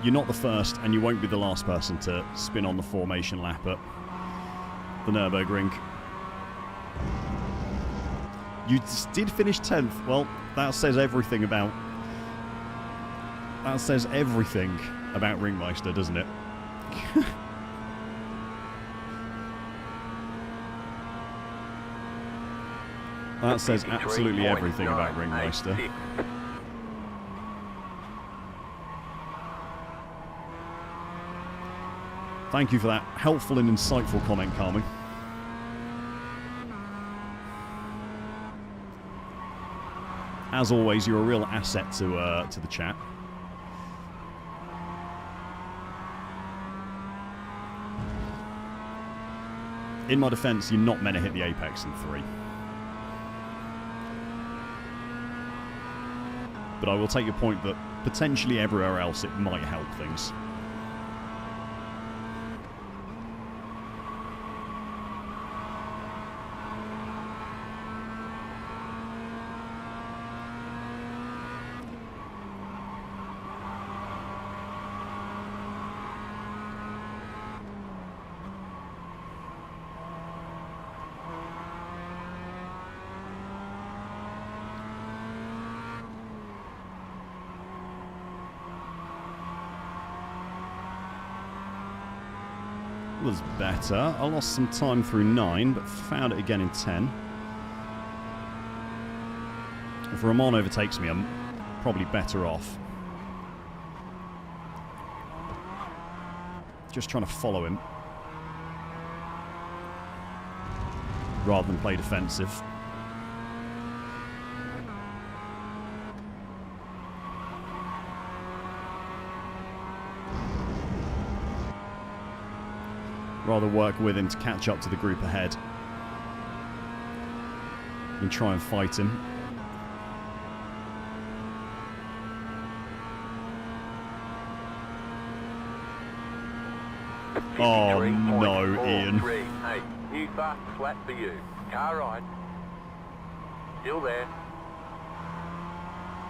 Speaker 1: You're not the first, and you won't be the last person to spin on the formation lap at the Nürburgring. You did finish 10th. Well, that says everything about... That says everything about Ringmeister, doesn't it? That says absolutely everything about Ringmeister. Thank you for that helpful and insightful comment, Carmen. As always, you're a real asset to the chat. In my defense, you're not meant to hit the apex in 3. But I will take your point that potentially everywhere else it might help things. was better. I lost some time through 9, but found it again in 10. If Ramon overtakes me, I'm probably better off. Just trying to follow him rather than play defensive. Rather work with him to catch up to the group ahead and try and fight him. Oh no, Ian.
Speaker 2: 8. New fast flat for you. Car right. Still there.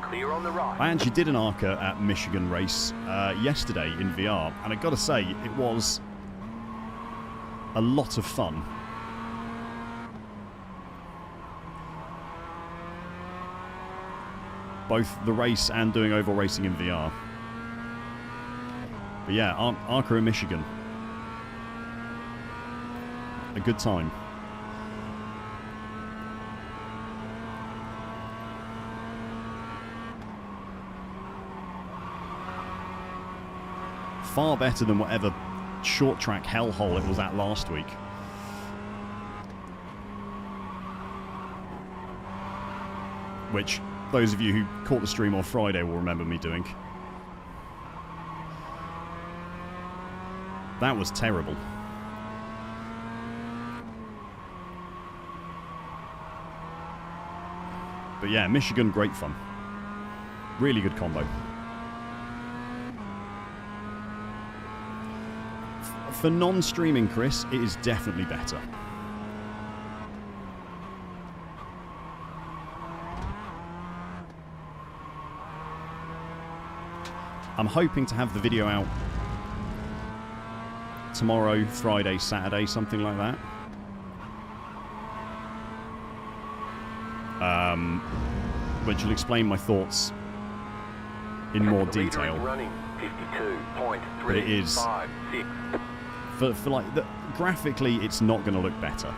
Speaker 2: Clear on the right.
Speaker 1: I actually did an ARCA at Michigan race yesterday in VR, and I've got to say, it was a lot of fun. Both the race and doing oval racing in VR. But yeah, ARCA in Michigan. A good time. Far better than whatever short track hellhole it was at last week. Which those of you who caught the stream on Friday will remember me doing. That was terrible. But yeah, Michigan, great fun. Really good combo. For non-streaming, Chris, it is definitely better. I'm hoping to have the video out tomorrow, Friday, Saturday, something like that. Which will explain my thoughts in more detail.
Speaker 2: Running 52.356.
Speaker 1: But it is for like graphically, it's not going to look better.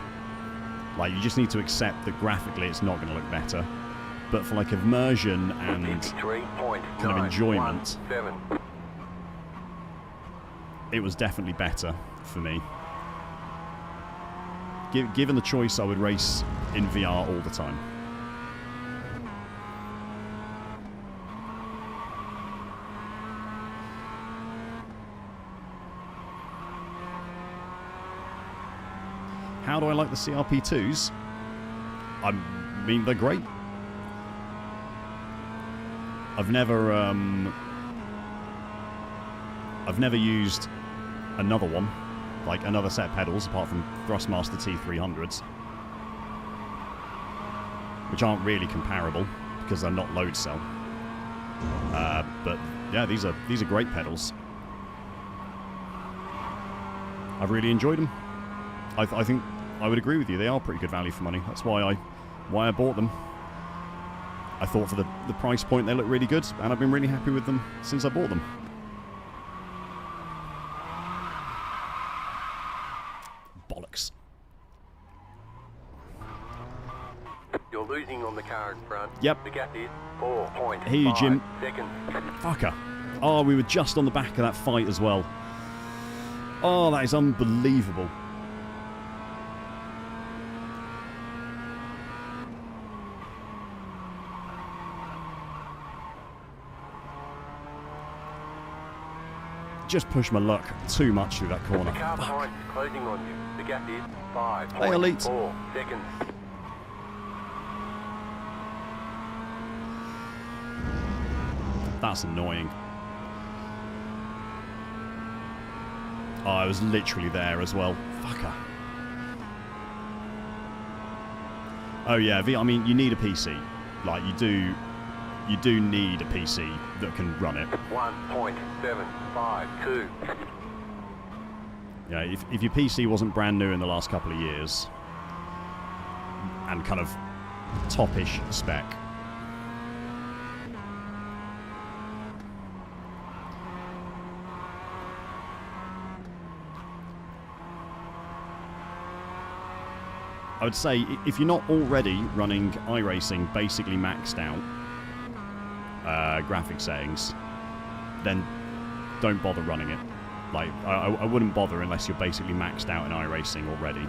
Speaker 1: Like, you just need to accept that graphically, it's not going to look better. But for like immersion and kind of enjoyment, it was definitely better for me. Given the choice, I would race in VR all the time. How do I like the CRP2s? I mean, they're great. I've never used another one, like another set of pedals, apart from Thrustmaster T300s, which aren't really comparable because they're not load cell. But yeah, these are great pedals. I've really enjoyed them. I think I would agree with you. They are pretty good value for money. That's why I bought them. I thought for the price point they look really good, and I've been really happy with them since I bought them. Bollocks.
Speaker 2: You're losing on the car in front.
Speaker 1: Yep.
Speaker 2: The gap is 4.5
Speaker 1: Hear you, Jim.
Speaker 2: seconds.
Speaker 1: Fucker. Oh, we were just on the back of that fight as well. Oh, that is unbelievable. Just pushed my luck too much through that corner.
Speaker 2: The car
Speaker 1: Fuck.
Speaker 2: behind is closing on you. The gap is
Speaker 1: Hey, Elite.
Speaker 2: 5.4 seconds.
Speaker 1: That's annoying. Oh, I was literally there as well. Fucker. Oh yeah, I mean, you need a PC. Like, you do need a PC that can run it.
Speaker 2: 1.752.
Speaker 1: Yeah, if your PC wasn't brand new in the last couple of years and kind of top-ish spec, I would say if you're not already running iRacing basically maxed out graphic settings, then don't bother running it. Like, I wouldn't bother unless you're basically maxed out in iRacing already.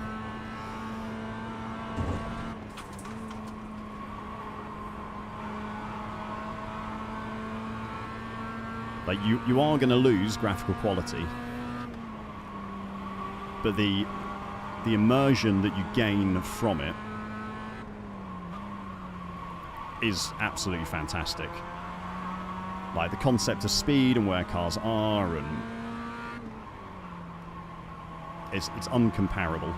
Speaker 1: Like, you are going to lose graphical quality, but the immersion that you gain from it is absolutely fantastic. Like, the concept of speed and where cars are, and it's uncomparable,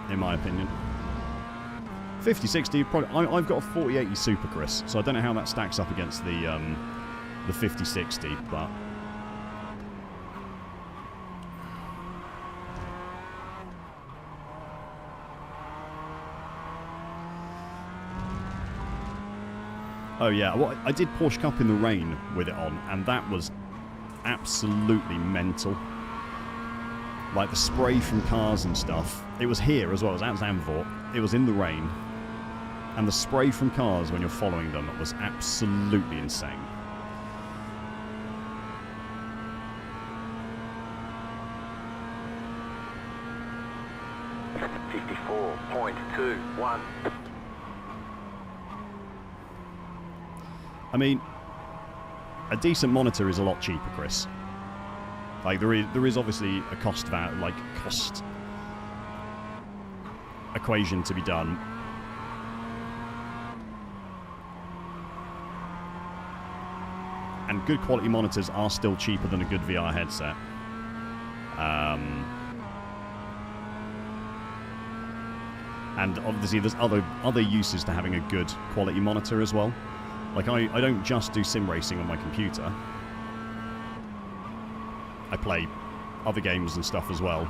Speaker 1: in my opinion. 5060, I've got a 4080 Super, Chris, so I don't know how that stacks up against the 5060, but oh yeah, well, I did Porsche Cup in the rain with it on, and that was absolutely mental. Like, the spray from cars and stuff. It was here as well, it was at Zandvoort. It was in the rain. And the spray from cars when you're following them was absolutely insane.
Speaker 2: .21.
Speaker 1: I mean, a decent monitor is a lot cheaper, Chris. Like, there is obviously a cost equation to be done. And good quality monitors are still cheaper than a good VR headset. And obviously there's other uses to having a good quality monitor as well. Like, I don't just do sim racing on my computer. I play other games and stuff as well.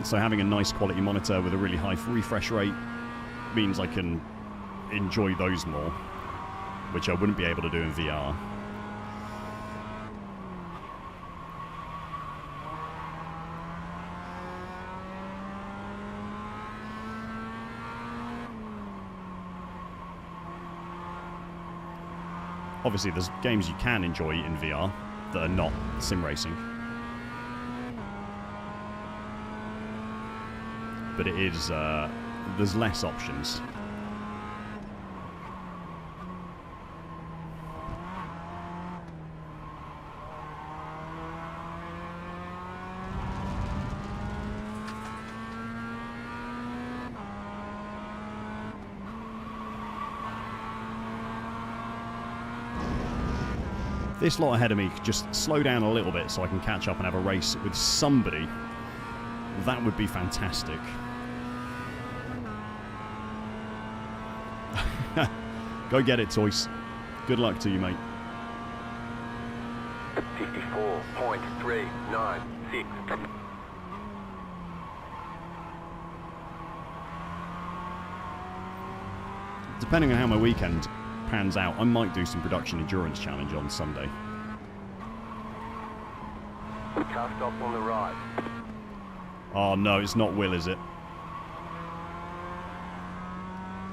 Speaker 1: So having a nice quality monitor with a really high refresh rate means I can enjoy those more, which I wouldn't be able to do in VR. Obviously, there's games you can enjoy in VR that are not sim racing. But it is, there's less options. This lot ahead of me could just slow down a little bit so I can catch up and have a race with somebody. That would be fantastic. Go get it, Toys. Good luck to you, mate.
Speaker 2: 54.396.
Speaker 1: Depending on how my weekend pans out, I might do some production endurance challenge on Sunday.
Speaker 2: Car stop on the right.
Speaker 1: Oh no, it's not Will, is it?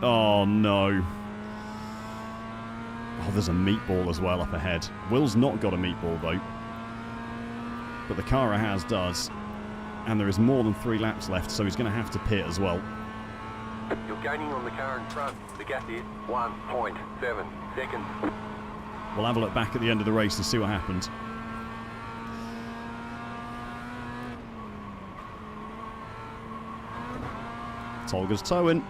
Speaker 1: Oh no. Oh, there's a meatball as well up ahead. Will's not got a meatball though. But the car it has does. And there is more than 3 laps left, so he's going to have to pit as well.
Speaker 2: You're gaining on the car in front. The gap is 1.7 seconds.
Speaker 1: We'll have a look back at the end of the race and see what happened. Tolga's towing.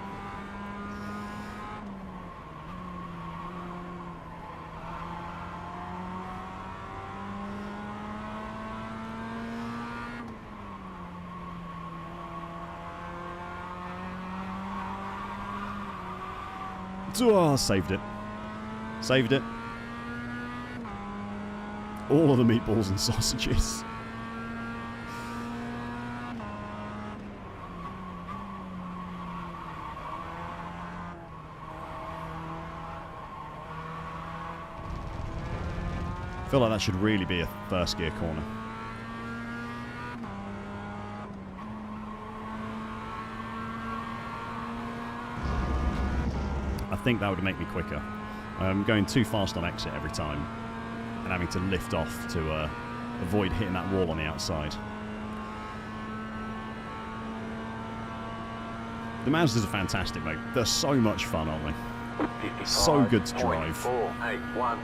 Speaker 1: Oh, saved it. Saved it. All of the meatballs and sausages. I feel like that should really be a first gear corner. think that would make me quicker. I'm going too fast on exit every time and having to lift off to avoid hitting that wall on the outside. The Mazdas are fantastic, mate. They're so much fun, aren't they? So good to drive.
Speaker 2: 481.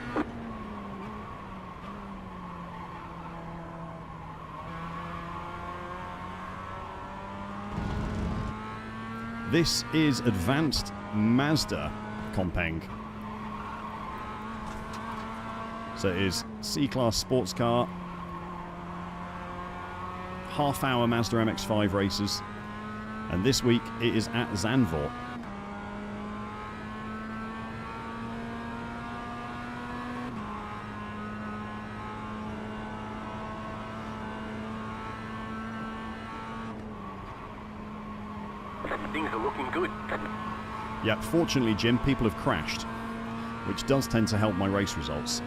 Speaker 1: This is Advanced Mazda Kompeng. So it is C-Class sports car, half-hour Mazda MX-5 races, and this week it is at Zandvoort.
Speaker 2: Things are looking good.
Speaker 1: Yeah, fortunately, Jim, people have crashed, which does tend to help my race results.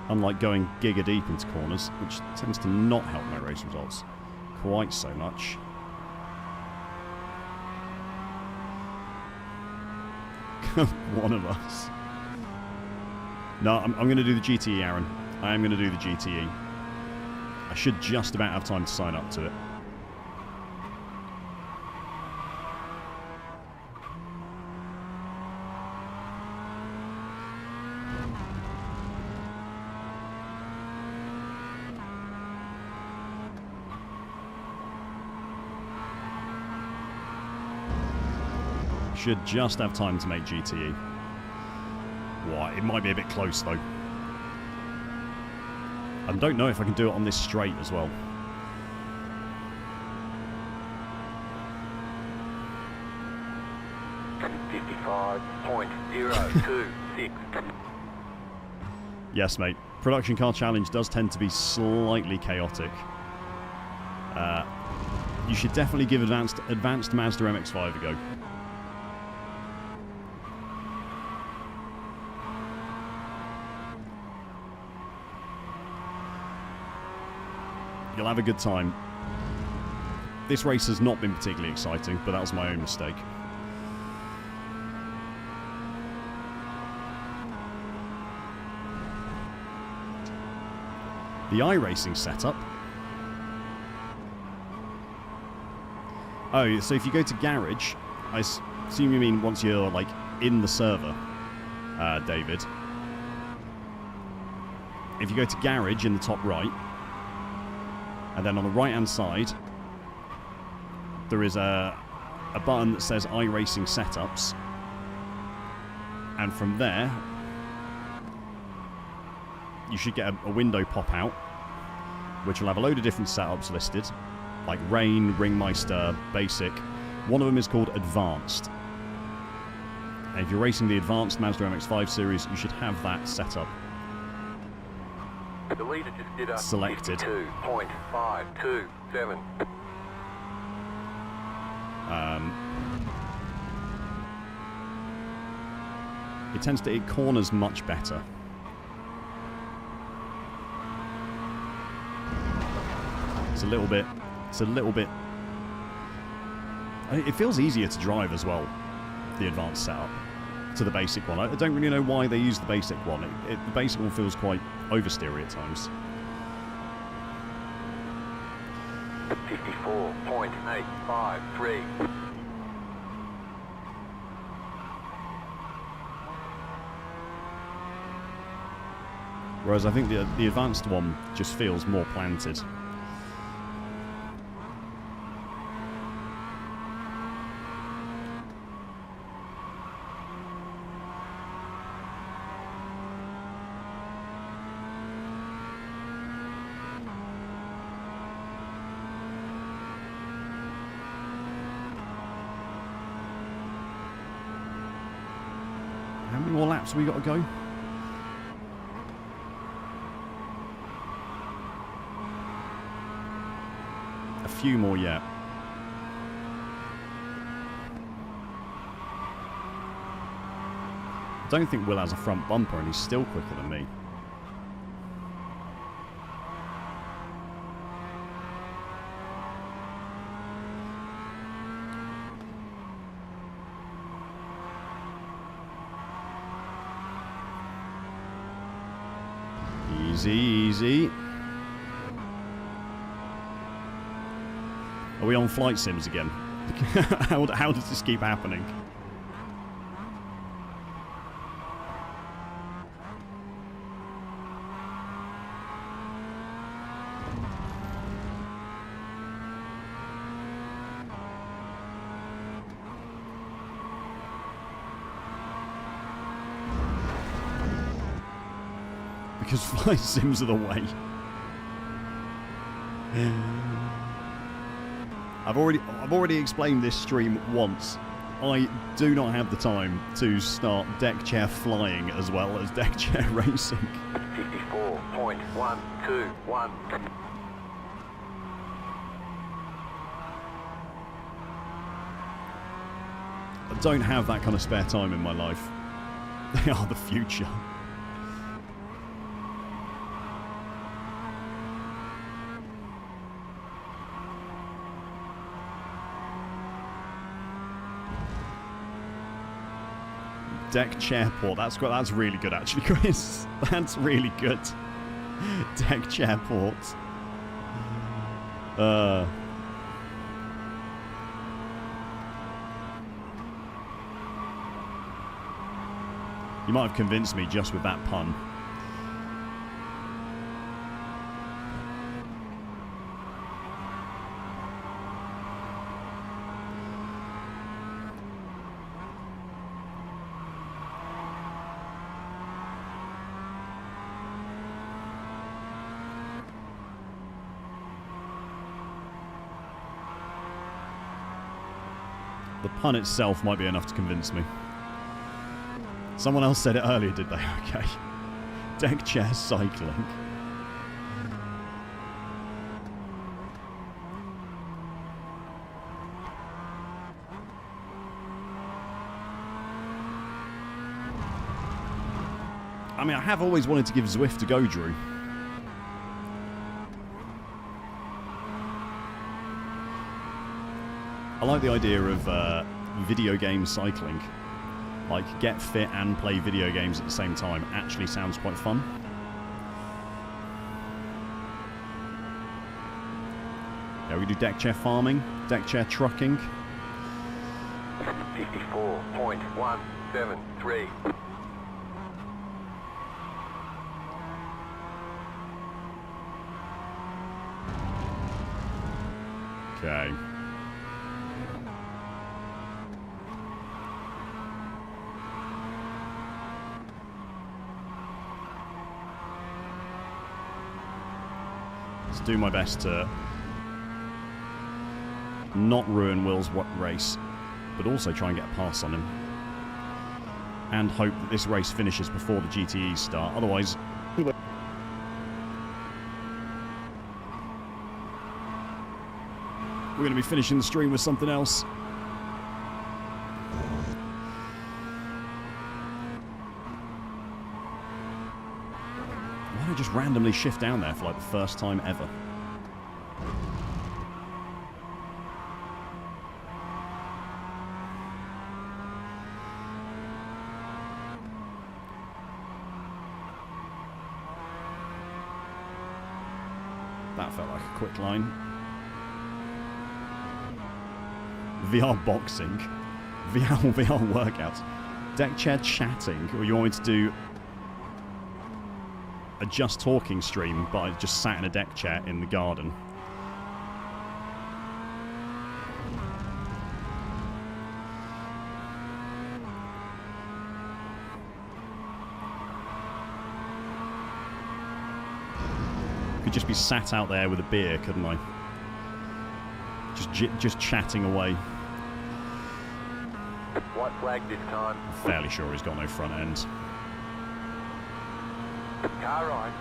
Speaker 1: Unlike going giga deep into corners, which tends to not help my race results quite so much. One of us. No, I'm going to do the GTE, Aaron. I am going to do the GTE. I should just about have time to sign up to it. Should just have time to make GTE. Why? It might be a bit close though. I don't know if I can do it on this straight as well.
Speaker 2: .026.
Speaker 1: Yes, mate. Production car challenge does tend to be slightly chaotic. You should definitely give advanced Mazda MX-5 a go. You'll have a good time. This race has not been particularly exciting, but that was my own mistake. The iRacing setup. Oh, so if you go to garage, I assume you mean once you're like in the server, David. If you go to garage in the top right, and then on the right-hand side, there is a button that says iRacing Setups. And from there, you should get a window pop out, which will have a load of different setups listed, like Rain, Ringmeister, Basic. One of them is called Advanced. And if you're racing the Advanced Mazda MX-5 series, you should have that set up.
Speaker 2: The leader just did a
Speaker 1: selected.
Speaker 2: 52.527.
Speaker 1: It tends to hit corners much better. It's a little bit. It feels easier to drive as well, the advanced setup, to the basic one. I don't really know why they use the basic one. The basic one feels quite oversteery at times.
Speaker 2: 54.853.
Speaker 1: Whereas I think the advanced one just feels more planted. How many more laps have we got to go? A few more yet. I don't think Will has a front bumper and he's still quicker than me. Easy, easy. Are we on flight sims again? how does this keep happening? Because flight sims are the way. I've already explained this stream once. I do not have the time to start deck chair flying as well as deck chair racing.
Speaker 2: 54.121.
Speaker 1: I don't have that kind of spare time in my life. They are the future. Deck chair port. That's really good, actually, Chris. That's really good. Deck chair port. You might have convinced me just with that pun. The pun itself might be enough to convince me. Someone else said it earlier, did they? Okay. Deck chair cycling. I mean, I have always wanted to give Zwift a go, Drew. I like the idea of video game cycling. Like, get fit and play video games at the same time. Actually sounds quite fun. Yeah, we do deck chair farming, deck chair trucking.
Speaker 2: 54.173.
Speaker 1: Okay. Let's do my best to not ruin Will's race, but also try and get a pass on him. And hope that this race finishes before the GTEs start. Otherwise, we're going to be finishing the stream with something else. Why did I just randomly shift down there for like the first time ever? That felt like a quick line. VR boxing, VR workouts, deck chair chatting, or you want me to do a just talking stream, but I just sat in a deck chair in the garden. Could just be sat out there with a beer, couldn't I? Just chatting away.
Speaker 2: White flag this time.
Speaker 1: I'm fairly sure he's got no front end.
Speaker 2: Car right.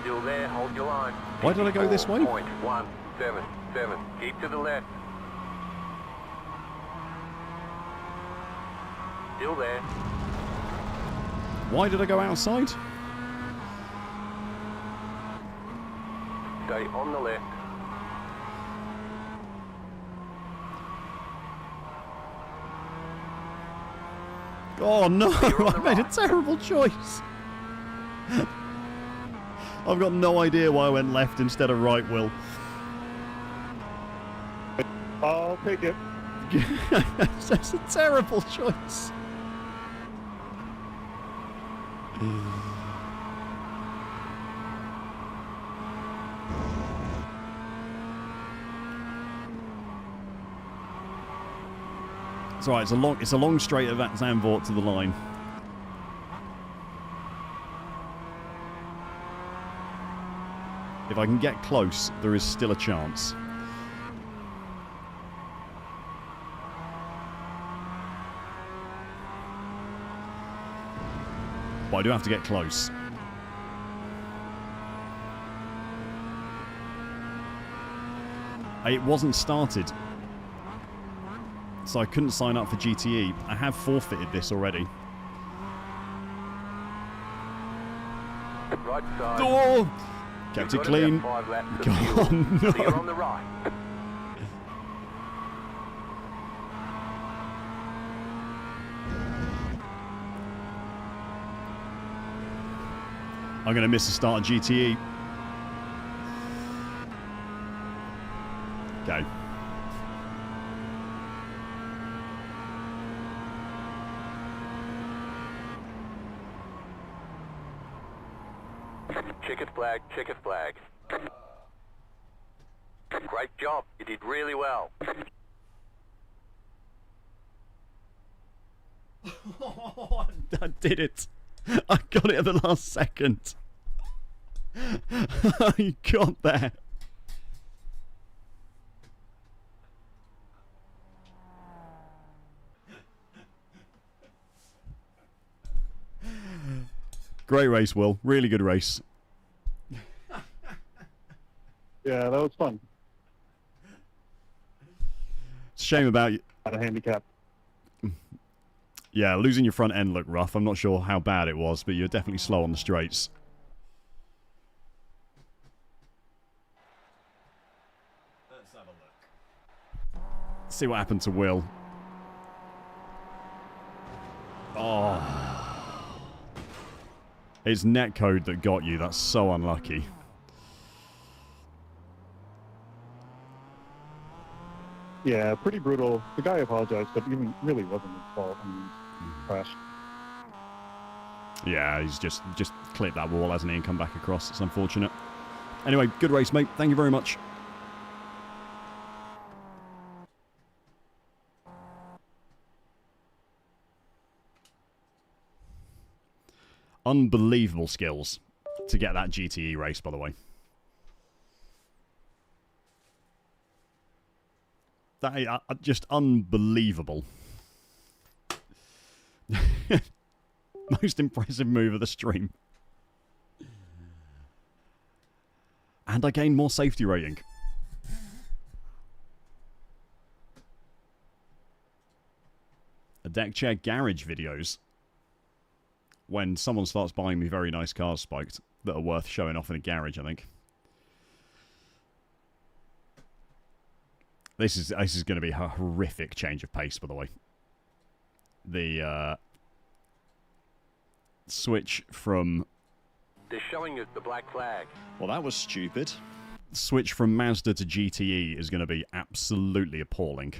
Speaker 2: Still there, hold your line.
Speaker 1: Why did I go this way?
Speaker 2: 54.177. Keep to the left. Still there.
Speaker 1: Why did I go outside?
Speaker 2: Stay on the left.
Speaker 1: Oh no, I made a terrible choice. I've got no idea why I went left instead of right, Will.
Speaker 5: I'll take it.
Speaker 1: That's a terrible choice. It's alright, it's a long straight of that Zandvoort to the line. If I can get close, there is still a chance. But I do have to get close. It wasn't started, so I couldn't sign up for GTE. I have forfeited this already.
Speaker 2: Right side.
Speaker 1: Oh! Kept it
Speaker 2: You've got
Speaker 1: clean.
Speaker 2: about 5 laps of
Speaker 1: God,
Speaker 2: fuel.
Speaker 1: no.
Speaker 2: Clear on the right.
Speaker 1: I'm going to miss the start of GTE. Okay.
Speaker 2: Checkered flag, checkered flag. Great job. You did really well.
Speaker 1: Oh, I did it. I got it at the last second. I got there. Great race, Will. Really good race.
Speaker 5: Yeah, that was fun.
Speaker 1: It's a shame about you.
Speaker 5: Had a handicap.
Speaker 1: Yeah, losing your front end looked rough. I'm not sure how bad it was, but you're definitely slow on the straights. Let's have a look. See what happened to Will. Oh. It's netcode that got you. That's so unlucky.
Speaker 5: Yeah, pretty brutal. The guy apologized, but even really wasn't his fault. I mean, crash.
Speaker 1: Yeah, he's just clipped that wall, hasn't he, and come back across. It's unfortunate. Anyway, good race, mate. Thank you very much. Unbelievable skills to get that GTE race, by the way. That is just unbelievable. Most impressive move of the stream. And I gained more safety rating. A deck chair garage videos. When someone starts buying me very nice cars spiked that are worth showing off in a garage, I think. This is going to be a horrific change of pace, by the way. The switch from...
Speaker 2: They're showing us the black flag.
Speaker 1: Well, that was stupid. Switch from Mazda to GTE is going to be absolutely appalling.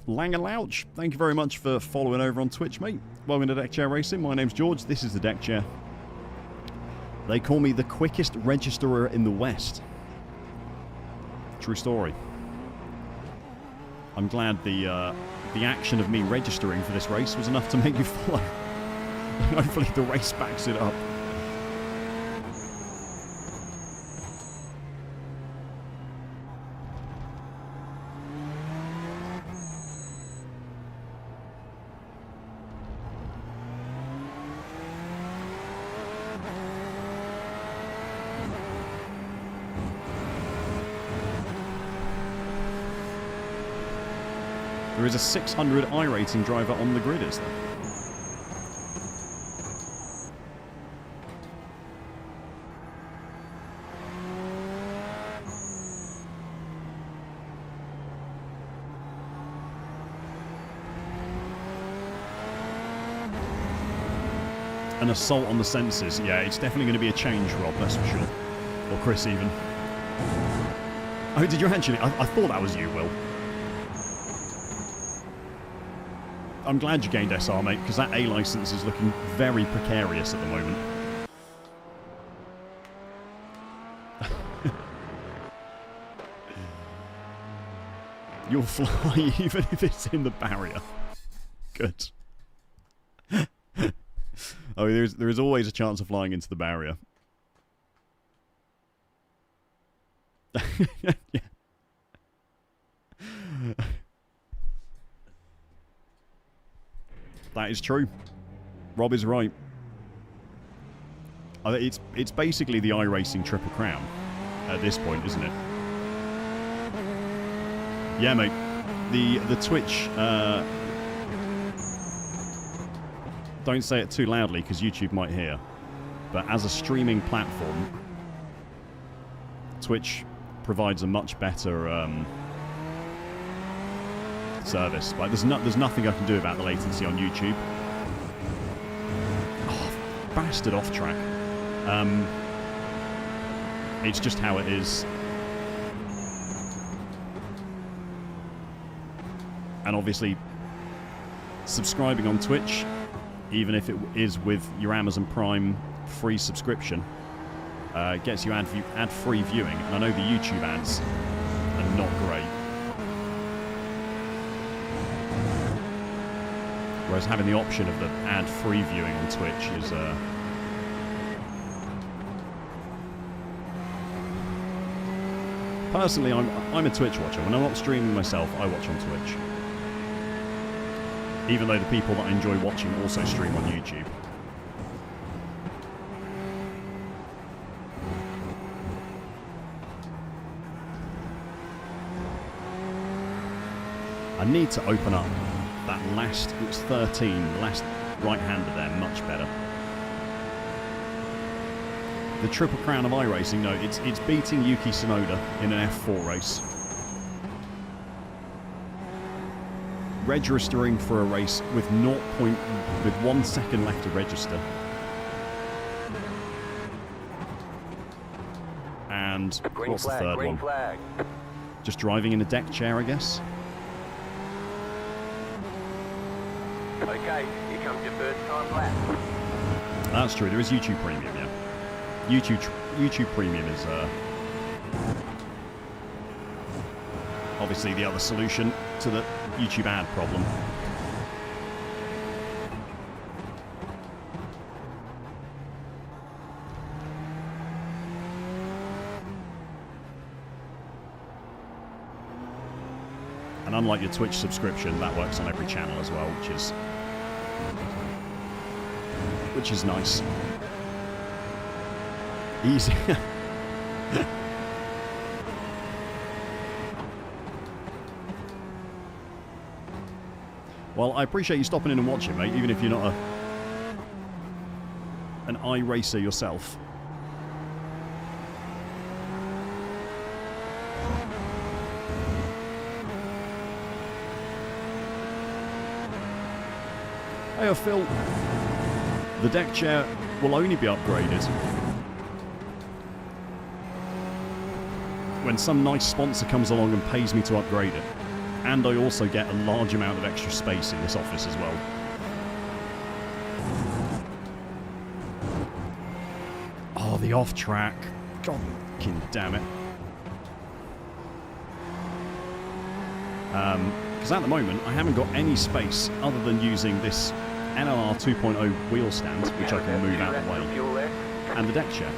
Speaker 1: Langalouch, thank you very much for following over on Twitch, mate. Welcome to Deck Chair Racing. My name's George. This is the Deck Chair. They call me the quickest registerer in the West. True story. I'm glad the action of me registering for this race was enough to make you follow. Hopefully the race backs it up. There is a 600 iRacing driver on the grid, is there? An assault on the senses. Yeah, it's definitely going to be a change, Rob, that's for sure. Or Chris, even. Oh, did you actually? I thought that was you, Will. I'm glad you gained SR, mate, because that A license is looking very precarious at the moment. You'll fly even if it's in the barrier. Good. Oh, there is always a chance of flying into the barrier. Yeah. That is true. Rob is right. It's basically the iRacing Triple Crown at this point, isn't it? Yeah, mate. The Twitch. Don't say it too loudly because YouTube might hear. But as a streaming platform, Twitch provides a much better service. Like there's nothing I can do about the latency on YouTube. Oh, bastard off track. It's just how it is. And obviously, subscribing on Twitch, even if it is with your Amazon Prime free subscription, gets you ad-free viewing. And I know the YouTube ads are not great. Whereas having the option of the ad-free viewing on Twitch is... Personally, I'm a Twitch watcher. When I'm not streaming myself, I watch on Twitch. Even though the people that I enjoy watching also stream on YouTube. I need to open up that last, it was 13, the last right-hander there, much better. The Triple Crown of iRacing, no, it's beating Yuki Tsunoda in an F4 race. Registering for a race with 1 second left to register. And what's the third one?
Speaker 2: Flag.
Speaker 1: Just driving in a deck chair, I guess.
Speaker 2: Okay, here comes your first time lap.
Speaker 1: That's true. There is YouTube Premium, yeah. YouTube Premium is obviously the other solution to the YouTube ad problem. And unlike your Twitch subscription, that works on every channel as well, which is nice. Easy. Well, I appreciate you stopping in and watching, mate, even if you're not an iRacer yourself. Hey, Phil. The deck chair will only be upgraded when some nice sponsor comes along and pays me to upgrade it. And I also get a large amount of extra space in this office as well. Oh, the off-track. God fucking damn it. Because at the moment, I haven't got any space other than using this NLR 2.0 wheel stand, which I can move out of the way, and the deck chair.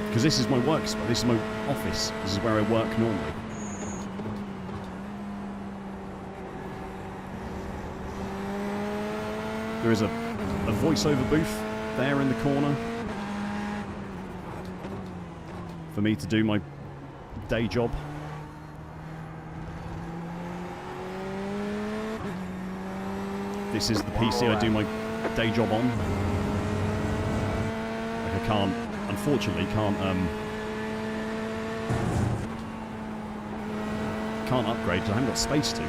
Speaker 1: Because this is my work spot, this is my office, this is where I work normally. There is a voiceover booth there in the corner for me to do my day job. This is the PC I do my day job on. Like I can't, unfortunately, can't upgrade because I haven't got space to.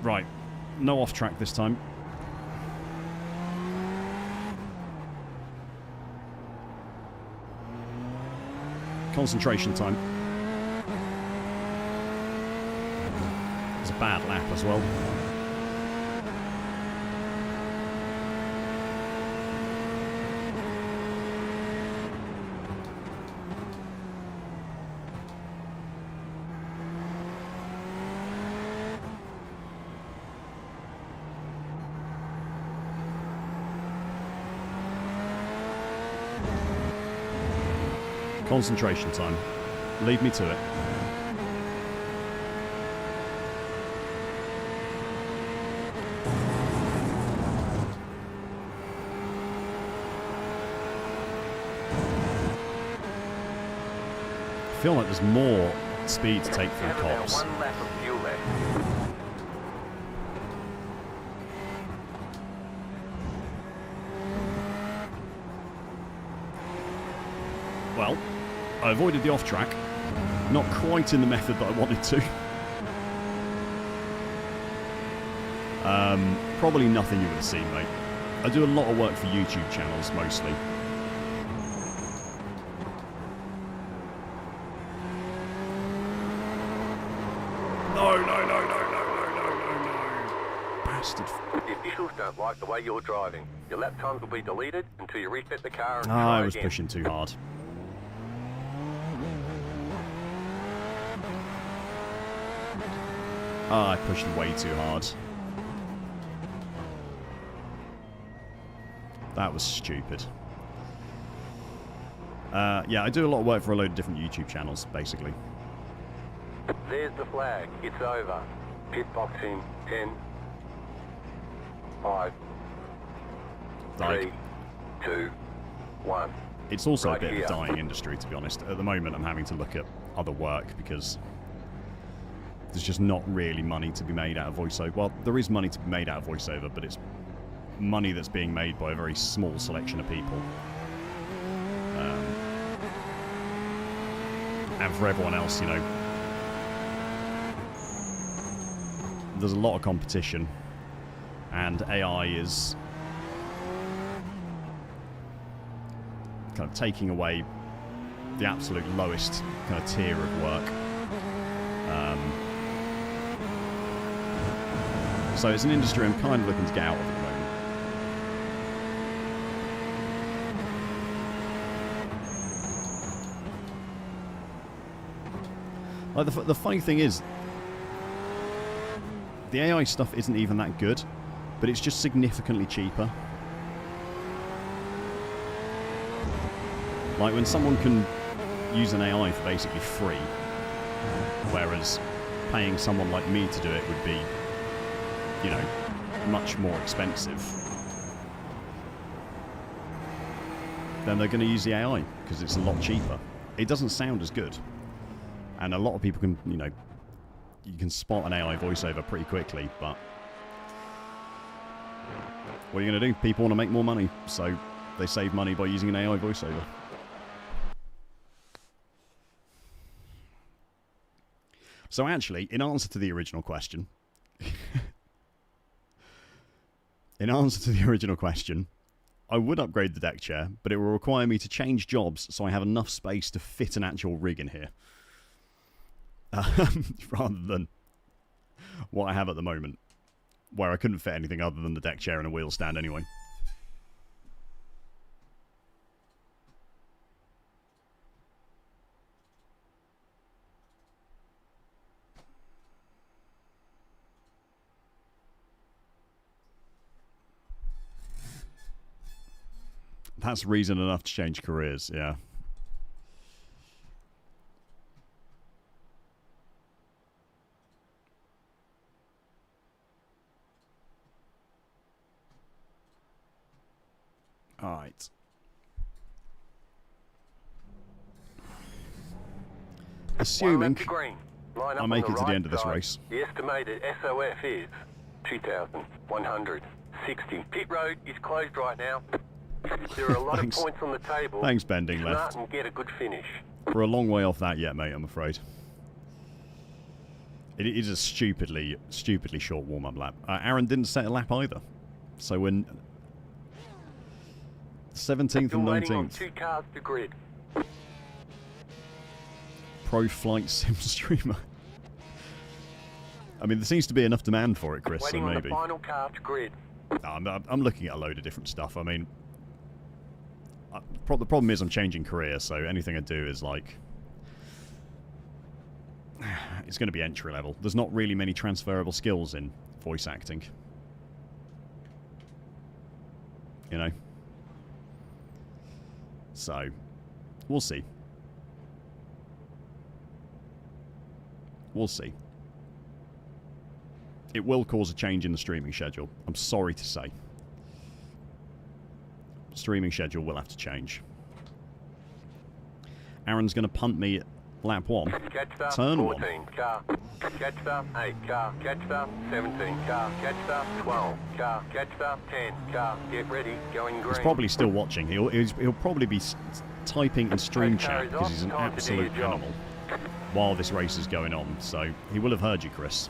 Speaker 1: Right, No off track this time. Concentration time. It's a bad lap as well. Concentration time. Lead me to it. I feel like there's more speed to take through cops.
Speaker 2: One lap of fuel left.
Speaker 1: Well, I avoided the off-track. Not quite in the method that I wanted to. Probably nothing you would have seen, mate. I do a lot of work for YouTube channels, mostly. No. Bastard.
Speaker 2: The officials don't like the way you're driving. Your lap times will be deleted until you reset the car and
Speaker 1: I
Speaker 2: try
Speaker 1: was
Speaker 2: again.
Speaker 1: pushing too hard. I pushed way too hard. That was stupid. Yeah, I do a lot of work for a load of different YouTube channels, basically.
Speaker 2: There's the flag. It's over. Pit box in 10, 5,
Speaker 1: Like,
Speaker 2: 3, 2, 1.
Speaker 1: it's also
Speaker 2: Right
Speaker 1: a bit
Speaker 2: here.
Speaker 1: of a dying industry, to be honest. At the moment, I'm having to look at other work because there's just not really money to be made out of voiceover. Well, there is money to be made out of voiceover, but it's money that's being made by a very small selection of people. And for everyone else, you know, there's a lot of competition, and AI is kind of taking away the absolute lowest kind of tier of work. So it's an industry I'm kind of looking to get out of at the moment. Like the funny thing is, the AI stuff isn't even that good, but it's just significantly cheaper. Like when someone can use an AI for basically free, whereas paying someone like me to do it would be, you know, much more expensive, then they're going to use the AI because it's a lot cheaper. It doesn't sound as good. And a lot of people can, you know, you can spot an AI voiceover pretty quickly, but what are you going to do? People want to make more money, so they save money by using an AI voiceover. So actually, in answer to the original question, I would upgrade the deck chair, but it will require me to change jobs so I have enough space to fit an actual rig in here. Rather than what I have at the moment, where I couldn't fit anything other than the deck chair and a wheel stand anyway. That's reason enough to change careers, yeah. Alright. Assuming I make it to the end of this race.
Speaker 2: The estimated SOF is 2,160. Pit road is closed right now. There are a lot of points on the table.
Speaker 1: Thanks, bending
Speaker 2: Be
Speaker 1: left.
Speaker 2: smart and get a good finish.
Speaker 1: We're a long way off that yet, mate, I'm afraid. It is a stupidly short warm-up lap. Aaron didn't set a lap either. So when 17th
Speaker 2: Still
Speaker 1: and
Speaker 2: waiting on
Speaker 1: 19th.
Speaker 2: 2 cars to grid.
Speaker 1: Pro Flight Sim streamer. I mean, there seems to be enough demand for it, Chris,
Speaker 2: Waiting
Speaker 1: so
Speaker 2: on
Speaker 1: maybe.
Speaker 2: the final car to grid.
Speaker 1: I'm looking at a load of different stuff. I mean, the problem is I'm changing career, so anything I do is like... It's going to be entry level. There's not really many transferable skills in voice acting. You know? So, we'll see. We'll see. It will cause a change in the streaming schedule. I'm sorry to say. Streaming schedule will have to change. Aaron's going to punt me at lap 1.
Speaker 2: Catch
Speaker 1: Turn
Speaker 2: 14 car. Catch 8 car. Catch 17 car. Catch 12 car. Catch 10 car. Get ready. Going green.
Speaker 1: He's probably still watching. He'll probably be typing in stream
Speaker 2: Car
Speaker 1: chat
Speaker 2: is
Speaker 1: because
Speaker 2: off.
Speaker 1: he's an
Speaker 2: Time to do your
Speaker 1: absolute
Speaker 2: job.
Speaker 1: animal while this race is going on. So he will have heard you, Chris.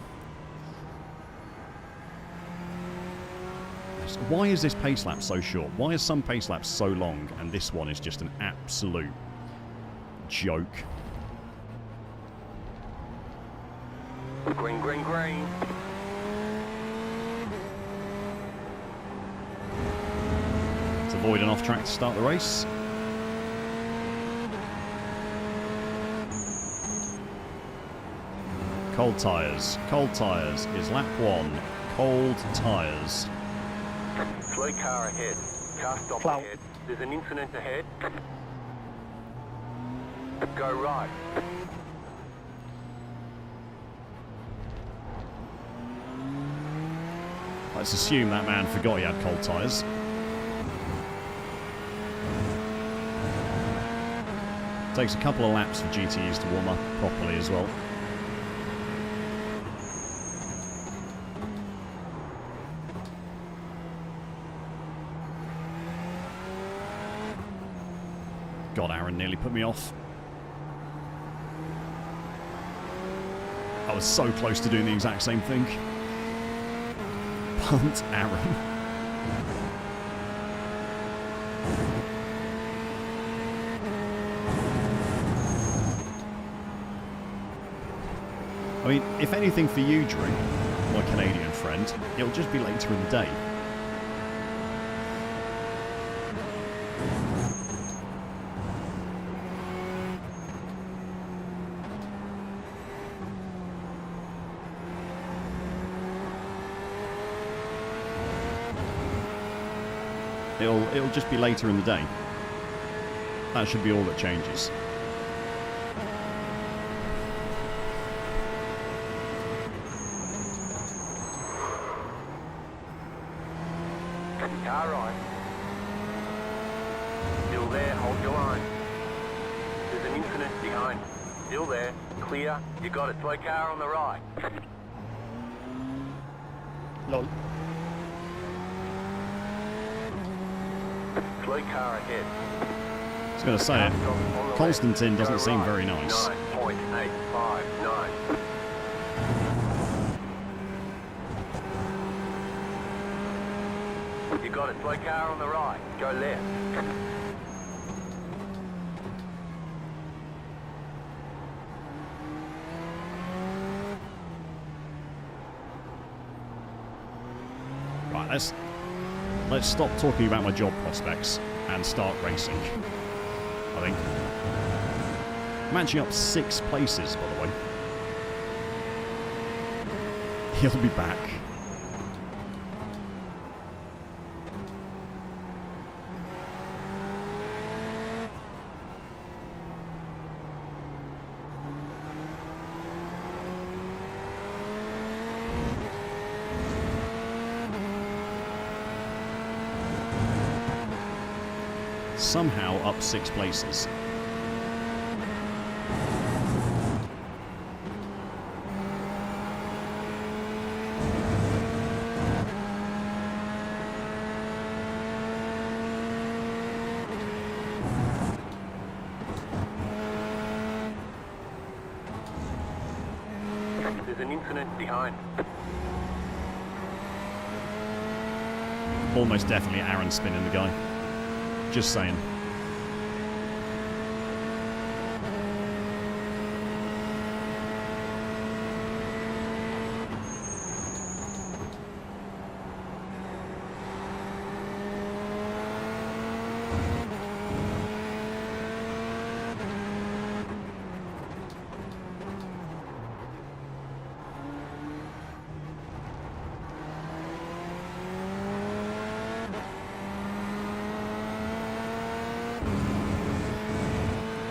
Speaker 1: Why is this pace lap so short? Why are some pace laps so long and this one is just an absolute joke?
Speaker 2: Green, green, green.
Speaker 1: Let's avoid an off track to start the race. Cold tyres. Cold tyres is lap 1. Cold tyres.
Speaker 2: Slow car ahead. Car stop
Speaker 5: Plow.
Speaker 2: ahead. There's an incident ahead. Go right.
Speaker 1: Let's assume that man forgot he had cold tyres. Takes a couple of laps for GTEs to warm up properly as well. God, Aaron nearly put me off. I was so close to doing the exact same thing. Punt Aaron. I mean, if anything for you, Drew, my Canadian friend, it'll just be later in the day. It'll just be later in the day. That should be all that changes.
Speaker 2: Car right. Still there, hold your line. There's an incident behind. Still there, clear. You got it. Slow car on the right.
Speaker 5: Lol.
Speaker 2: Slow car ahead.
Speaker 1: I was going to say it. Constantine doesn't seem very nice.
Speaker 2: 9.859. You got it. Slow car on the right. Go left.
Speaker 1: Right, let's stop talking about my job prospects and start racing. I think. Matching up 6 places, by the way. He'll be back. Somehow up 6 places.
Speaker 2: There's There's an incident behind.
Speaker 1: Almost definitely Aaron spinning the guy. Just saying.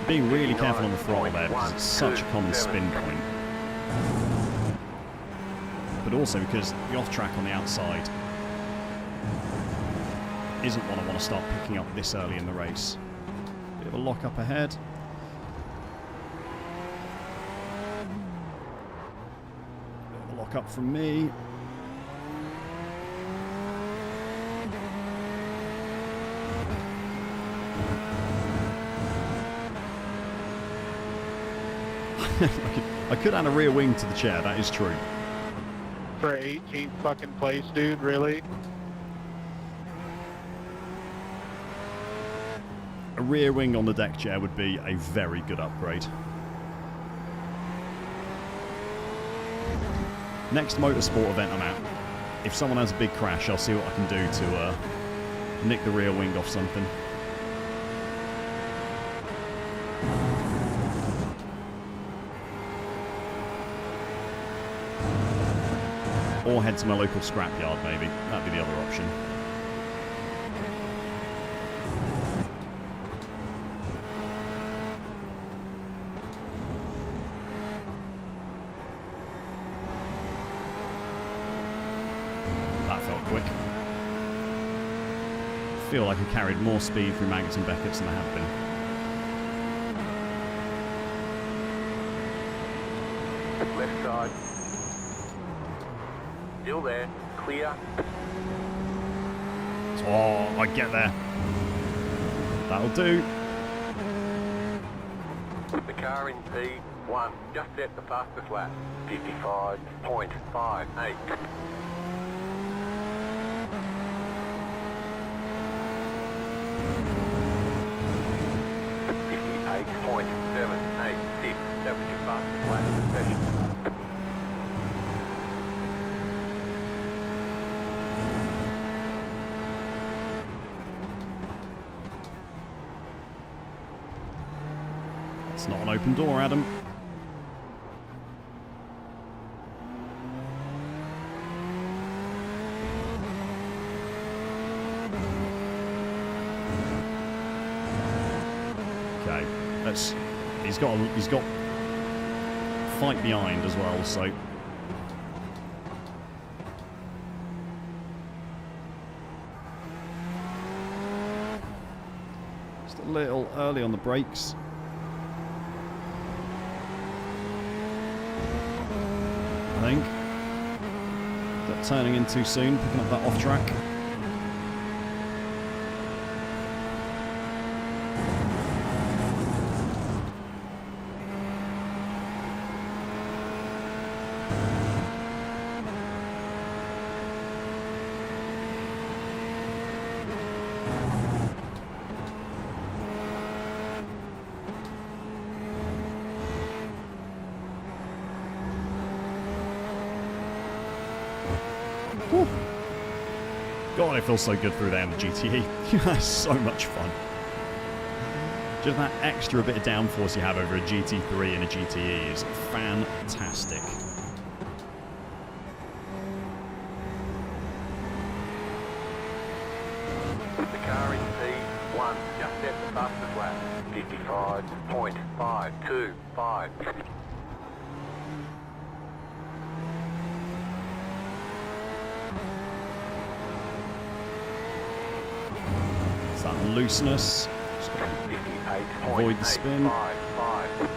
Speaker 1: Being really careful on the throttle there because it's such a common spin point. But also because the off-track on the outside isn't one I want to start picking up this early in the race. Bit of a lock up ahead. Bit of a lock up from me. I could add a rear wing to the chair, that is true.
Speaker 5: For 18th fucking place, dude, really?
Speaker 1: A rear wing on the deck chair would be a very good upgrade. Next motorsport event I'm at, if someone has a big crash, I'll see what I can do to nick the rear wing off something. Or head to my local scrapyard, maybe. That'd be the other option. That felt quick. I feel like I carried more speed through Maggots and Beckett's than I have been.
Speaker 2: Left side. Still there. Clear.
Speaker 1: Oh, I get there. That'll do.
Speaker 2: The car in P1 just set the fastest lap. 55.58. 58.786. That was your fastest lap of the session.
Speaker 1: It's not an open door, Adam. Okay, that's he's got fight behind as well, so just a little early on the brakes. I think. That turning in too soon, picking up that off track. Whew. God, it feels so good through there in the GTE. That's so much fun. Just that extra bit of downforce you have over a GT3 and a GTE is fantastic.
Speaker 2: The car in P1 just set the fastest lap. 55.525.
Speaker 1: It's that looseness. Just gotta avoid the spin.
Speaker 2: 58.855.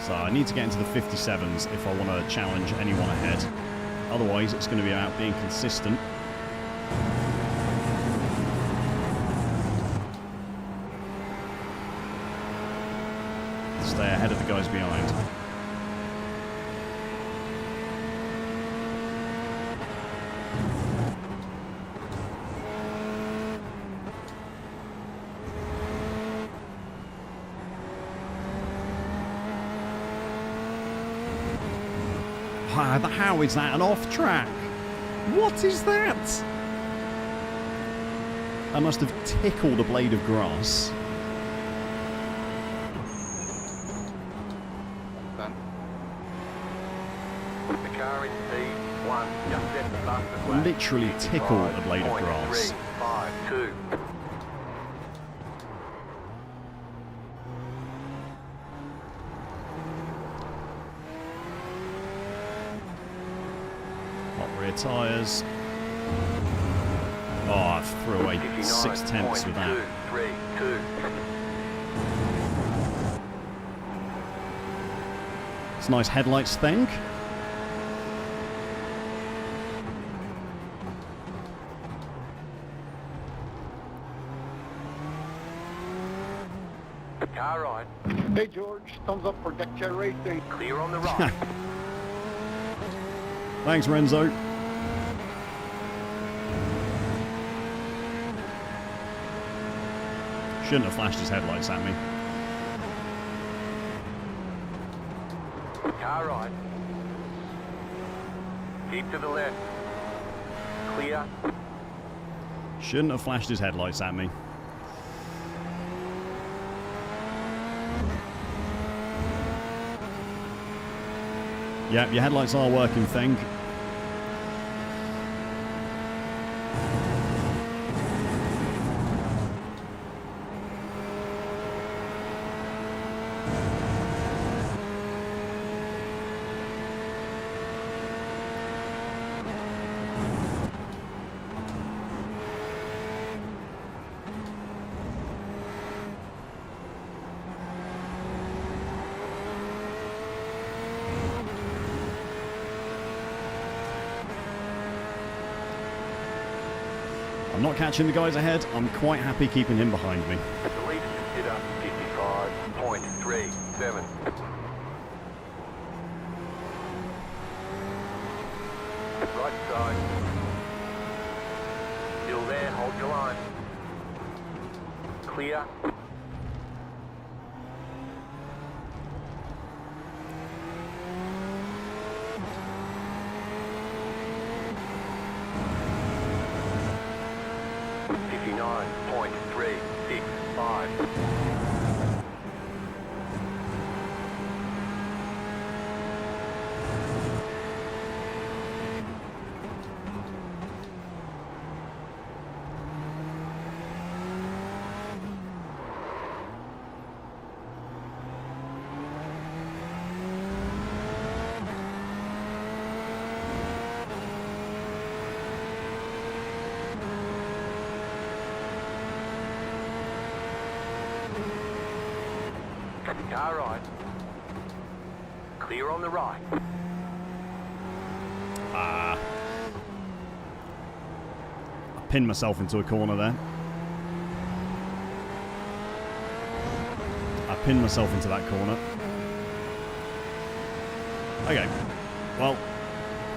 Speaker 1: So I need to get into the 57s if I want to challenge anyone ahead. Otherwise, it's going to be about being consistent. Stay ahead of the guys behind. How is that an off track? What is that? I must have tickled a blade of grass.
Speaker 2: The car in P1 just set the fastest lap.
Speaker 1: Literally tickled a blade of grass.
Speaker 2: 352.
Speaker 1: Hot rear tyres. Oh, I threw away 6/10 with that.
Speaker 2: 232.
Speaker 1: It's nice headlights thing.
Speaker 2: Car right.
Speaker 5: Hey George, thumbs up for deck chair racing.
Speaker 2: Clear on the right.
Speaker 1: Thanks, Renzo. Shouldn't have flashed his headlights at me.
Speaker 2: Car right. Keep to the left. Clear.
Speaker 1: Shouldn't have flashed his headlights at me. Yeah, your headlights are working, thing. I'm not catching the guys ahead. I'm quite happy keeping him behind me.
Speaker 2: The lead consider 55.37. Right side. Still there, hold your line. Clear. .365. Car right. Clear on the right.
Speaker 1: I pinned myself into a corner there. I pinned myself into that corner. Okay. Well,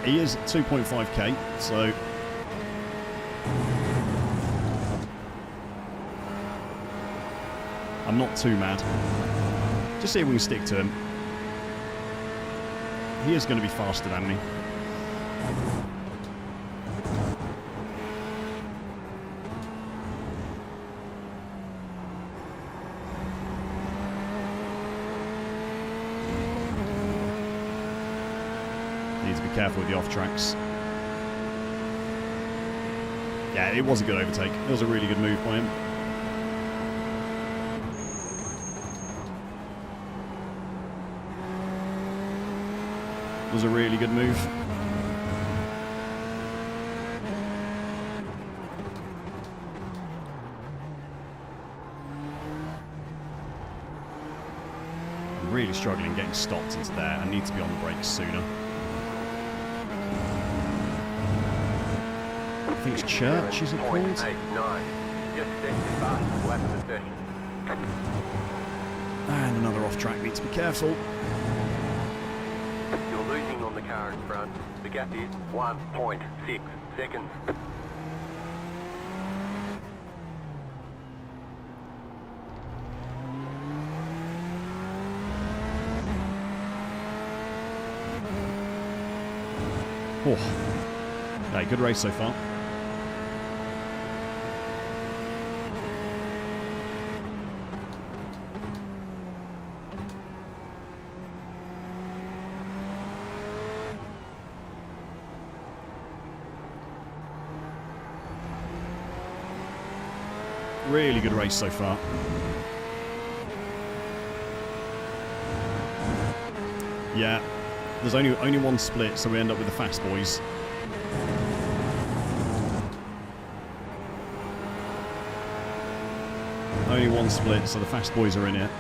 Speaker 1: he is 2.5k, so... I'm not too mad. Just see if we can stick to him. He is going to be faster than me. Need to be careful with the off-tracks. Yeah, it was a good overtake. It was a really good move by him. It was a really good move. really struggling getting stopped into there. I need to be on the brakes sooner. I think it's Church, is it called?
Speaker 2: 89. Just set your fastest lap of the session.
Speaker 1: And another off track, need to be careful.
Speaker 2: You're losing on the car in front. The gap is 1.6 seconds.
Speaker 1: Oh. Okay, good race so far. Really good race so far. Yeah, there's only one split, so we end up with the fast boys. Only one split, so the fast boys are in it.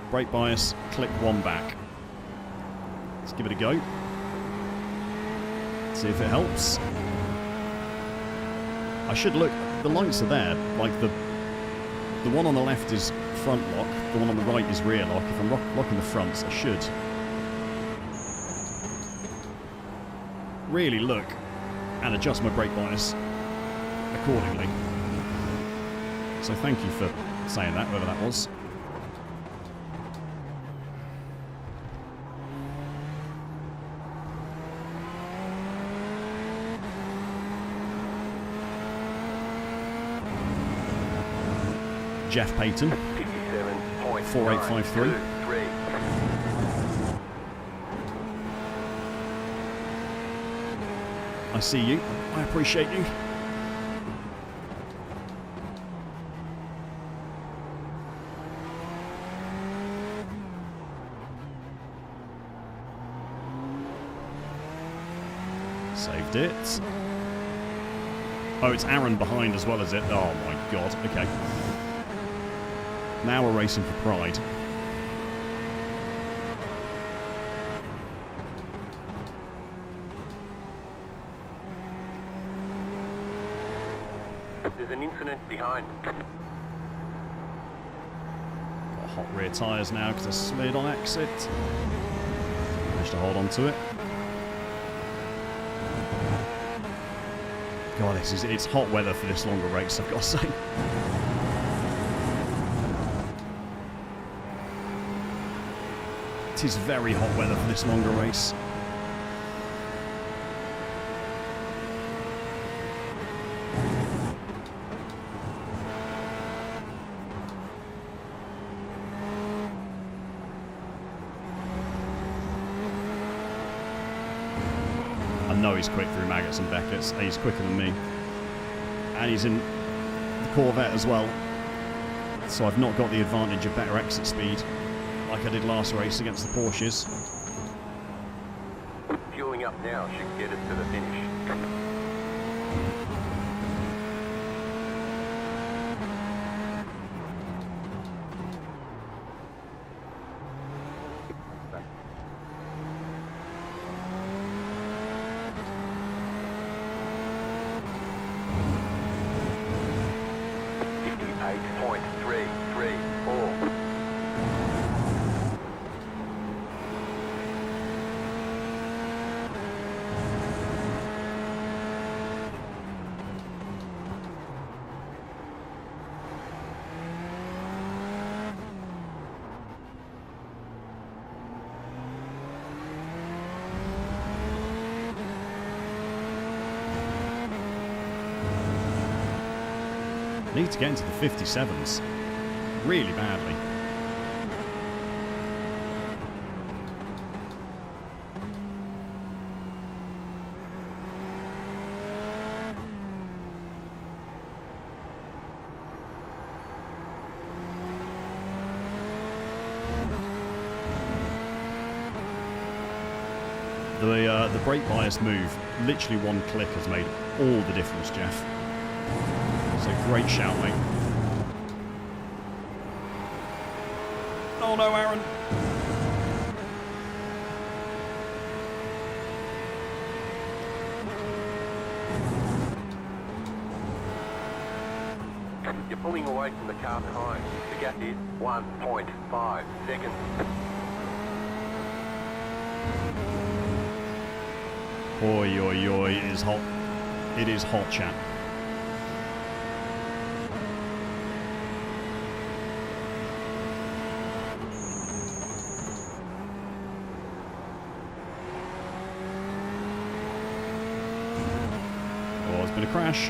Speaker 1: Brake bias, click one back. Let's give it a go. See if it helps. I should look. The lights are there. Like the one on the left is front lock. The one on the right is rear lock. If I'm locking the fronts, I should really look and adjust my brake bias accordingly. So thank you for saying that, whoever that was. Jeff Payton, 4853. I see you. I appreciate you. Saved it. Oh, it's Aaron behind as well, is it? Oh my god. Okay. Now we're racing for pride.
Speaker 2: There's an incident behind.
Speaker 1: Got hot rear tyres now because I slid on exit. Managed to hold on to it. God, it's hot weather for this longer race, I've got to say. It is very hot weather for this longer race. I know he's quick through Maggots and Beckett's. He's quicker than me. And he's in the Corvette as well. So I've not got the advantage of better exit speed like I did last race against the Porsches.
Speaker 2: Fueling up now should get us to the finish.
Speaker 1: Need to get into the 57s really badly. The brake bias move, literally one click has made all the difference, Jeff. So great shout, mate. Oh no, Aaron.
Speaker 2: You're pulling away from the car behind. The gap is 1.5 seconds.
Speaker 1: Oi, oi, oi, it is hot. It is hot, chat. Oh, there's been a crash.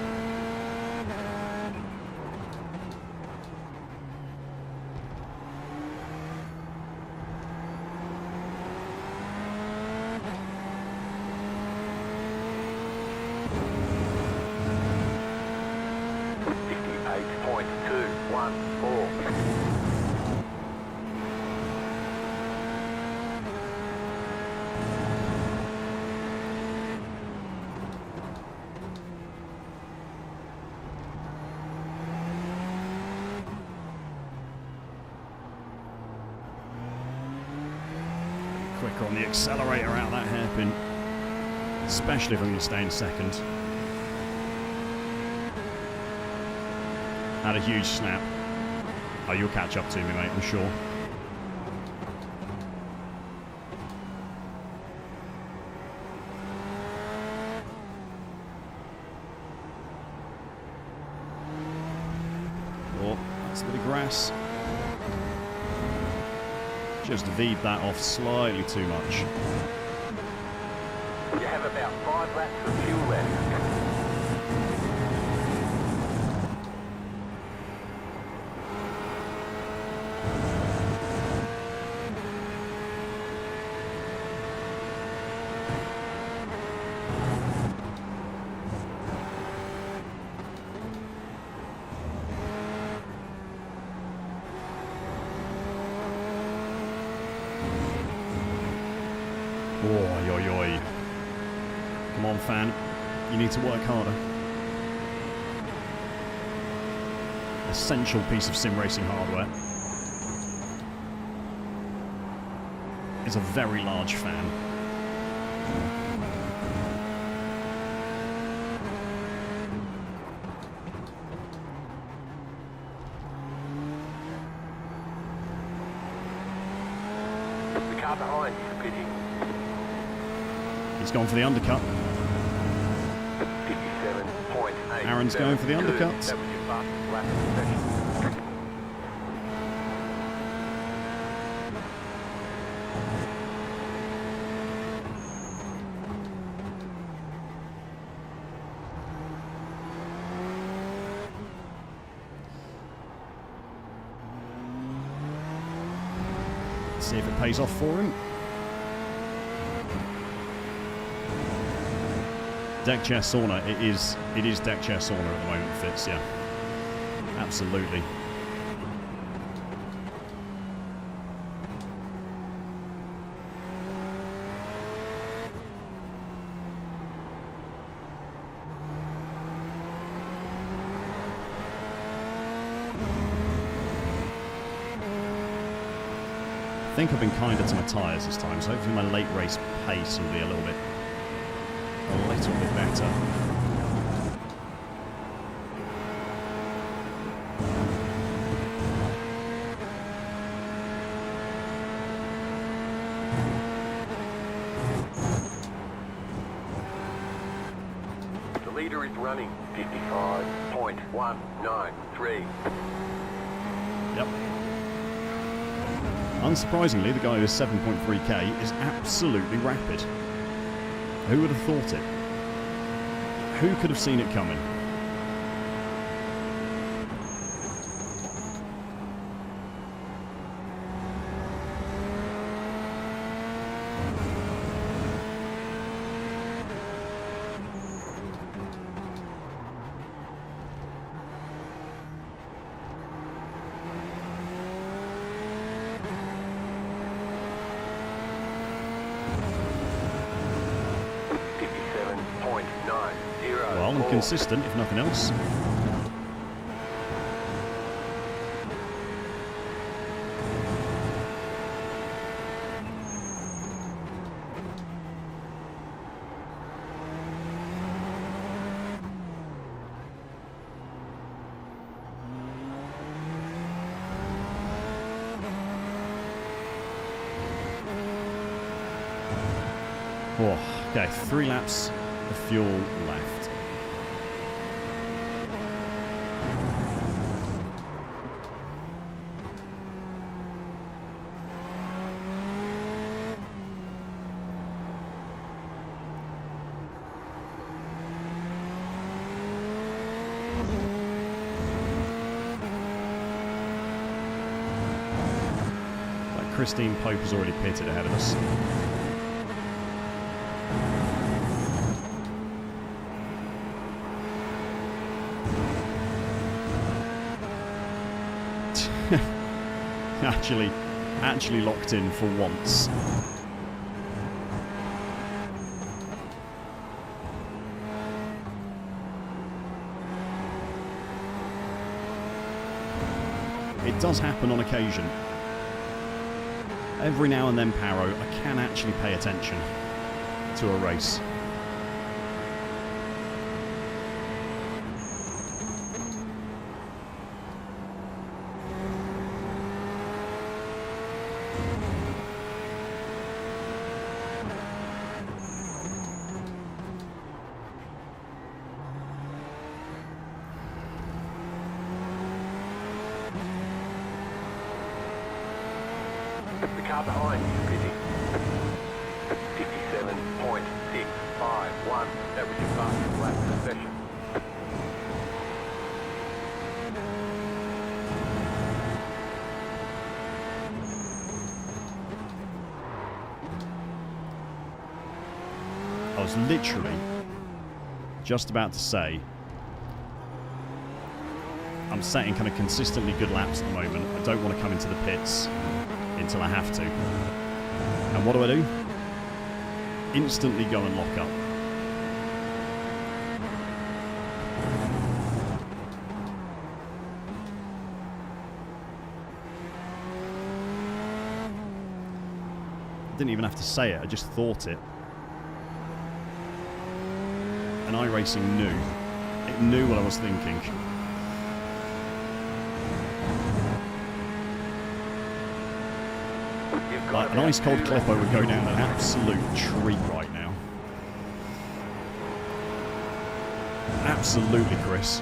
Speaker 1: Quicker on the accelerator out that hairpin, especially if I'm going to stay in second. Had a huge snap. Oh, you'll catch up to me, mate, I'm sure. Oh, that's a bit of grass. Just V'd that off slightly too much.
Speaker 2: You have about 5 laps of fuel left.
Speaker 1: Oi, oi, oi. Come on, fan. You need to work harder. Essential piece of sim racing hardware. Is a very large fan.
Speaker 2: The car behind is pitting.
Speaker 1: He's gone for the undercut.
Speaker 2: 57.8.
Speaker 1: Aaron's going for the undercut.
Speaker 2: That was your fastest lap of the session.
Speaker 1: See if it pays off for him. Deck chair sauna, it is deck chair sauna at the moment, Fitz, yeah. Absolutely. I think I've been kinder to my tyres this time, so hopefully my late race pace will be a little bit better.
Speaker 2: The leader is running 55.193.
Speaker 1: Yep. Unsurprisingly, the guy who is 7.3k is absolutely rapid. Who would have thought it? Who could have seen it coming? agile and consistent, if nothing else. Oh, okay, 3 laps of fuel left. Like Christine Pope has already pitted ahead of us. Actually locked in for once. It does happen on occasion. Every now and then, Paro, I can actually pay attention to a race.
Speaker 2: The car behind you, busy. 57.651. That was your fastest lap of the session.
Speaker 1: I was literally just about to say I'm setting kind of consistently good laps at the moment. I don't want to come into the pits until I have to. And what do? Instantly go and lock up. Didn't even have to say it, I just thought it. And iRacing knew. It knew what I was thinking. Like an ice cold clip, I would go down an absolute treat right now. Absolutely, Chris.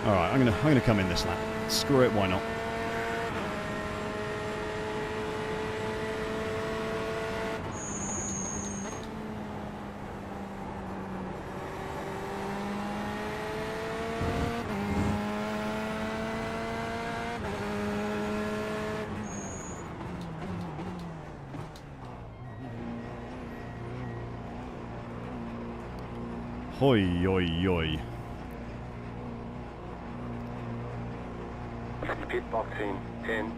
Speaker 1: All right, I'm gonna come in this lap. Screw it, why not? Hoi, oi, oi.
Speaker 2: Pit box in 10,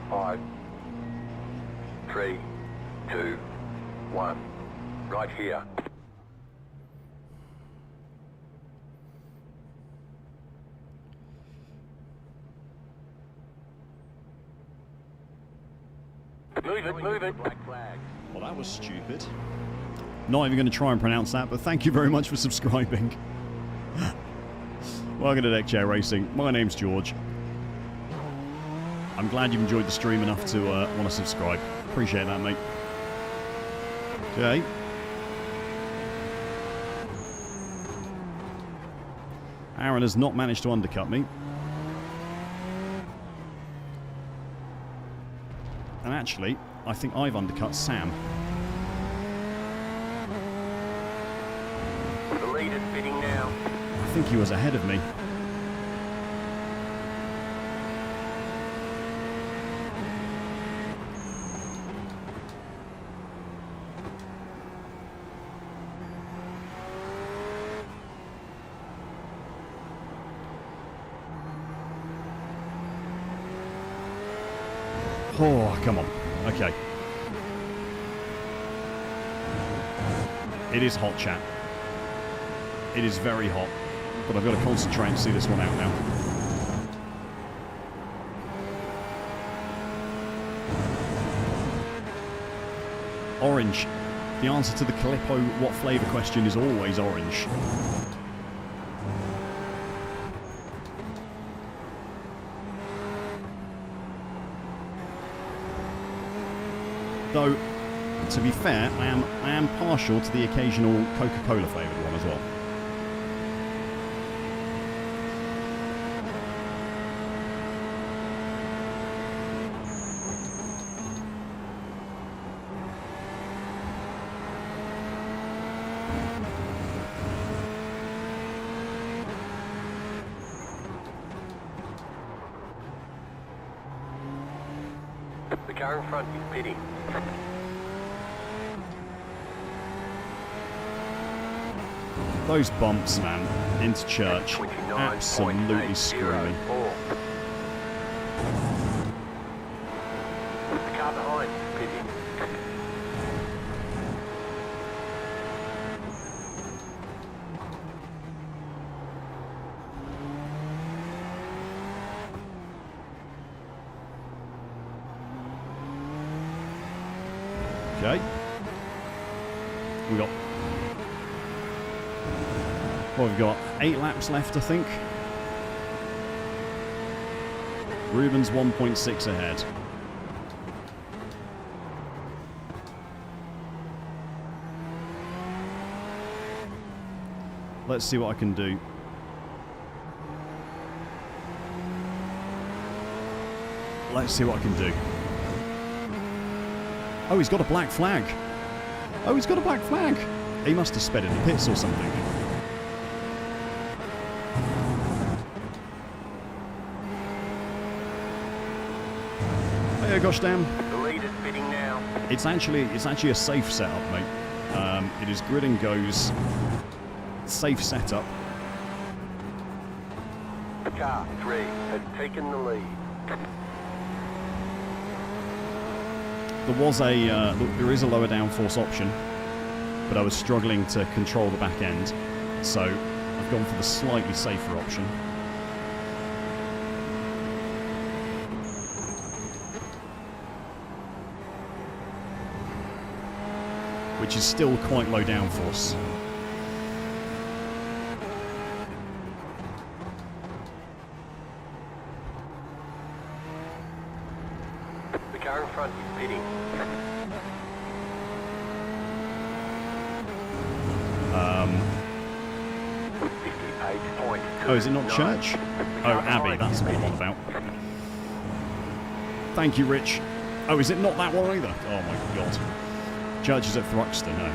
Speaker 2: 5, 3, 2, 1. Right here. Move it. Black flag.
Speaker 1: Well, that was stupid. Not even going to try and pronounce that, but thank you very much for subscribing. Welcome to Deck Chair Racing. My name's George. I'm glad you've enjoyed the stream enough to want to subscribe. Appreciate that, mate. Okay. Aaron has not managed to undercut me. And actually, I think I've undercut Sam.
Speaker 2: The lead is fitting now.
Speaker 1: I think he was ahead of me. Oh, come on. Okay. It is hot, chat. It is very hot. But I've got to concentrate and see this one out now. Orange. The answer to the Calippo what flavour question is always orange. Though, to be fair, I am partial to the occasional Coca-Cola flavoured one as well.
Speaker 2: The car in front is pitting.
Speaker 1: Those bumps, man, into church, absolutely screw me.
Speaker 2: The car behind is pitting.
Speaker 1: Okay. We got... Well, we've got 8 laps left, I think. Ruben's 1.6 ahead. Let's see what I can do. Let's see what I can do. Oh, he's got a black flag. Oh, he's got a black flag. He must have sped in the pits or something. Hey, gosh damn.
Speaker 2: The lead is pitting now.
Speaker 1: It's actually a safe setup, mate. It is grid and goes safe setup.
Speaker 2: Car 3 has taken the lead.
Speaker 1: There is a lower downforce option, but I was struggling to control the back end, so I've gone for the slightly safer option. Which is still quite low downforce.
Speaker 2: The car in front is pitting.
Speaker 1: Oh, is it not Church? Oh, Abbey, that's what I'm on about. Thank you, Rich. Oh, is it not that one either? Oh my god. Church is at Thruxton, no.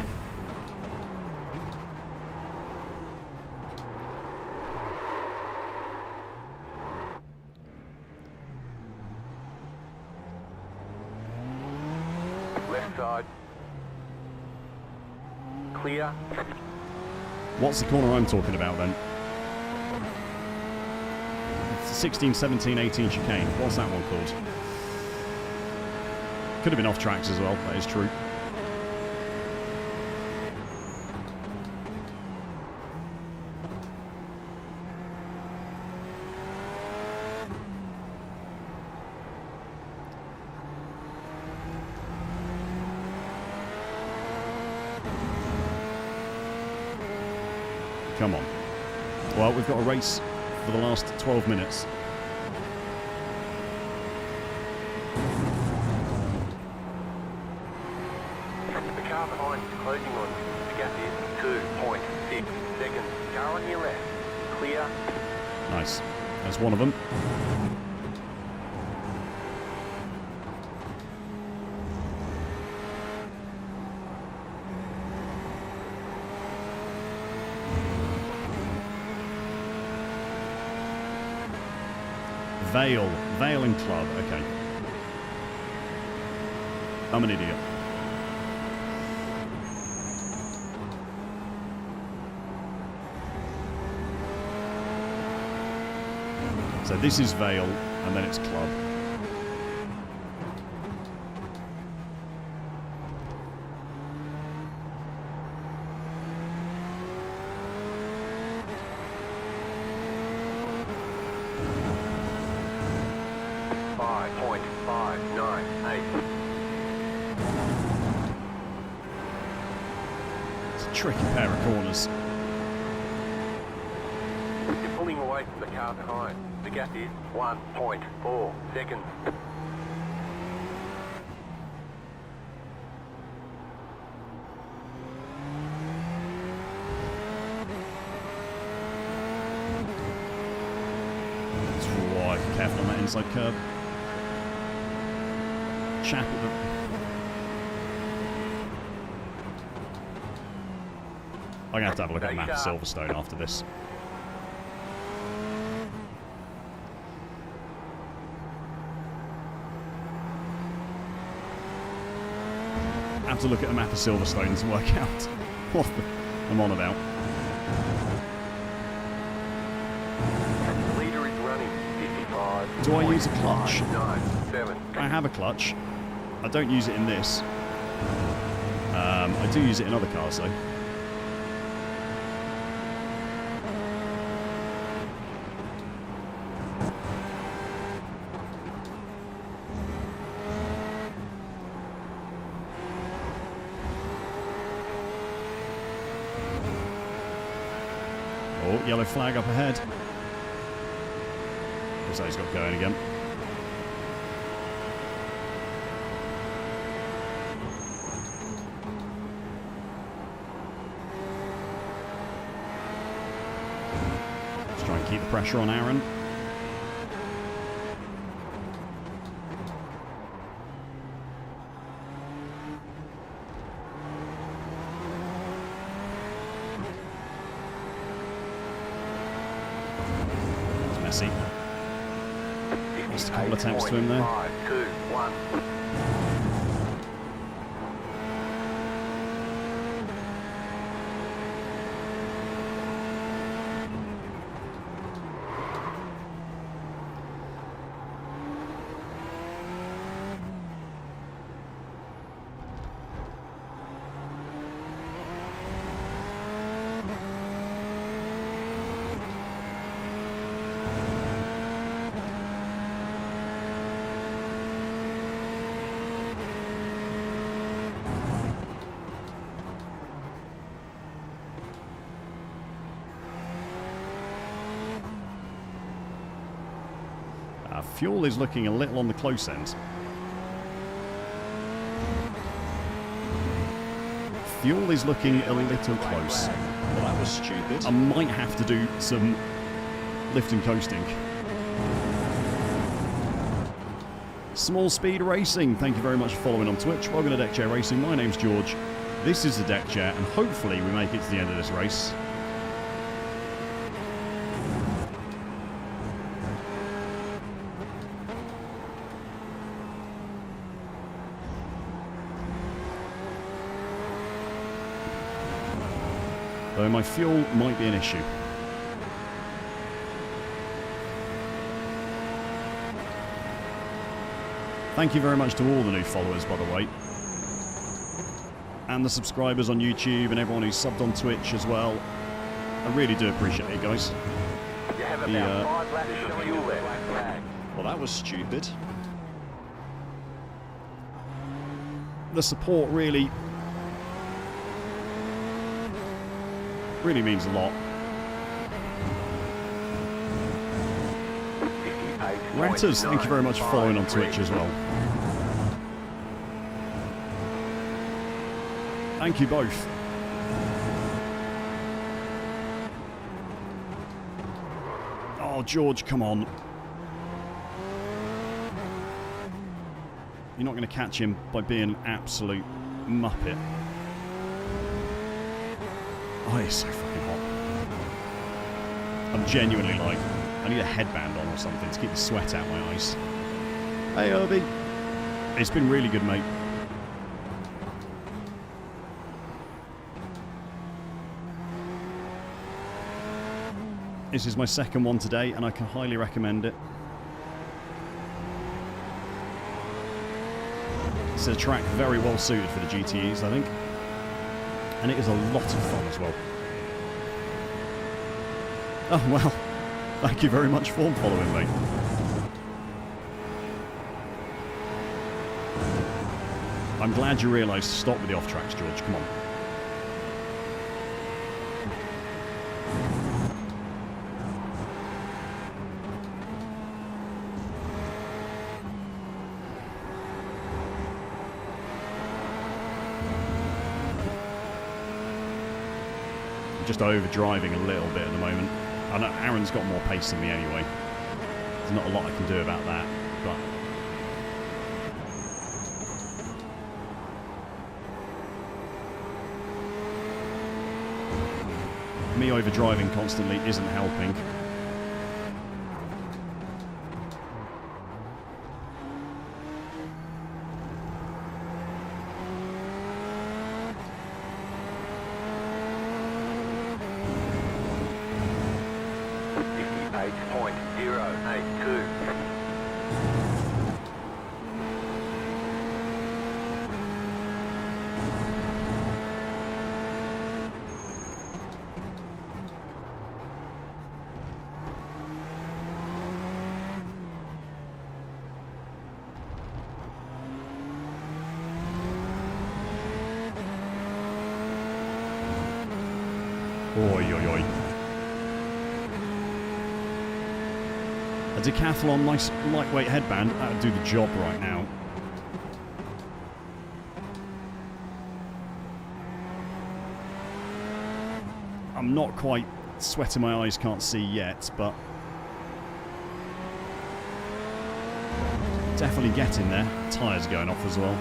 Speaker 2: Left side. Clear.
Speaker 1: What's the corner I'm talking about then? It's 16, 17, 18 chicane. What's that one called? Could have been off tracks as well, that is true. Come on. Well, we've got a race for the last 12 minutes.
Speaker 2: The car behind is closing on you. The gap is 2.6 seconds. Car on your left. Clear.
Speaker 1: Nice. That's one of them. Vale and Club, okay. I'm an idiot. So this is Vale, and then it's Club.
Speaker 2: 5, 9, 8.
Speaker 1: It's a tricky pair of corners.
Speaker 2: You're pulling away from the car behind. The gap is 1.4 seconds.
Speaker 1: That's right, careful on that inside curb. Chap at the... I'm going to have to have a look at the map of Silverstone after this. I have to look at the map of Silverstone to work out what I'm on about.
Speaker 2: The leader is running 55.
Speaker 1: Do I use a clutch?
Speaker 2: 9, 7.
Speaker 1: I have a clutch. I don't use it in this. I do use it in other cars though. Oh, yellow flag up ahead. Looks like he's got going again. Let's try and keep the pressure on Aaron. It's messy. Just a couple of attempts to him there.
Speaker 2: 5, 2, 1. Fuel is looking a little on the close end. Fuel is looking a little close.
Speaker 6: Well, that was stupid.
Speaker 1: I might have to do some lift and coasting. Small Speed Racing, thank you very much for following on Twitch. Welcome to Deck Chair Racing. My name's George. This is the Deck Chair, and hopefully we make it to the end of this race. Though my fuel might be an issue. Thank you very much to all the new followers, by the way. And the subscribers on YouTube and everyone who's subbed on Twitch as well. I really do appreciate it, guys.
Speaker 2: You have about 5 laps of fuel left.
Speaker 6: Well, that was stupid.
Speaker 1: The support really means a lot. Ratters, thank you very much for following on Twitch as well. Thank you both. Oh, George, come on. You're not going to catch him by being an absolute muppet. Oh, it's so fucking hot. I'm genuinely like, I need a headband on or something to keep the sweat out my eyes. Hey, Irby. It's been really good, mate. This is my second one today, and I can highly recommend it. It's a track very well suited for the GTEs, I think. And it is a lot of fun as well. Oh, well. Thank you very much for following, mate. I'm glad you realised to stop with the off-tracks, George. Come on. I'm just over-driving a little bit at the moment. I know Aaron's got more pace than me anyway. There's not a lot I can do about that, but... me over-driving constantly isn't helping. Oi, oi, oi. A decathlon, nice lightweight headband, that would do the job right now. I'm not quite sweating my eyes, can't see yet, but definitely getting there. Tyres going off as well.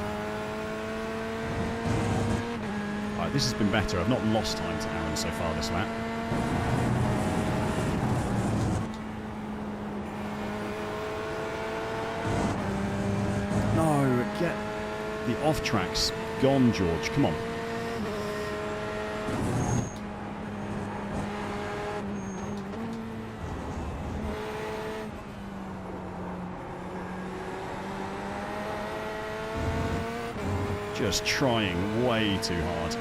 Speaker 1: Right, this has been better. I've not lost time to Aaron so far this lap. No, get the off tracks gone, George. Come on. Just trying way too hard.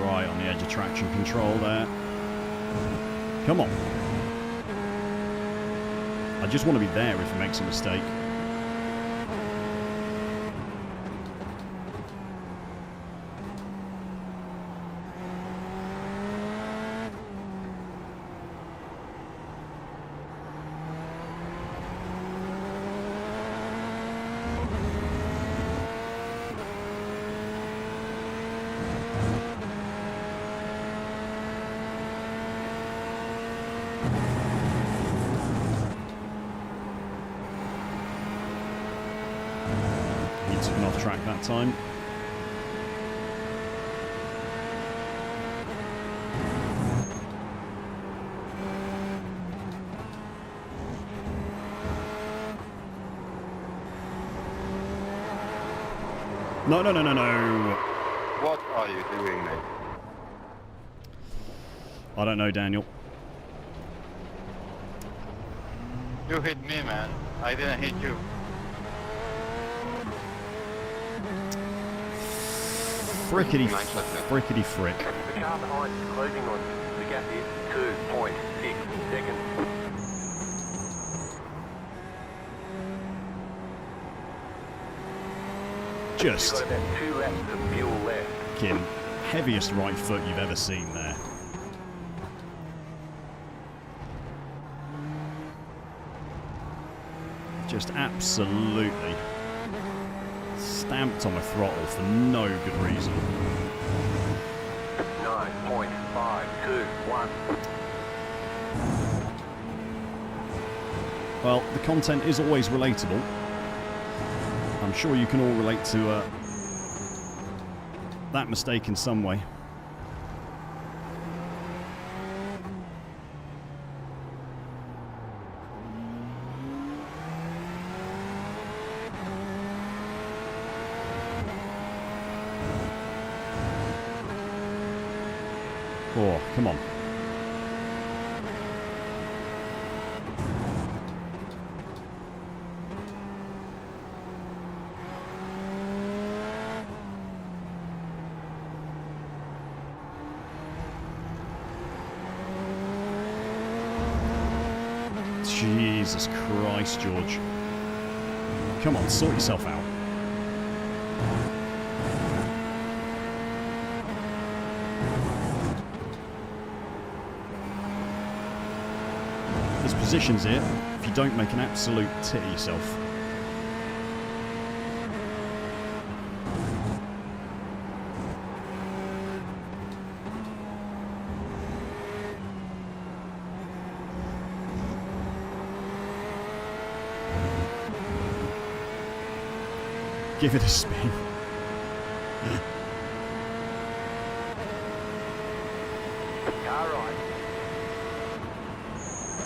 Speaker 1: Right on the edge of traction control there. Come on. I just want to be there if he makes a mistake. He took an off track that time. No, no, no, no, no.
Speaker 4: What are you doing, mate?
Speaker 1: I don't know, Daniel.
Speaker 4: You hit me, man. I didn't hit you.
Speaker 1: Frickety, frickety frick.
Speaker 2: The car behind is closing on you. The gap is 2.6 seconds.
Speaker 1: Just
Speaker 2: You've got about 2 laps of fuel left.
Speaker 1: Kim, heaviest right foot you've ever seen there. Just absolutely stamped on my throttle for no good reason.
Speaker 2: 9 5, 2, 1.
Speaker 1: Well, the content is always relatable. I'm sure you can all relate to that mistake in some way. Oh, come on. Jesus Christ, George. Come on, sort yourself out. There's positions here if you don't make an absolute tit of yourself. Give it a spin.
Speaker 2: Car right.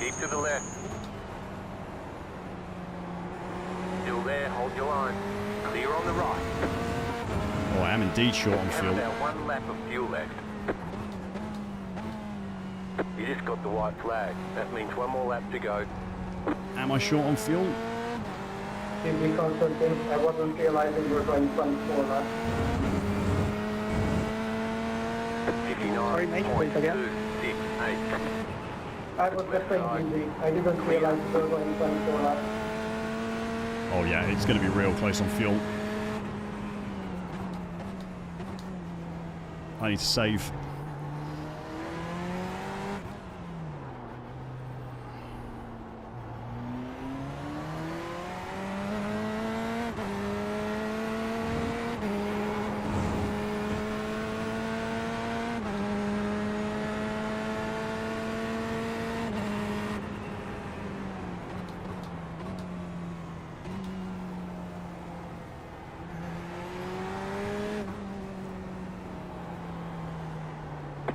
Speaker 2: Keep to the left. Still there, hold your line. Clear on the right.
Speaker 1: Oh, I am indeed short on
Speaker 2: Have
Speaker 1: fuel.
Speaker 2: about 1 lap of fuel left. You just got the white flag. That means 1 more lap to go.
Speaker 1: Am I short on fuel?
Speaker 7: I wasn't realizing you were going 24 laps.
Speaker 2: 59.268.
Speaker 7: I was just thinking, I didn't realize you were going 24 laps.
Speaker 1: Oh yeah, it's going to be real close on fuel. I need to save.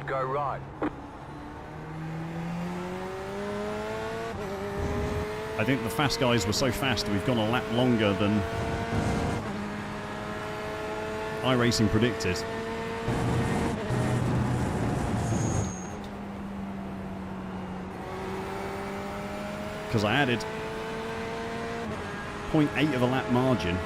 Speaker 2: Go right.
Speaker 1: I think the fast guys were so fast that we've gone a lap longer than iRacing predicted. Because I added 0.8 of a lap margin.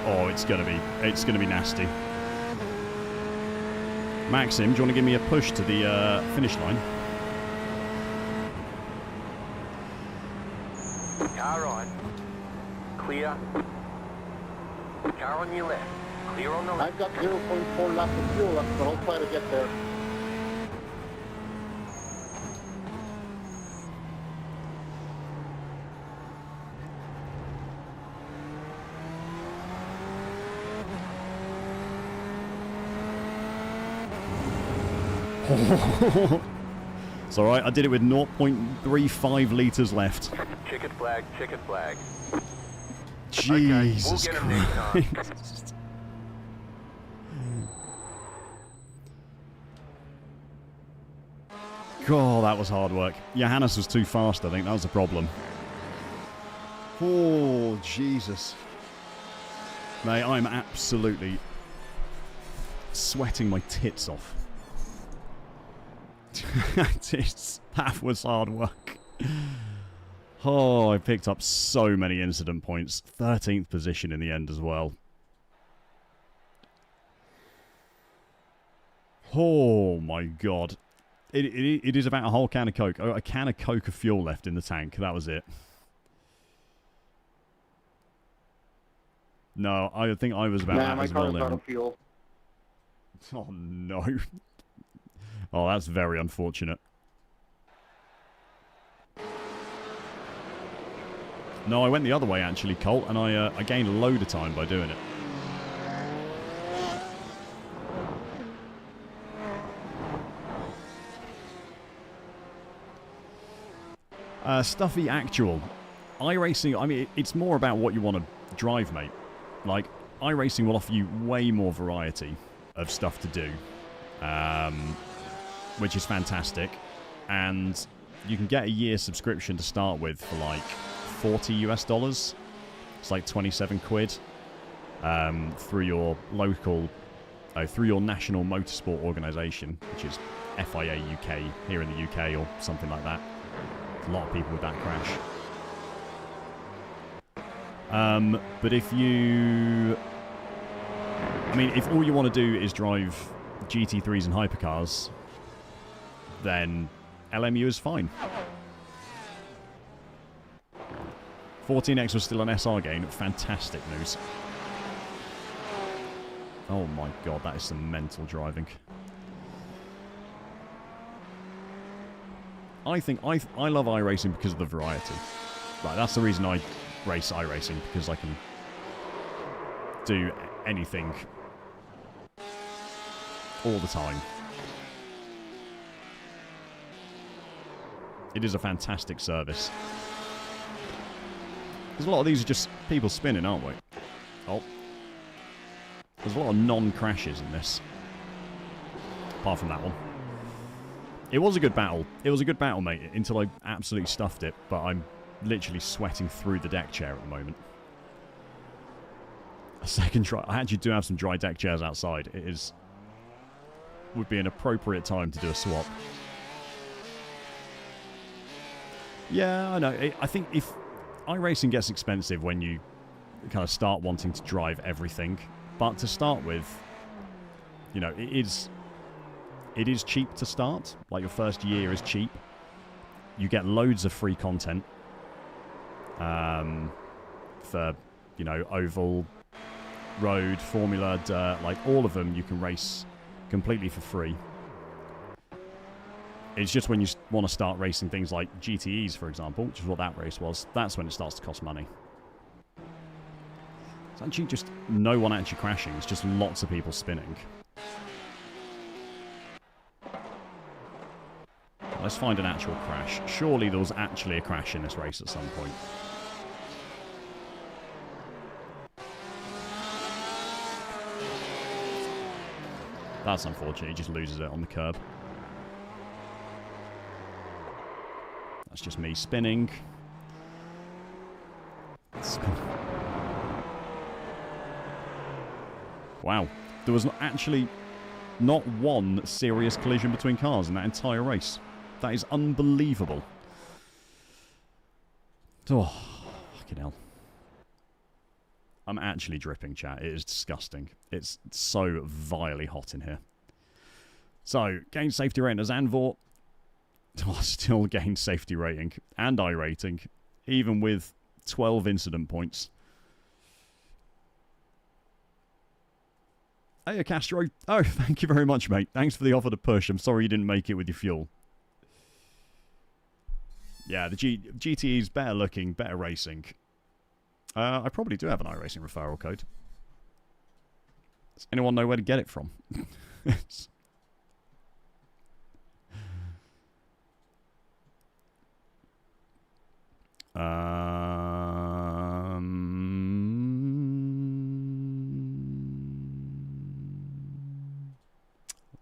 Speaker 1: Oh, it's gonna be nasty. Maxim, do you want to give me a push to the finish line?
Speaker 2: Car right. Clear. Car on your left. Clear on the left.
Speaker 8: I've got 0.4 laps of fuel left, but I'll try to get there.
Speaker 1: It's alright, I did it with 0.35 litres left.
Speaker 2: Checkered flag, checkered flag.
Speaker 1: Jesus
Speaker 2: Okay, we'll get 'em next time.
Speaker 1: Christ. God, that was hard work. Johannes was too fast, I think. That was the problem. Oh, Jesus. Mate, I'm absolutely sweating my tits off. That was hard work. Oh, I picked up so many incident points. 13th position in the end as well. Oh my God. It is about a whole can of Coke. Oh, a can of Coke of fuel left in the tank. That was it. No, I think I was about that
Speaker 8: my
Speaker 1: as well.
Speaker 8: car's out of fuel.
Speaker 1: Oh no. Oh, that's very unfortunate. No, I went the other way, actually, Colt, and I gained a load of time by doing it. Stuffy Actual. iRacing, I mean, it's more about what you want to drive, mate. Like, iRacing will offer you way more variety of stuff to do, which is fantastic. And you can get a year subscription to start with for like $40 US. It's like 27 quid through your local, through your national motorsport organisation, which is FIA UK here in the UK or something like that. A lot of people with that crash. But if you... I mean, if all you want to do is drive GT3s and hypercars, then LMU is fine. 14X was still an SR game. Fantastic news. Oh my god, that is some mental driving. I think I love iRacing because of the variety. Like, that's the reason I race iRacing, because I can do anything all the time. It is a fantastic service. Because a lot of these are just people spinning, aren't we? Oh. There's a lot of non-crashes in this. Apart from that one. It was a good battle. It was a good battle, mate, until I absolutely stuffed it. But I'm literally sweating through the deck chair at the moment. A second try. I actually do have some dry deck chairs outside. It is... would be an appropriate time to do a swap. Yeah, I know. I think if iRacing gets expensive when you kind of start wanting to drive everything. But to start with, you know, it is cheap to start. Like, your first year is cheap. You get loads of free content. For, you know, oval, road, formula, dirt, like all of them you can race completely for free. It's just when you want to start racing things like GTEs, for example, which is what that race was, that's when it starts to cost money. It's actually just no one actually crashing. It's just lots of people spinning. Let's find an actual crash. Surely there was actually a crash in this race at some point. That's unfortunate. He just loses it on the curb. That's just me spinning. Wow. There was actually not one serious collision between cars in that entire race. That is unbelievable. Oh, fucking hell. I'm actually dripping, chat. It is disgusting. It's so vilely hot in here. So, gain safety rating as Anvor. Oh, still gained safety rating and I rating, even with 12 incident points. Hey, Castro. Oh, thank you very much, mate. Thanks for the offer to push. I'm sorry you didn't make it with your fuel. Yeah, the GTE's better looking, better racing. I probably do have an iRacing referral code. Does anyone know where to get it from?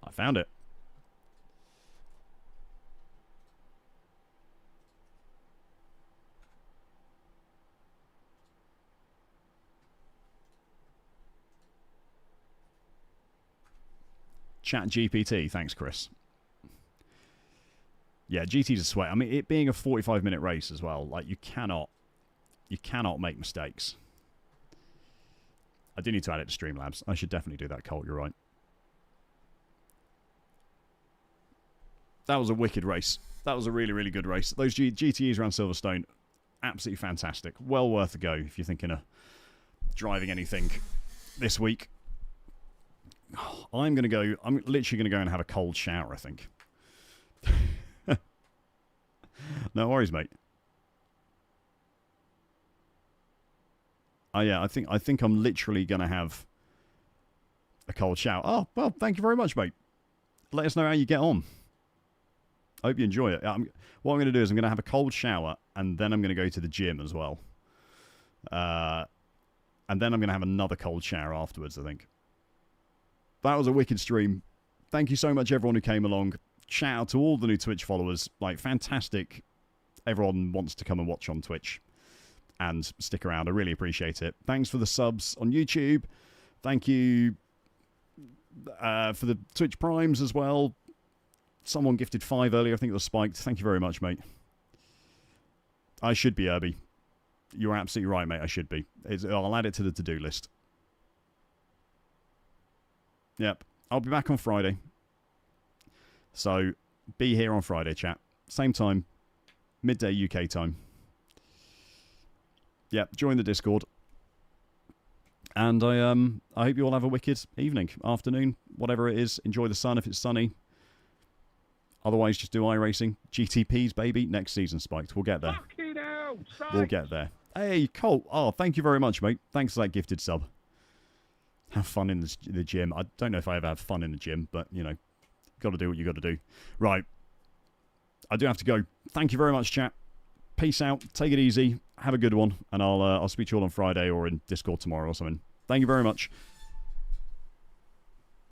Speaker 1: I found it. Chat GPT, thanks, Chris. Yeah, GT's a sweat. I mean, it being a 45-minute race as well, like, you cannot make mistakes. I do need to add it to Streamlabs. I should definitely do that, Colt, you're right. That was a wicked race. That was a really, really good race. Those GTEs around Silverstone, absolutely fantastic. Well worth a go if you're thinking of driving anything this week. I'm literally going to go and have a cold shower, I think. No worries, mate. Oh yeah, I think I'm literally gonna have a cold shower. Oh well, thank you very much, mate. Let us know how you get on. I hope you enjoy it. What I'm going to do is I'm going to have a cold shower, and then I'm going to go to the gym as well. And then I'm going to have another cold shower afterwards, I think. That was a wicked stream. Thank you so much, everyone who came along. Shout out to all the new Twitch followers. Like, fantastic. Everyone wants to come and watch on Twitch and stick around. I really appreciate it. Thanks for the subs on YouTube. Thank you for the Twitch Primes as well. Someone gifted 5 earlier. I think it was Spiked. Thank you very much, mate. I should be, Irby. You're absolutely right, mate. I should be. I'll add it to the to-do list. Yep. I'll be back on Friday. So, be here on Friday, chat. Same time. Midday UK time. Yep. Join the Discord. And I hope you all have a wicked evening, afternoon, whatever it is. Enjoy the sun if it's sunny. Otherwise, just do iRacing. GTPs, baby. Next season, Spiked. We'll get there. We'll get there. Hey, Colt. Oh, thank you very much, mate. Thanks for that gifted sub. Have fun in the gym. I don't know if I ever have fun in the gym, but, you know, got to do what you got to do. Right. I do have to go. Thank you very much, chat. Peace out. Take it easy. Have a good one. And I'll speak to you all on Friday or in Discord tomorrow or something. Thank you very much.